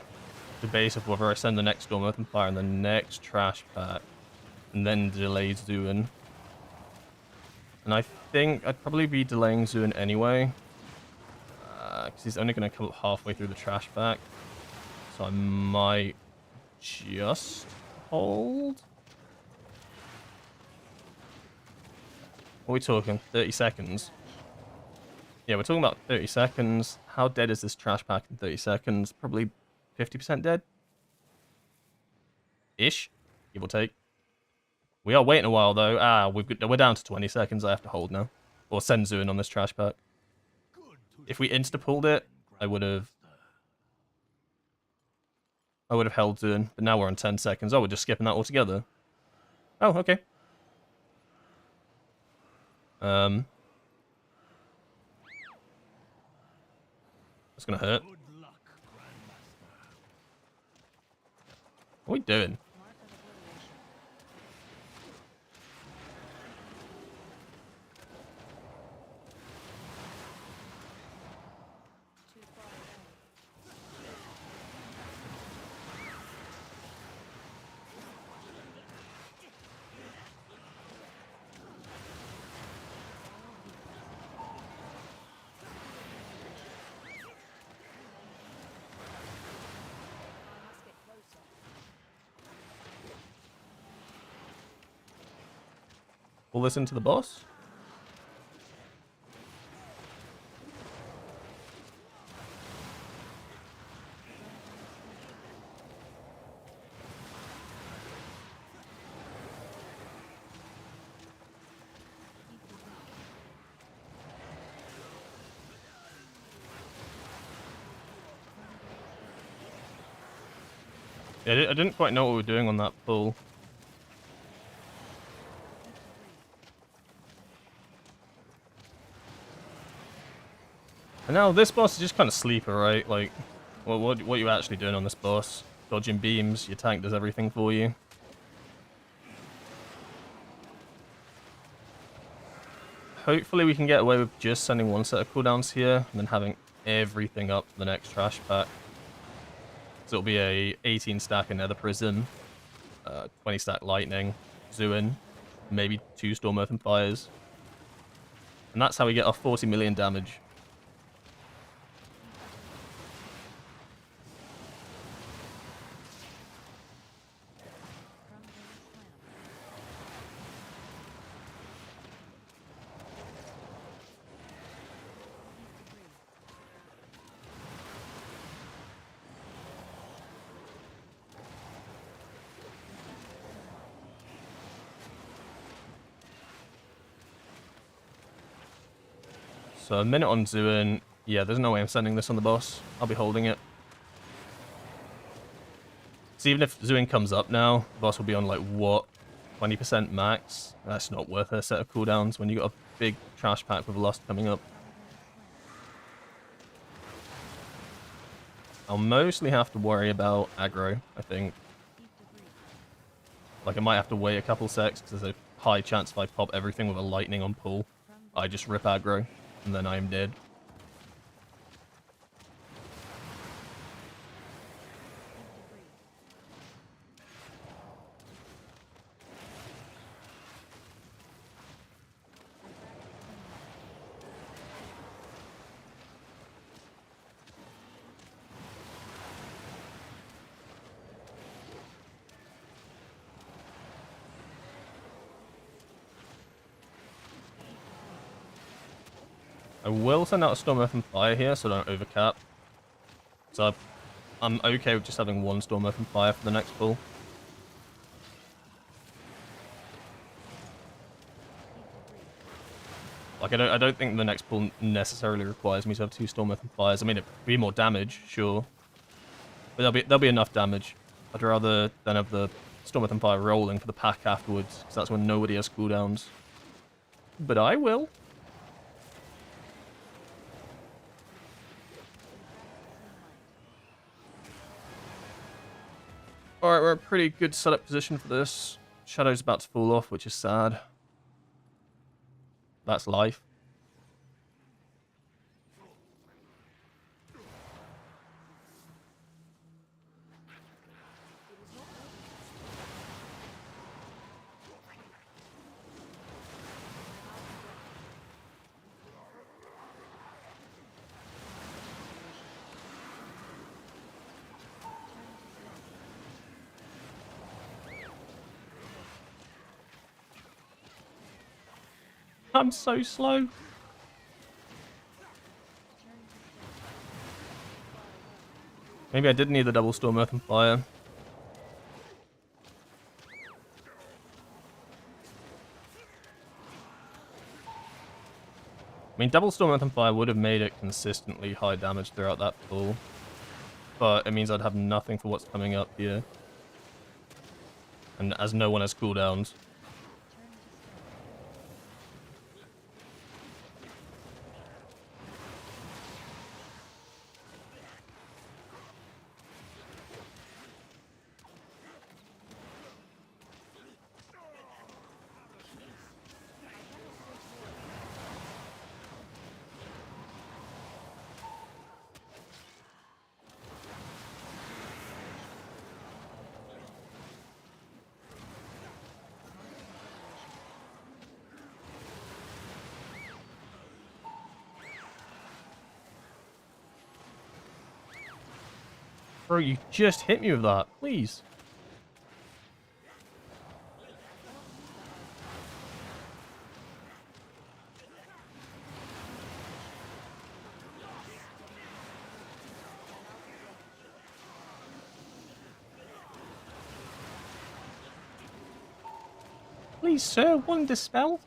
debate of whether I send the next Storm Earth and Fire in the next trash pack and then delay Zuin. And I think I'd probably be delaying Zuin anyway. Because he's only going to come up halfway through the trash pack. So I might just hold. What are we talking? 30 seconds? Yeah, we're talking about 30 seconds. How dead is this trash pack in 30 seconds? Probably 50% dead? Ish, give or take. We are waiting a while though. We're down to 20 seconds. I have to hold now. Or send Zuin on this trash pack. If we insta-pulled it, I would have held Zuin. But now we're on 10 seconds. Oh, we're just skipping that altogether. Oh, okay. That's gonna hurt. What are we doing? Mark of obliteration. Too far away. Royal beasts. pull this into the boss. Yeah, I didn't quite know what we were doing on that pull. And now this boss is just kind of sleeper, right? Like, what are you actually doing on this boss? Dodging beams, your tank does everything for you. Hopefully we can get away with just sending one set of cooldowns here, and then having everything up for the next trash pack. So it'll be a 18 stack Nether Prism, 20 stack Lightning, Zuin, maybe 2 Storm Earth and Fires. And that's how we get our 40 million damage. So a minute on Zuin. Yeah, there's no way I'm sending this on the boss. I'll be holding it. So even if Zuin comes up now, the boss will be on like, what, 20% max? That's not worth a set of cooldowns when you got a big trash pack with Lust coming up. I'll mostly have to worry about aggro, I think. Like, I might have to wait a couple secs, because there's a high chance if I pop everything with a lightning on pull, I just rip aggro, and then I am dead. I will send out a Storm Earth and Fire here, so I don't overcap. So I'm okay with just having one Storm Earth and Fire for the next pull. Like, I don't think the next pull necessarily requires me to have 2 Storm Earth and Fires. I mean, it'd be more damage, sure. But there'll be enough damage. I'd rather than have the Storm Earth and Fire rolling for the pack afterwards, because that's when nobody has cooldowns. But I will. Alright, we're in a pretty good setup position for this. Shadow's about to fall off, which is sad. That's life. I'm so slow. Maybe I did need the double Storm Earth and Fire. I mean, double Storm Earth and Fire would have made it consistently high damage throughout that pull. But it means I'd have nothing for what's coming up here. And as no one has cooldowns. Bro, you just hit me with that, please. Please, sir, one dispel.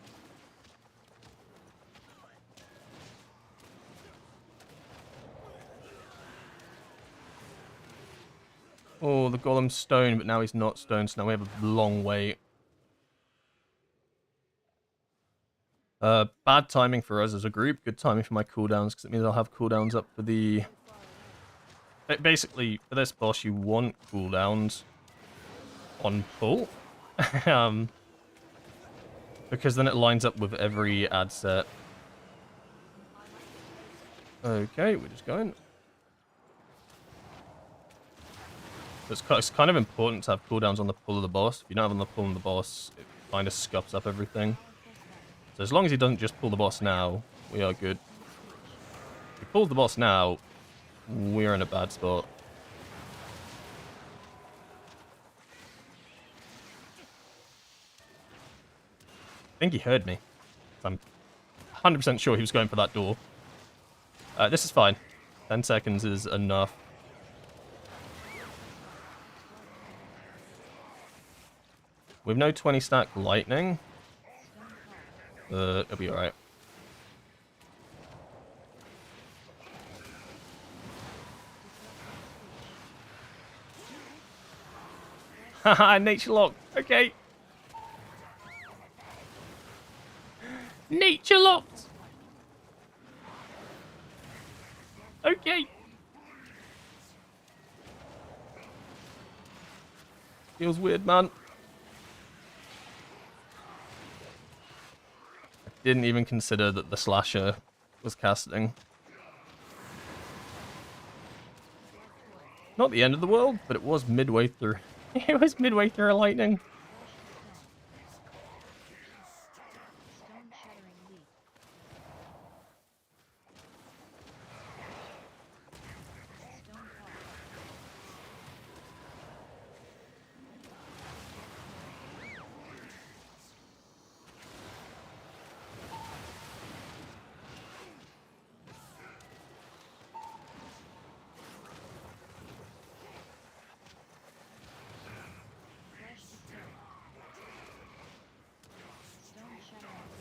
Oh, the golem's stone, but now he's not stone, so now we have a long wait. Bad timing for us as a group. Good timing for my cooldowns, because it means I'll have cooldowns up for the... Basically, for this boss, you want cooldowns on pull. Because then it lines up with every ad set. Okay, we're just going. It's kind of important to have cooldowns on the pull of the boss. If you don't have on the pull of the boss, it kind of scuffs up everything. So as long as he doesn't just pull the boss now, we are good. If he pulls the boss now, we're in a bad spot. I think he heard me. I'm 100% sure he was going for that door. This is fine. 10 seconds is enough. With no 20 stack lightning, it'll be alright. Haha, nature lock. Okay. Nature locked. Okay. Feels weird, man. I didn't even consider that the slasher was casting. Not the end of the world, but it was midway through. It was midway through a lightning. Stone shattering leap. Stone fall. Flesh to Stone shattering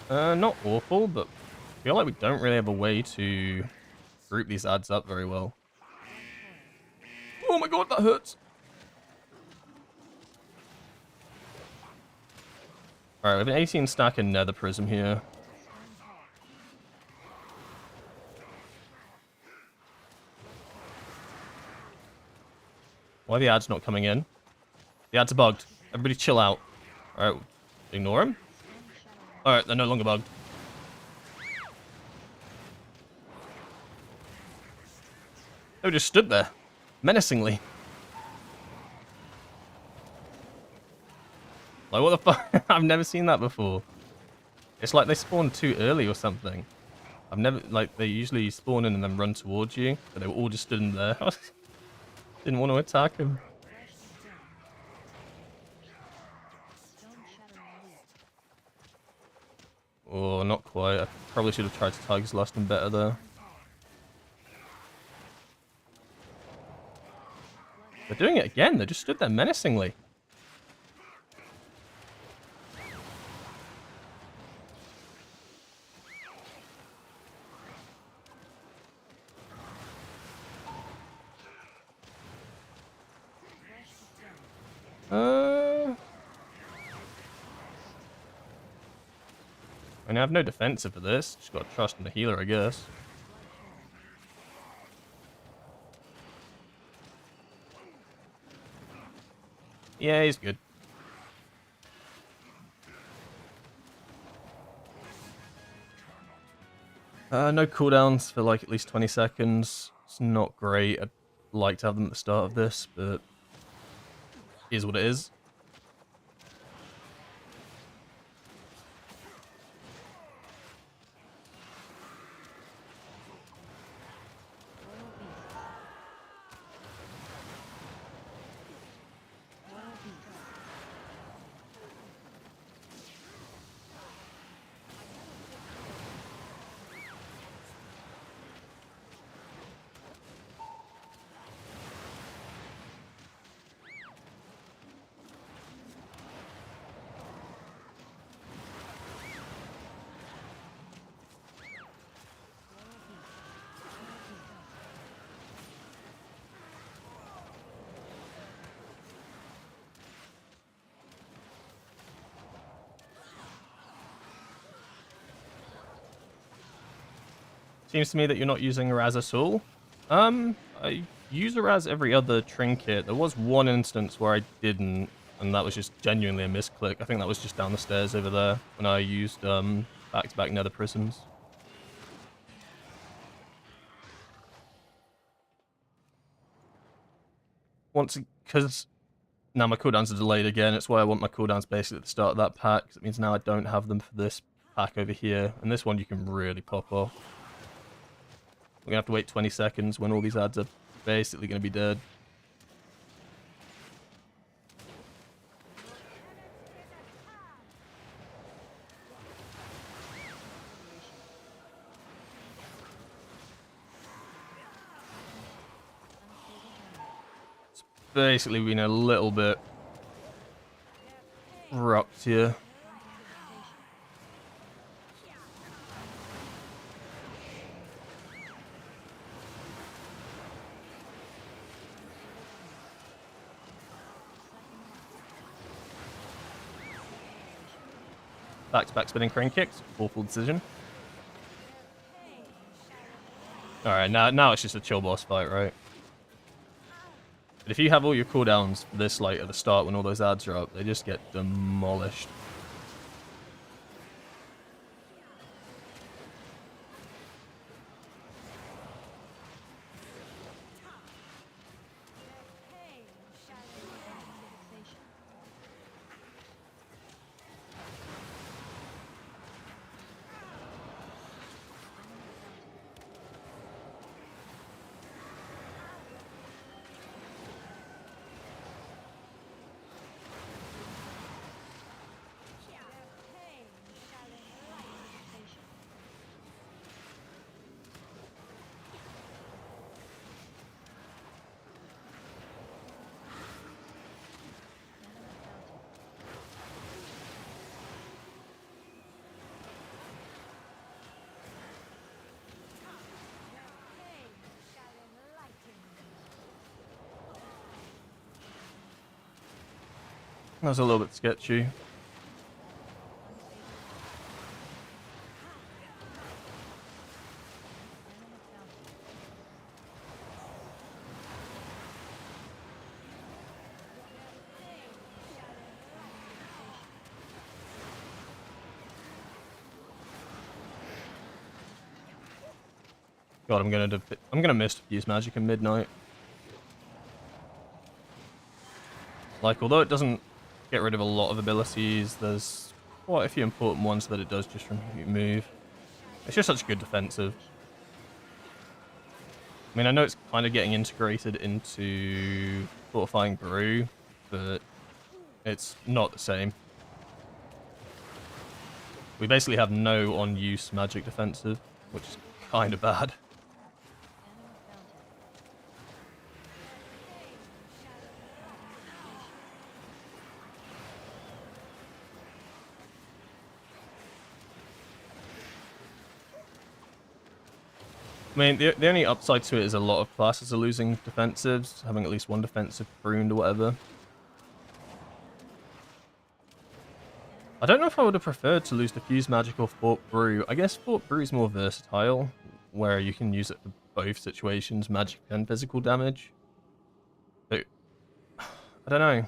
leap. Not awful, but I feel like we don't really have a way to group these ads up very well. Oh my god, that hurts! Alright, we have an 18 stack in Nether Prism here. Why are the ads not coming in? The ads are bugged. Everybody chill out. Alright, ignore them. Alright, they're no longer bugged. They just stood there, menacingly. Like, what the fuck? I've never seen that before. It's like they spawn too early or something. I've never, like, they usually spawn in and then run towards you, but they were all just stood in there. Didn't want to attack him. Stone shattering leap. Oh, not quite. I probably should have tried to Tiger's Lust and better there. They're doing it again. They just stood there menacingly. I mean, I have no defensive for this. Just got to trust in the healer, I guess. Yeah, he's good. No cooldowns for like at least 20 seconds. It's not great. I'd like to have them at the start of this, but it is what it is. Royal beasts. Royal beasts. Seems to me that you're not using Raz at all. I use a Raz every other trinket. There was one instance where I didn't, and that was just genuinely a misclick. I think that was just down the stairs over there when I used back-to-back nether prisms. Because now my cooldowns are delayed again. It's why I want my cooldowns basically at the start of that pack. 'Cause it means now I don't have them for this pack over here. And this one you can really pop off. We're going to have to wait 20 seconds when all these ads are basically going to be dead. It's basically been a little bit rocked here. Back-to-back spinning crane kicks. Awful decision. Alright, now it's just a chill boss fight, right? But if you have all your cooldowns this late at the start when all those ads are up, they just get demolished. That was a little bit sketchy. God, I'm gonna miss diffuse magic in midnight. Like, although it doesn't get rid of a lot of abilities, there's quite a few important ones that it does just from move. It's just such good defensive. I mean, I know it's kind of getting integrated into Fortifying Brew, but it's not the same. We basically have no on-use magic defensive, which is kind of bad. I mean, the only upside to it is a lot of classes are losing defensives, having at least one defensive pruned or whatever. I don't know if I would have preferred to lose Diffuse Magic or Fort Brew. I guess Fort Brew is more versatile, where you can use it for both situations, magic and physical damage. But, I don't know.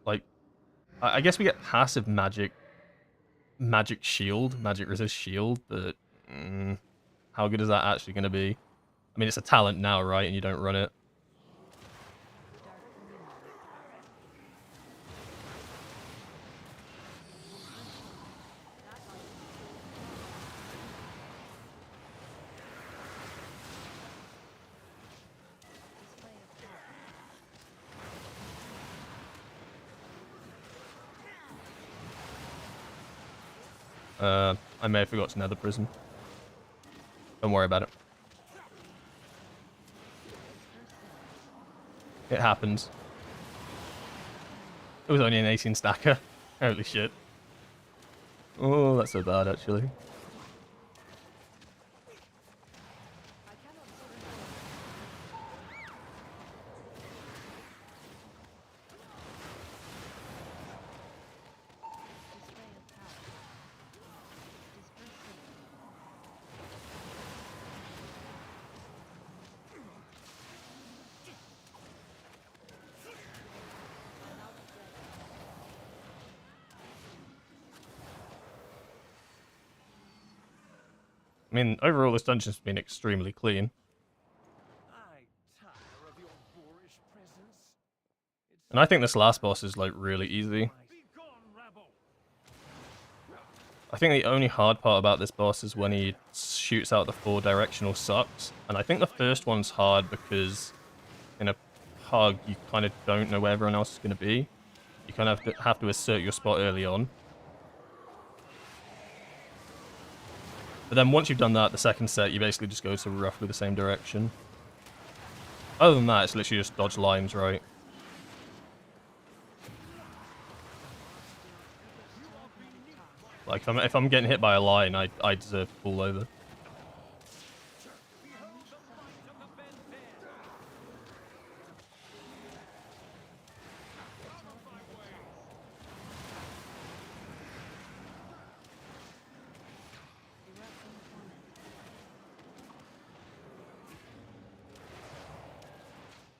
Like, I guess we get passive magic shield, magic resist shield, but how good is that actually going to be? I mean, it's a talent now, right? And you don't run it. I may have forgotten Nether Prison. Don't worry about it. It happens. It was only an 18 stacker. Holy shit. Oh, that's so bad, actually. I mean, overall, this dungeon's been extremely clean. I tire of your boorish presence. And I think this last boss is, like, really easy. Be gone, rabble. I think the only hard part about this boss is when he shoots out the 4 directional sucks. And I think the first one's hard because in a hug, you kind of don't know where everyone else is going to be. You kind of have to assert your spot early on. But then once you've done that, the second set, you basically just go to roughly the same direction. Other than that, it's literally just dodge lines, right? Like, if I'm getting hit by a line, I deserve to fall over.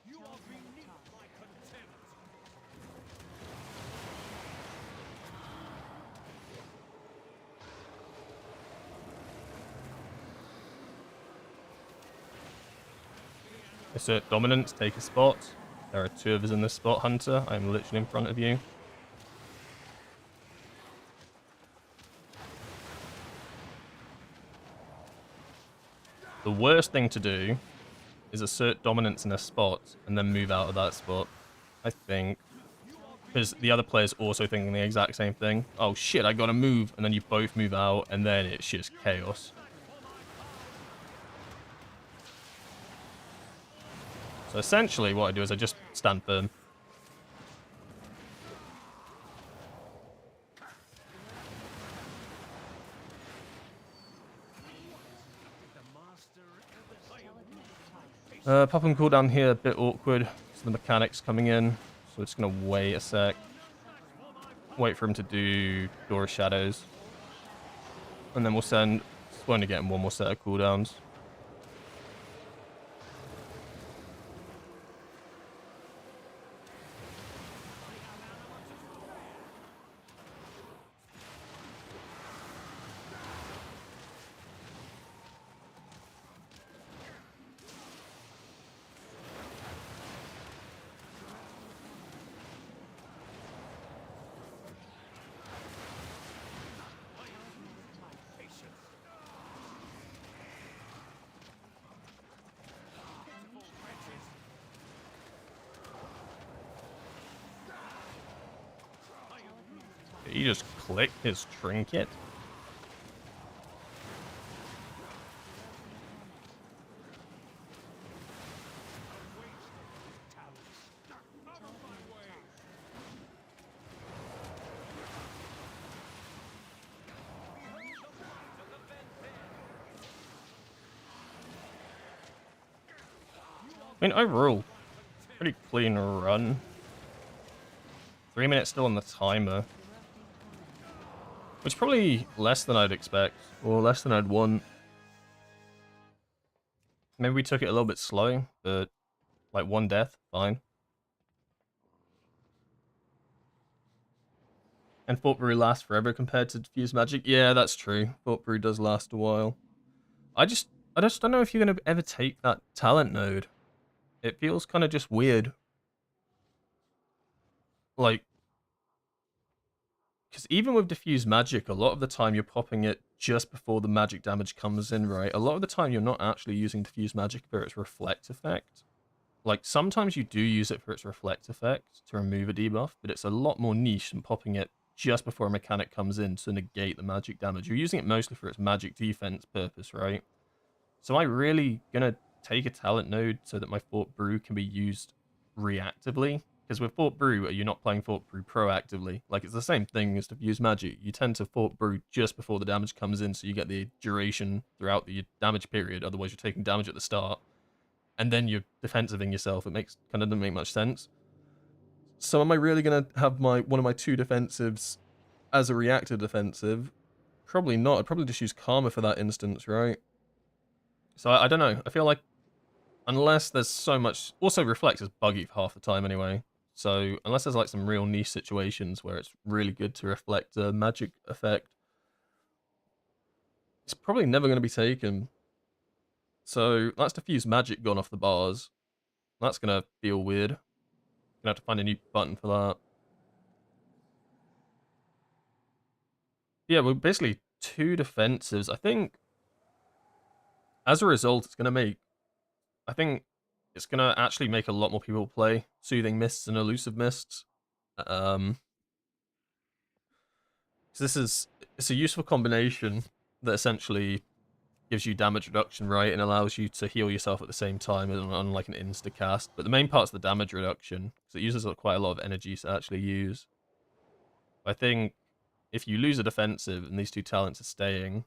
You are beneath my contempt. Assert dominance, take a spot. There are 2 of us in this spot, Hunter. I'm literally in front of you. The worst thing to do is assert dominance in a spot and then move out of that spot, I think. Because the other player's also thinking the exact same thing. Oh shit, I gotta move, and then you both move out, and then it's just chaos. So essentially what I do is I just stand firm. Pop and cooldown here, a bit awkward. So the mechanics coming in. So we're just going to wait a sec. Wait for him to do Door of Shadows. And then we'll send... We're only getting 1 more set of cooldowns. Did he just click his trinket? I mean, overall, pretty clean run. 3 minutes still on the timer. Which is probably less than I'd expect, or less than I'd want. Maybe we took it a little bit slow, but like 1 death, fine. And Fort Brew lasts forever compared to Diffuse Magic. Yeah, that's true. Fort Brew does last a while. I just don't know if you're gonna ever take that talent node. It feels kind of just weird. Like, because even with Diffuse Magic, a lot of the time you're popping it just before the magic damage comes in, right? A lot of the time you're not actually using Diffuse Magic for its reflect effect. Like, sometimes you do use it for its reflect effect to remove a debuff, but it's a lot more niche than popping it just before a mechanic comes in to negate the magic damage. You're using it mostly for its magic defense purpose, right? So am I really gonna take a talent node so that my Fort Brew can be used reactively? Because with Fort Brew, you're not playing Fort Brew proactively. Like, it's the same thing as Diffuse Magic. You tend to Fort Brew just before the damage comes in, so you get the duration throughout the damage period. Otherwise, you're taking damage at the start. And then you're defensiving yourself. It kind of doesn't make much sense. So am I really going to have one of my 2 defensives as a reactive defensive? Probably not. I'd probably just use Karma for that instance, right? So I don't know. I feel like unless there's so much... Also, Reflect is buggy for half the time anyway. So unless there's like some real niche situations where it's really good to reflect a magic effect, It's probably never going to be taken. So that's diffuse magic gone off the bars. That's going to feel weird. Gonna have to find a new button for that. Yeah, we're basically 2 defensives. I think as a result, it's going to make... I think it's going to actually make a lot more people play Soothing Mists and Elusive Mists. So it's a useful combination that essentially gives you damage reduction, right, and allows you to heal yourself at the same time on like an insta cast. But the main part's the damage reduction, because it uses quite a lot of energy to actually use. I think if you lose a defensive and these 2 talents are staying,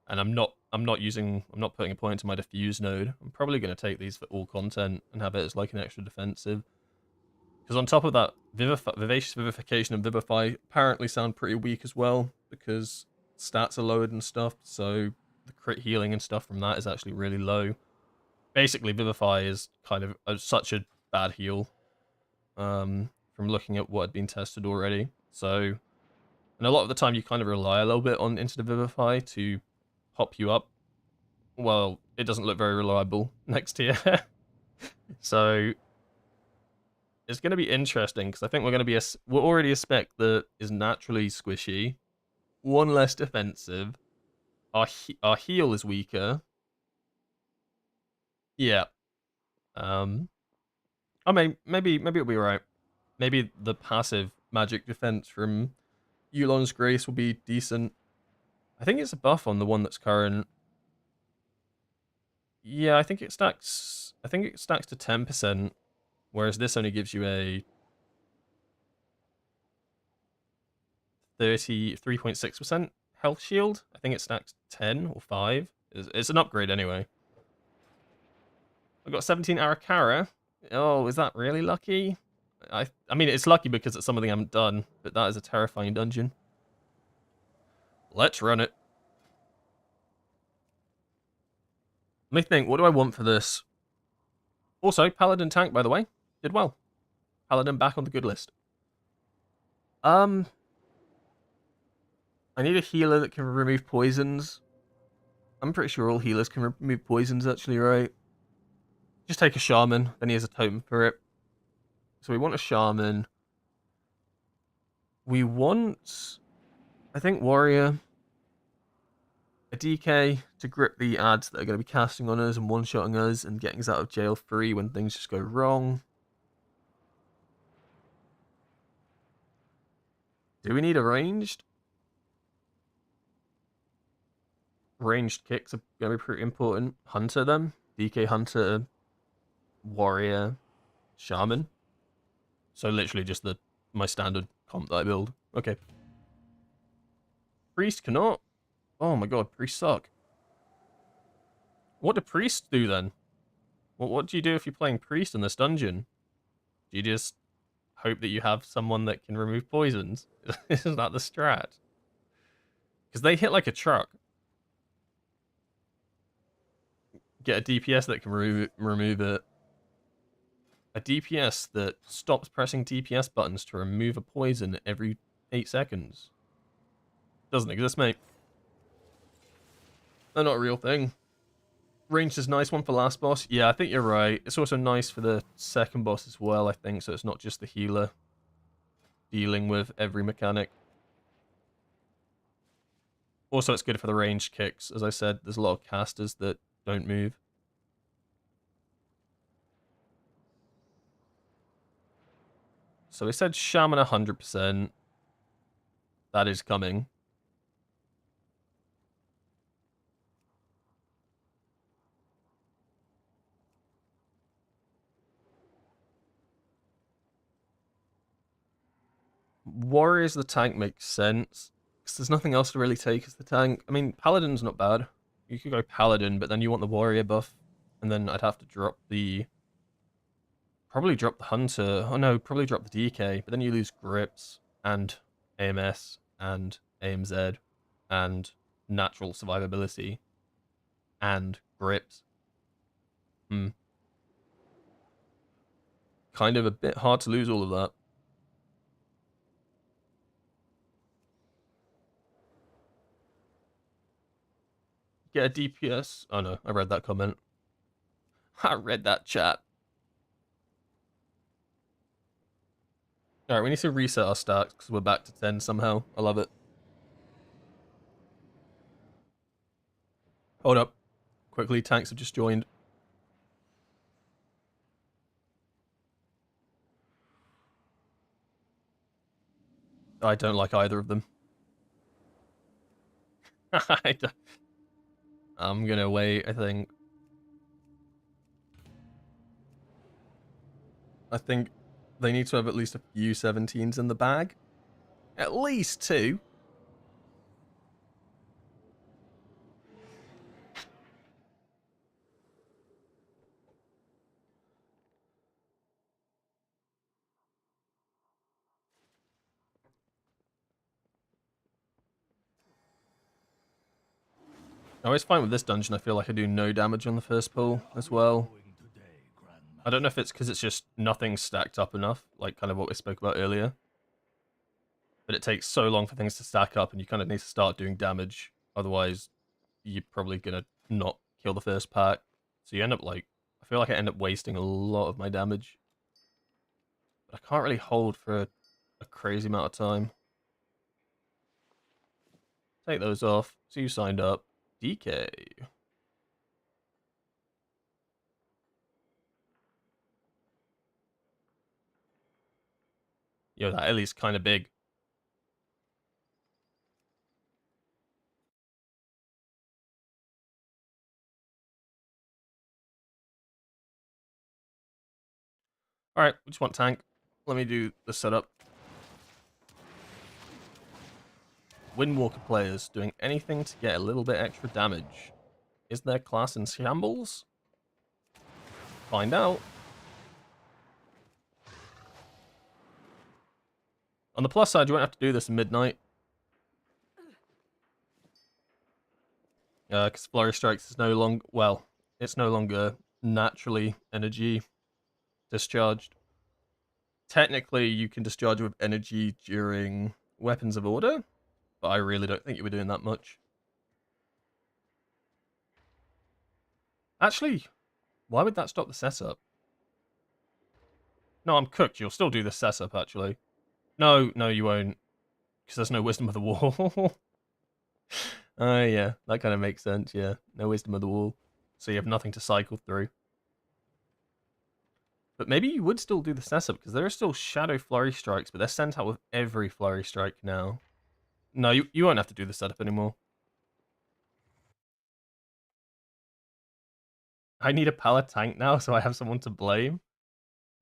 and I'm not putting a point into my diffuse node, I'm probably going to take these for all content and have it as like an extra defensive. Because on top of that, Vivacious Vivification and Vivify apparently sound pretty weak as well, because stats are lowered and stuff, so the crit healing and stuff from that is actually really low. Basically, Vivify is kind of such a bad heal, from looking at what had been tested already. So, and a lot of the time you kind of rely a little bit on Instant Vivify to pop you up. Well, it doesn't look very reliable next tier. So it's going to be interesting, because I think we're already a spec that is naturally squishy, 1 less defensive. Our heal is weaker. Yeah. I mean, maybe it'll be right. Maybe the passive magic defense from Yulon's Grace will be decent. I think it's a buff on the one that's current. Yeah, I think it stacks to 10%, whereas this only gives you a 33.6% health shield. I think it stacks 10 or 5. It's an upgrade anyway. I've got 17 Arakara. Oh, is that really lucky? I mean, it's lucky because it's something I haven't done, but that is a terrifying dungeon. Let's run it. Let me think, what do I want for this? Also, Paladin tank, by the way, did well. Paladin back on the good list. I need a healer that can remove poisons. I'm pretty sure all healers can remove poisons, actually, right? Just take a shaman, then he has a totem for it. So we want a shaman. We want, I think, warrior. A DK to grip the ads that are going to be casting on us and one-shotting us and getting us out of jail free when things just go wrong. Do we need a ranged? Ranged kicks are going to be pretty important. Hunter them. DK Hunter, warrior, shaman. So literally just my standard comp that I build. Okay. Priest cannot. Oh my god, priests suck. What do priests do then? What do you do if you're playing priest in this dungeon? Do you just hope that you have someone that can remove poisons? Isn't that the strat? Because they hit like a truck. Get a DPS that can remove it. A DPS that stops pressing DPS buttons to remove a poison every 8 seconds. Doesn't exist, mate. They're not a real thing. Ranged is nice one for last boss. Yeah, I think you're right. It's also nice for the second boss as well, I think, so it's not just the healer dealing with every mechanic. Also, it's good for the ranged kicks. As I said, there's a lot of casters that don't move. So we said Shaman 100%. That is coming. Warrior as the tank makes sense, because there's nothing else to really take as the tank. I mean, Paladin's not bad. You could go Paladin, but then you want the Warrior buff, and then I'd have to drop the... Probably drop the Hunter. Oh no, probably drop the DK, but then you lose Grips, and AMS, and AMZ, and natural survivability, and Grips. Kind of a bit hard to lose all of that. get a DPS. Oh no, I read that comment. I read that chat. Alright, we need to reset our stats because we're back to 10 somehow. I love it. Hold up. Quickly, tanks have just joined. I don't like either of them. I'm gonna wait, I think. I think they need to have at least a few 17s in the bag. At least 2. I always find with this dungeon, I feel like I do no damage on the first pull as well. I don't know if it's because it's just nothing stacked up enough, like kind of what we spoke about earlier. But it takes so long for things to stack up and you kind of need to start doing damage. Otherwise, you're probably going to not kill the first pack. So you end up like, I feel like I end up wasting a lot of my damage. But I can't really hold for a crazy amount of time. Take those off. So you signed up. DK. Yo, that Ellie's kind of big. Alright, we just want tank. Let me do the setup. Windwalker players doing anything to get a little bit extra damage. Is their class in shambles? Find out. On the plus side, you won't have to do this at midnight. Because Flurry Strikes is no longer, well, it's no longer naturally energy discharged. Technically, you can discharge with energy during Weapons of Order, but I really don't think you were doing that much. Actually, why would that stop the setup? No, I'm cooked. You'll still do the setup, actually. No, you won't. Because there's no Wisdom of the Wall. Yeah, that kind of makes sense, yeah. No Wisdom of the Wall. So you have nothing to cycle through. But maybe you would still do the setup, because there are still Shadow Flurry Strikes, but they're sent out with every Flurry Strike now. No, you won't have to do the setup anymore. I need a pallet tank now, so I have someone to blame.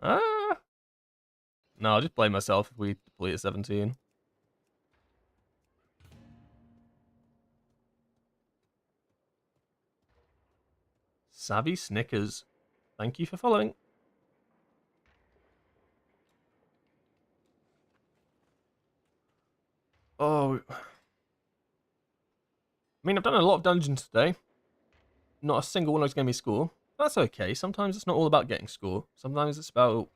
Ah. No, I'll just blame myself if we deplete at 17. Savvy Snickers. Thank you for following. Oh. I mean, I've done a lot of dungeons today. Not a single one of those gave me score. That's okay. Sometimes it's not all about getting score. Sometimes it's about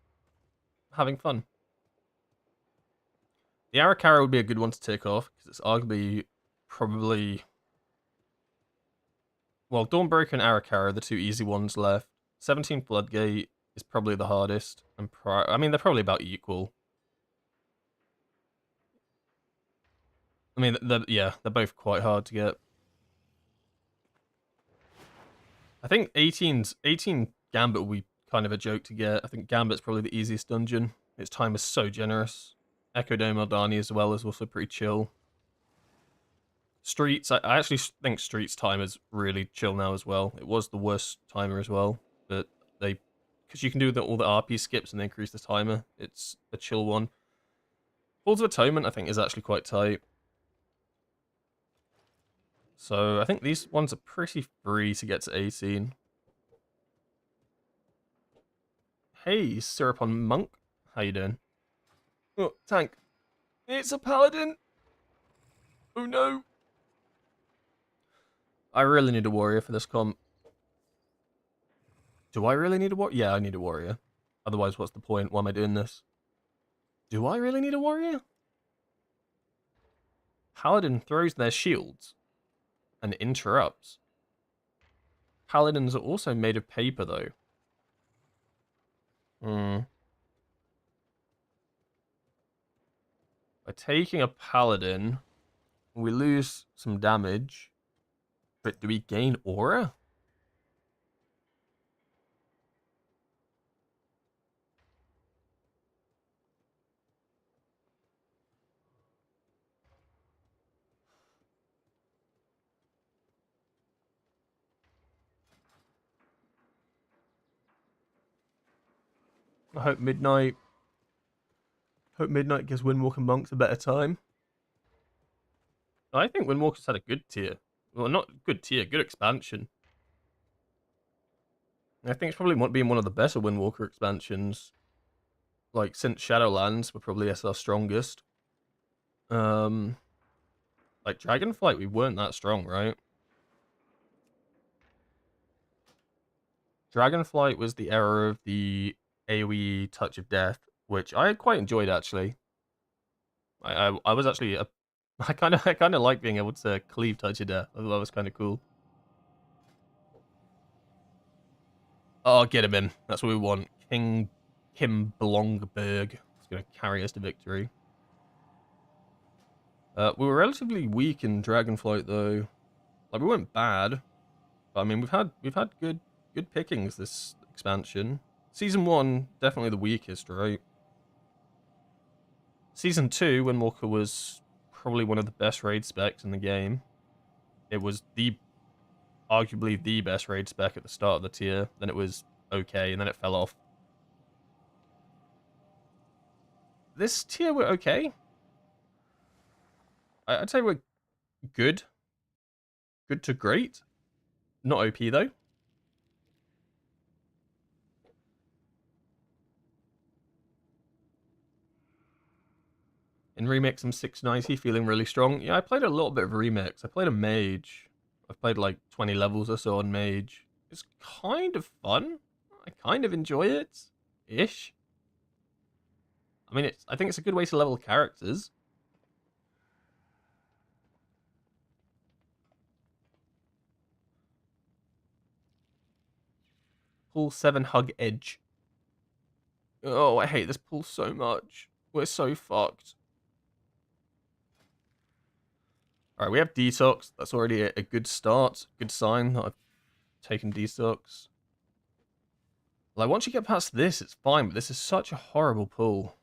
having fun. The Arakara would be a good one to tick off, because it's arguably probably... Well, Dawnbreaker and Arakara are the 2 easy ones left. 17 Floodgate is probably the hardest. And I mean, they're probably about equal. I mean, they're both quite hard to get. I think 18 Gambit will be kind of a joke to get. I think Gambit's probably the easiest dungeon. Its time is so generous. Echo Dome Eldani as well is also pretty chill. Streets, I actually think Streets time is really chill now as well. It was the worst timer as well, but because you can do all the RP skips and they increase the timer, it's a chill one. Falls of Atonement, I think, is actually quite tight. So I think these ones are pretty free to get to 18. Hey, Syrup on Monk. How you doing? Oh, tank. It's a paladin. Oh no. I really need a warrior for this comp. Do I really need a warrior? Yeah, I need a warrior. Otherwise, what's the point? Why am I doing this? Do I really need a warrior? Paladin throws their shields and interrupts. paladins are also made of paper, though. Hmm. By taking a paladin, we lose some damage, but do we gain aura? I hope Midnight gives Windwalker monks a better time. I think Windwalker's had a good tier. Well, not good tier, good expansion. I think it's probably been one of the better Windwalker expansions. Like, since Shadowlands were probably our strongest. Like, Dragonflight, we weren't that strong, right? Dragonflight was the era of the AoE Touch of Death, which I quite enjoyed, actually. I was actually I kind of like being able to cleave Touch of Death. I thought that was kind of cool. Oh, get him in. That's what we want. King Kim Blongberg is going to carry us to victory. We were relatively weak in Dragonflight, though. Like, we weren't bad, but I mean, we've had good pickings this expansion. Season 1 definitely the weakest, right? Season 2, Windwalker was probably one of the best raid specs in the game. It was arguably the best raid spec at the start of the tier. Then it was okay, and then it fell off. This tier we're okay. I'd say we're good. Good to great. Not OP, though. In Remix, I'm 690, feeling really strong. Yeah, I played a little bit of Remix. I played a Mage. I've played like 20 levels or so on Mage. It's kind of fun. I kind of enjoy it. Ish. I mean, I think it's a good way to level characters. Pull 7 Hug Edge. Oh, I hate this pull so much. We're so fucked. Alright, we have Detox. That's already a good start. Good sign that I've taken Detox. Like, once you get past this, it's fine, but this is such a horrible pull.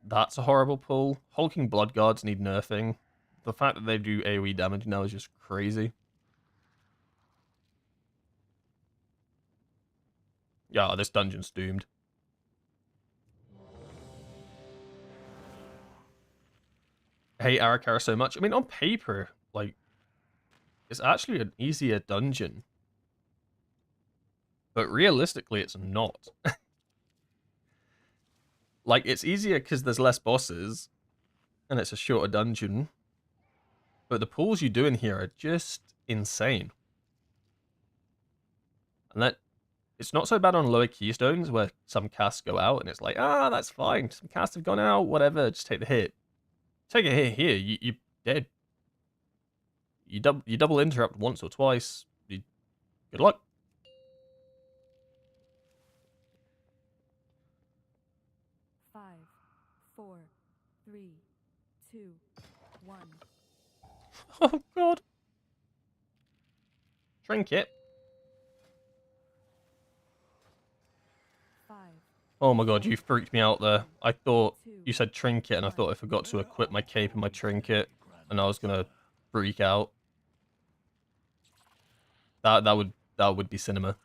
That's a horrible pull. Hulking Blood Guards need nerfing. The fact that they do AoE damage now is just crazy. Yeah, this dungeon's doomed. I hate Arakara so much. I mean, on paper, like, it's actually an easier dungeon. But realistically, it's not. Like, it's easier because there's less bosses, and it's a shorter dungeon. But the pulls you do in here are just insane. And that it's not so bad on lower keystones where some casts go out and it's like, that's fine. Some casts have gone out, whatever, just take the hit. Take a hit here, you're dead. You double interrupt once or twice. Good luck. Five, four, three, two, one. Oh god. Trinket. Five, Oh my god, you freaked me out there. I thought you said trinket and I thought I forgot to equip my cape and my trinket and I was gonna freak out. That would be cinema.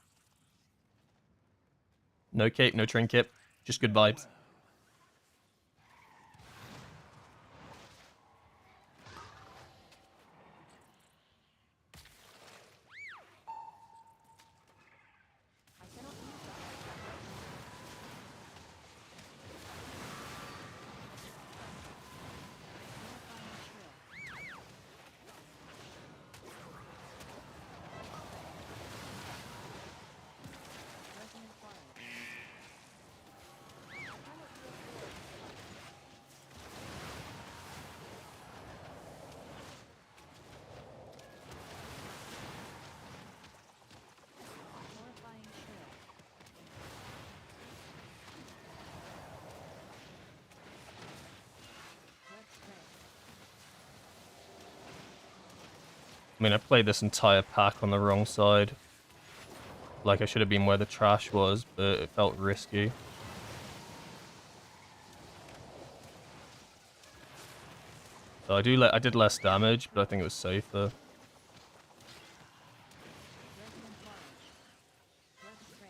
No cape, no trinket, just good vibes. mean, I played this entire pack on the wrong side. Like, I should have been where the trash was, but it felt risky. So I did less damage, but I think it was safer. Resonant barrage. Breath spray.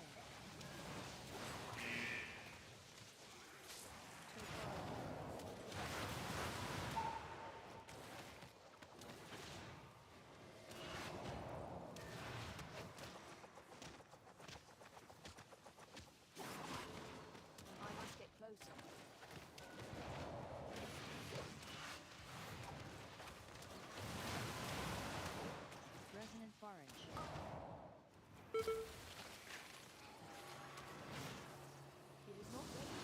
I must get closer. Resonant barrage. It is not ready. Resonant barrage.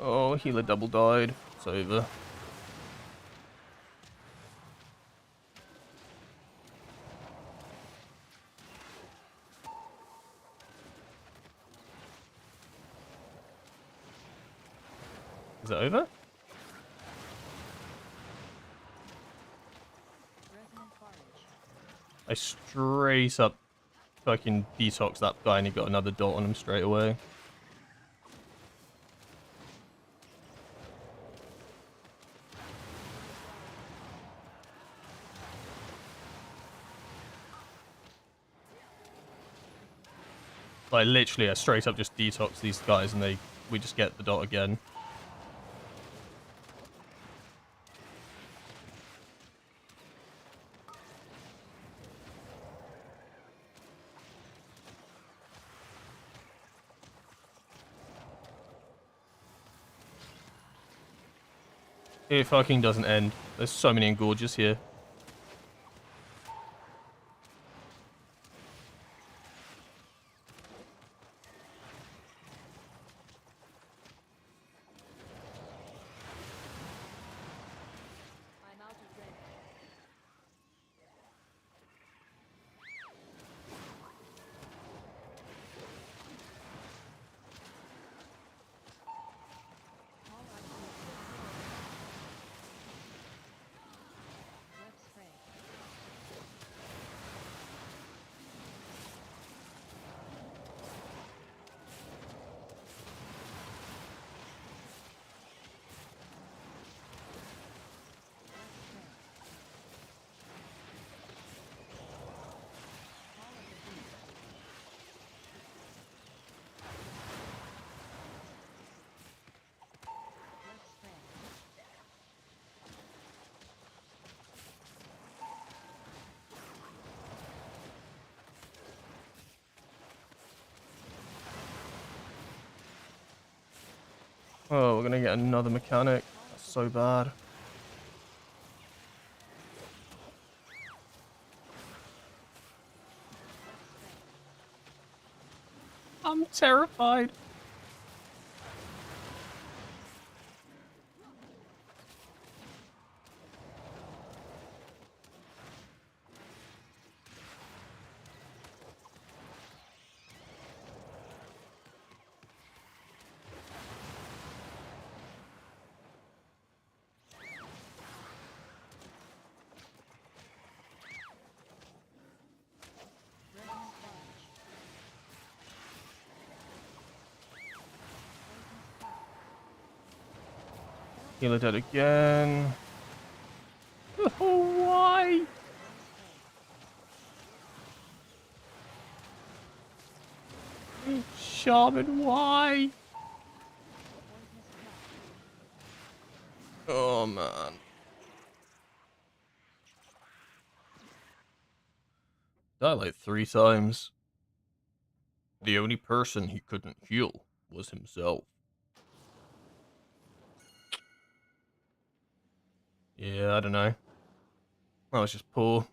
Oh, healer double died. It's over. Is it over? Resonant barrage. I straight up fucking detoxed that guy and he got another dot on him straight away. Like literally, I straight up just detox these guys and we just get the dot again. It fucking doesn't end. There's so many engorgers here. I'm out of red. All I do breath spray. Breath spray. Call of the beast. Breath spray. Oh, we're gonna get another mechanic. That's so bad. I'm terrified. Resonant barrage. Poisonous cloud. Healer dead again. Oh, why? Shaman, why? Poisonous cloud. Oh, man. Died like 3 times. The only person he couldn't heal was himself. Yeah, I don't know. That was just poor.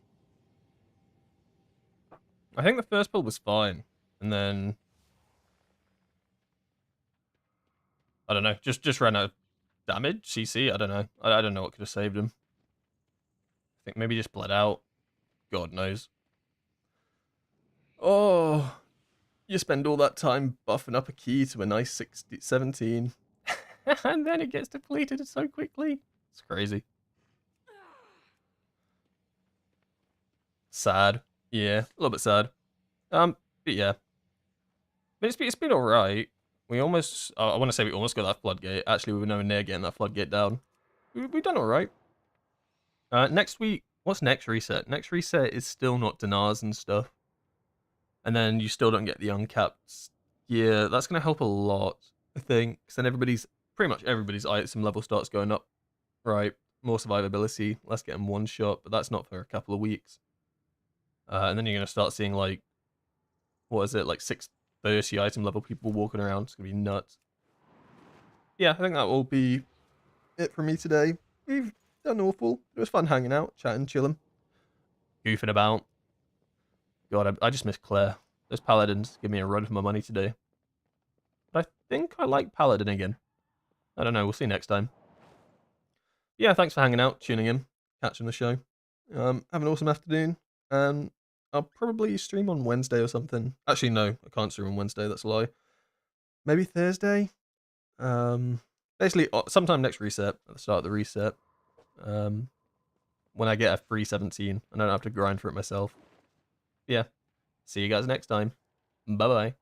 I think the first build was fine. And then... I don't know. Just ran out of damage, CC. I don't know. I don't know what could have saved him. I think maybe just bled out. God knows. Oh, you spend all that time buffing up a key to a nice 17. And then it gets depleted so quickly. It's crazy. Sad. Yeah, a little bit sad. But yeah. But it's been alright. We almost, I want to say we almost got that floodgate. Actually, we were nowhere near getting that floodgate down. We've done alright. Next week, what's next reset? Next reset is still not dinars and stuff. And then you still don't get the uncapped. Yeah, that's going to help a lot, I think. Because then pretty much everybody's item level starts going up. Right, more survivability, less getting one shot, but that's not for a couple of weeks. And then you're going to start seeing like, what is it, like 630 item level people walking around. It's going to be nuts. Yeah, I think that will be it for me today. We've done awful. It was fun hanging out, chatting, chilling, goofing about. God, I just miss Claire. Those paladins give me a run for my money today. But I think I like paladin again. I don't know, we'll see next time. Yeah, thanks for hanging out, tuning in, catching the show. Have an awesome afternoon, and I'll probably stream on Wednesday or something. Actually, no, I can't stream on Wednesday, that's a lie. Maybe Thursday? Basically, sometime next reset, at the start of the reset. When I get a free 17, I don't have to grind for it myself. Yeah, see you guys next time. Bye-bye.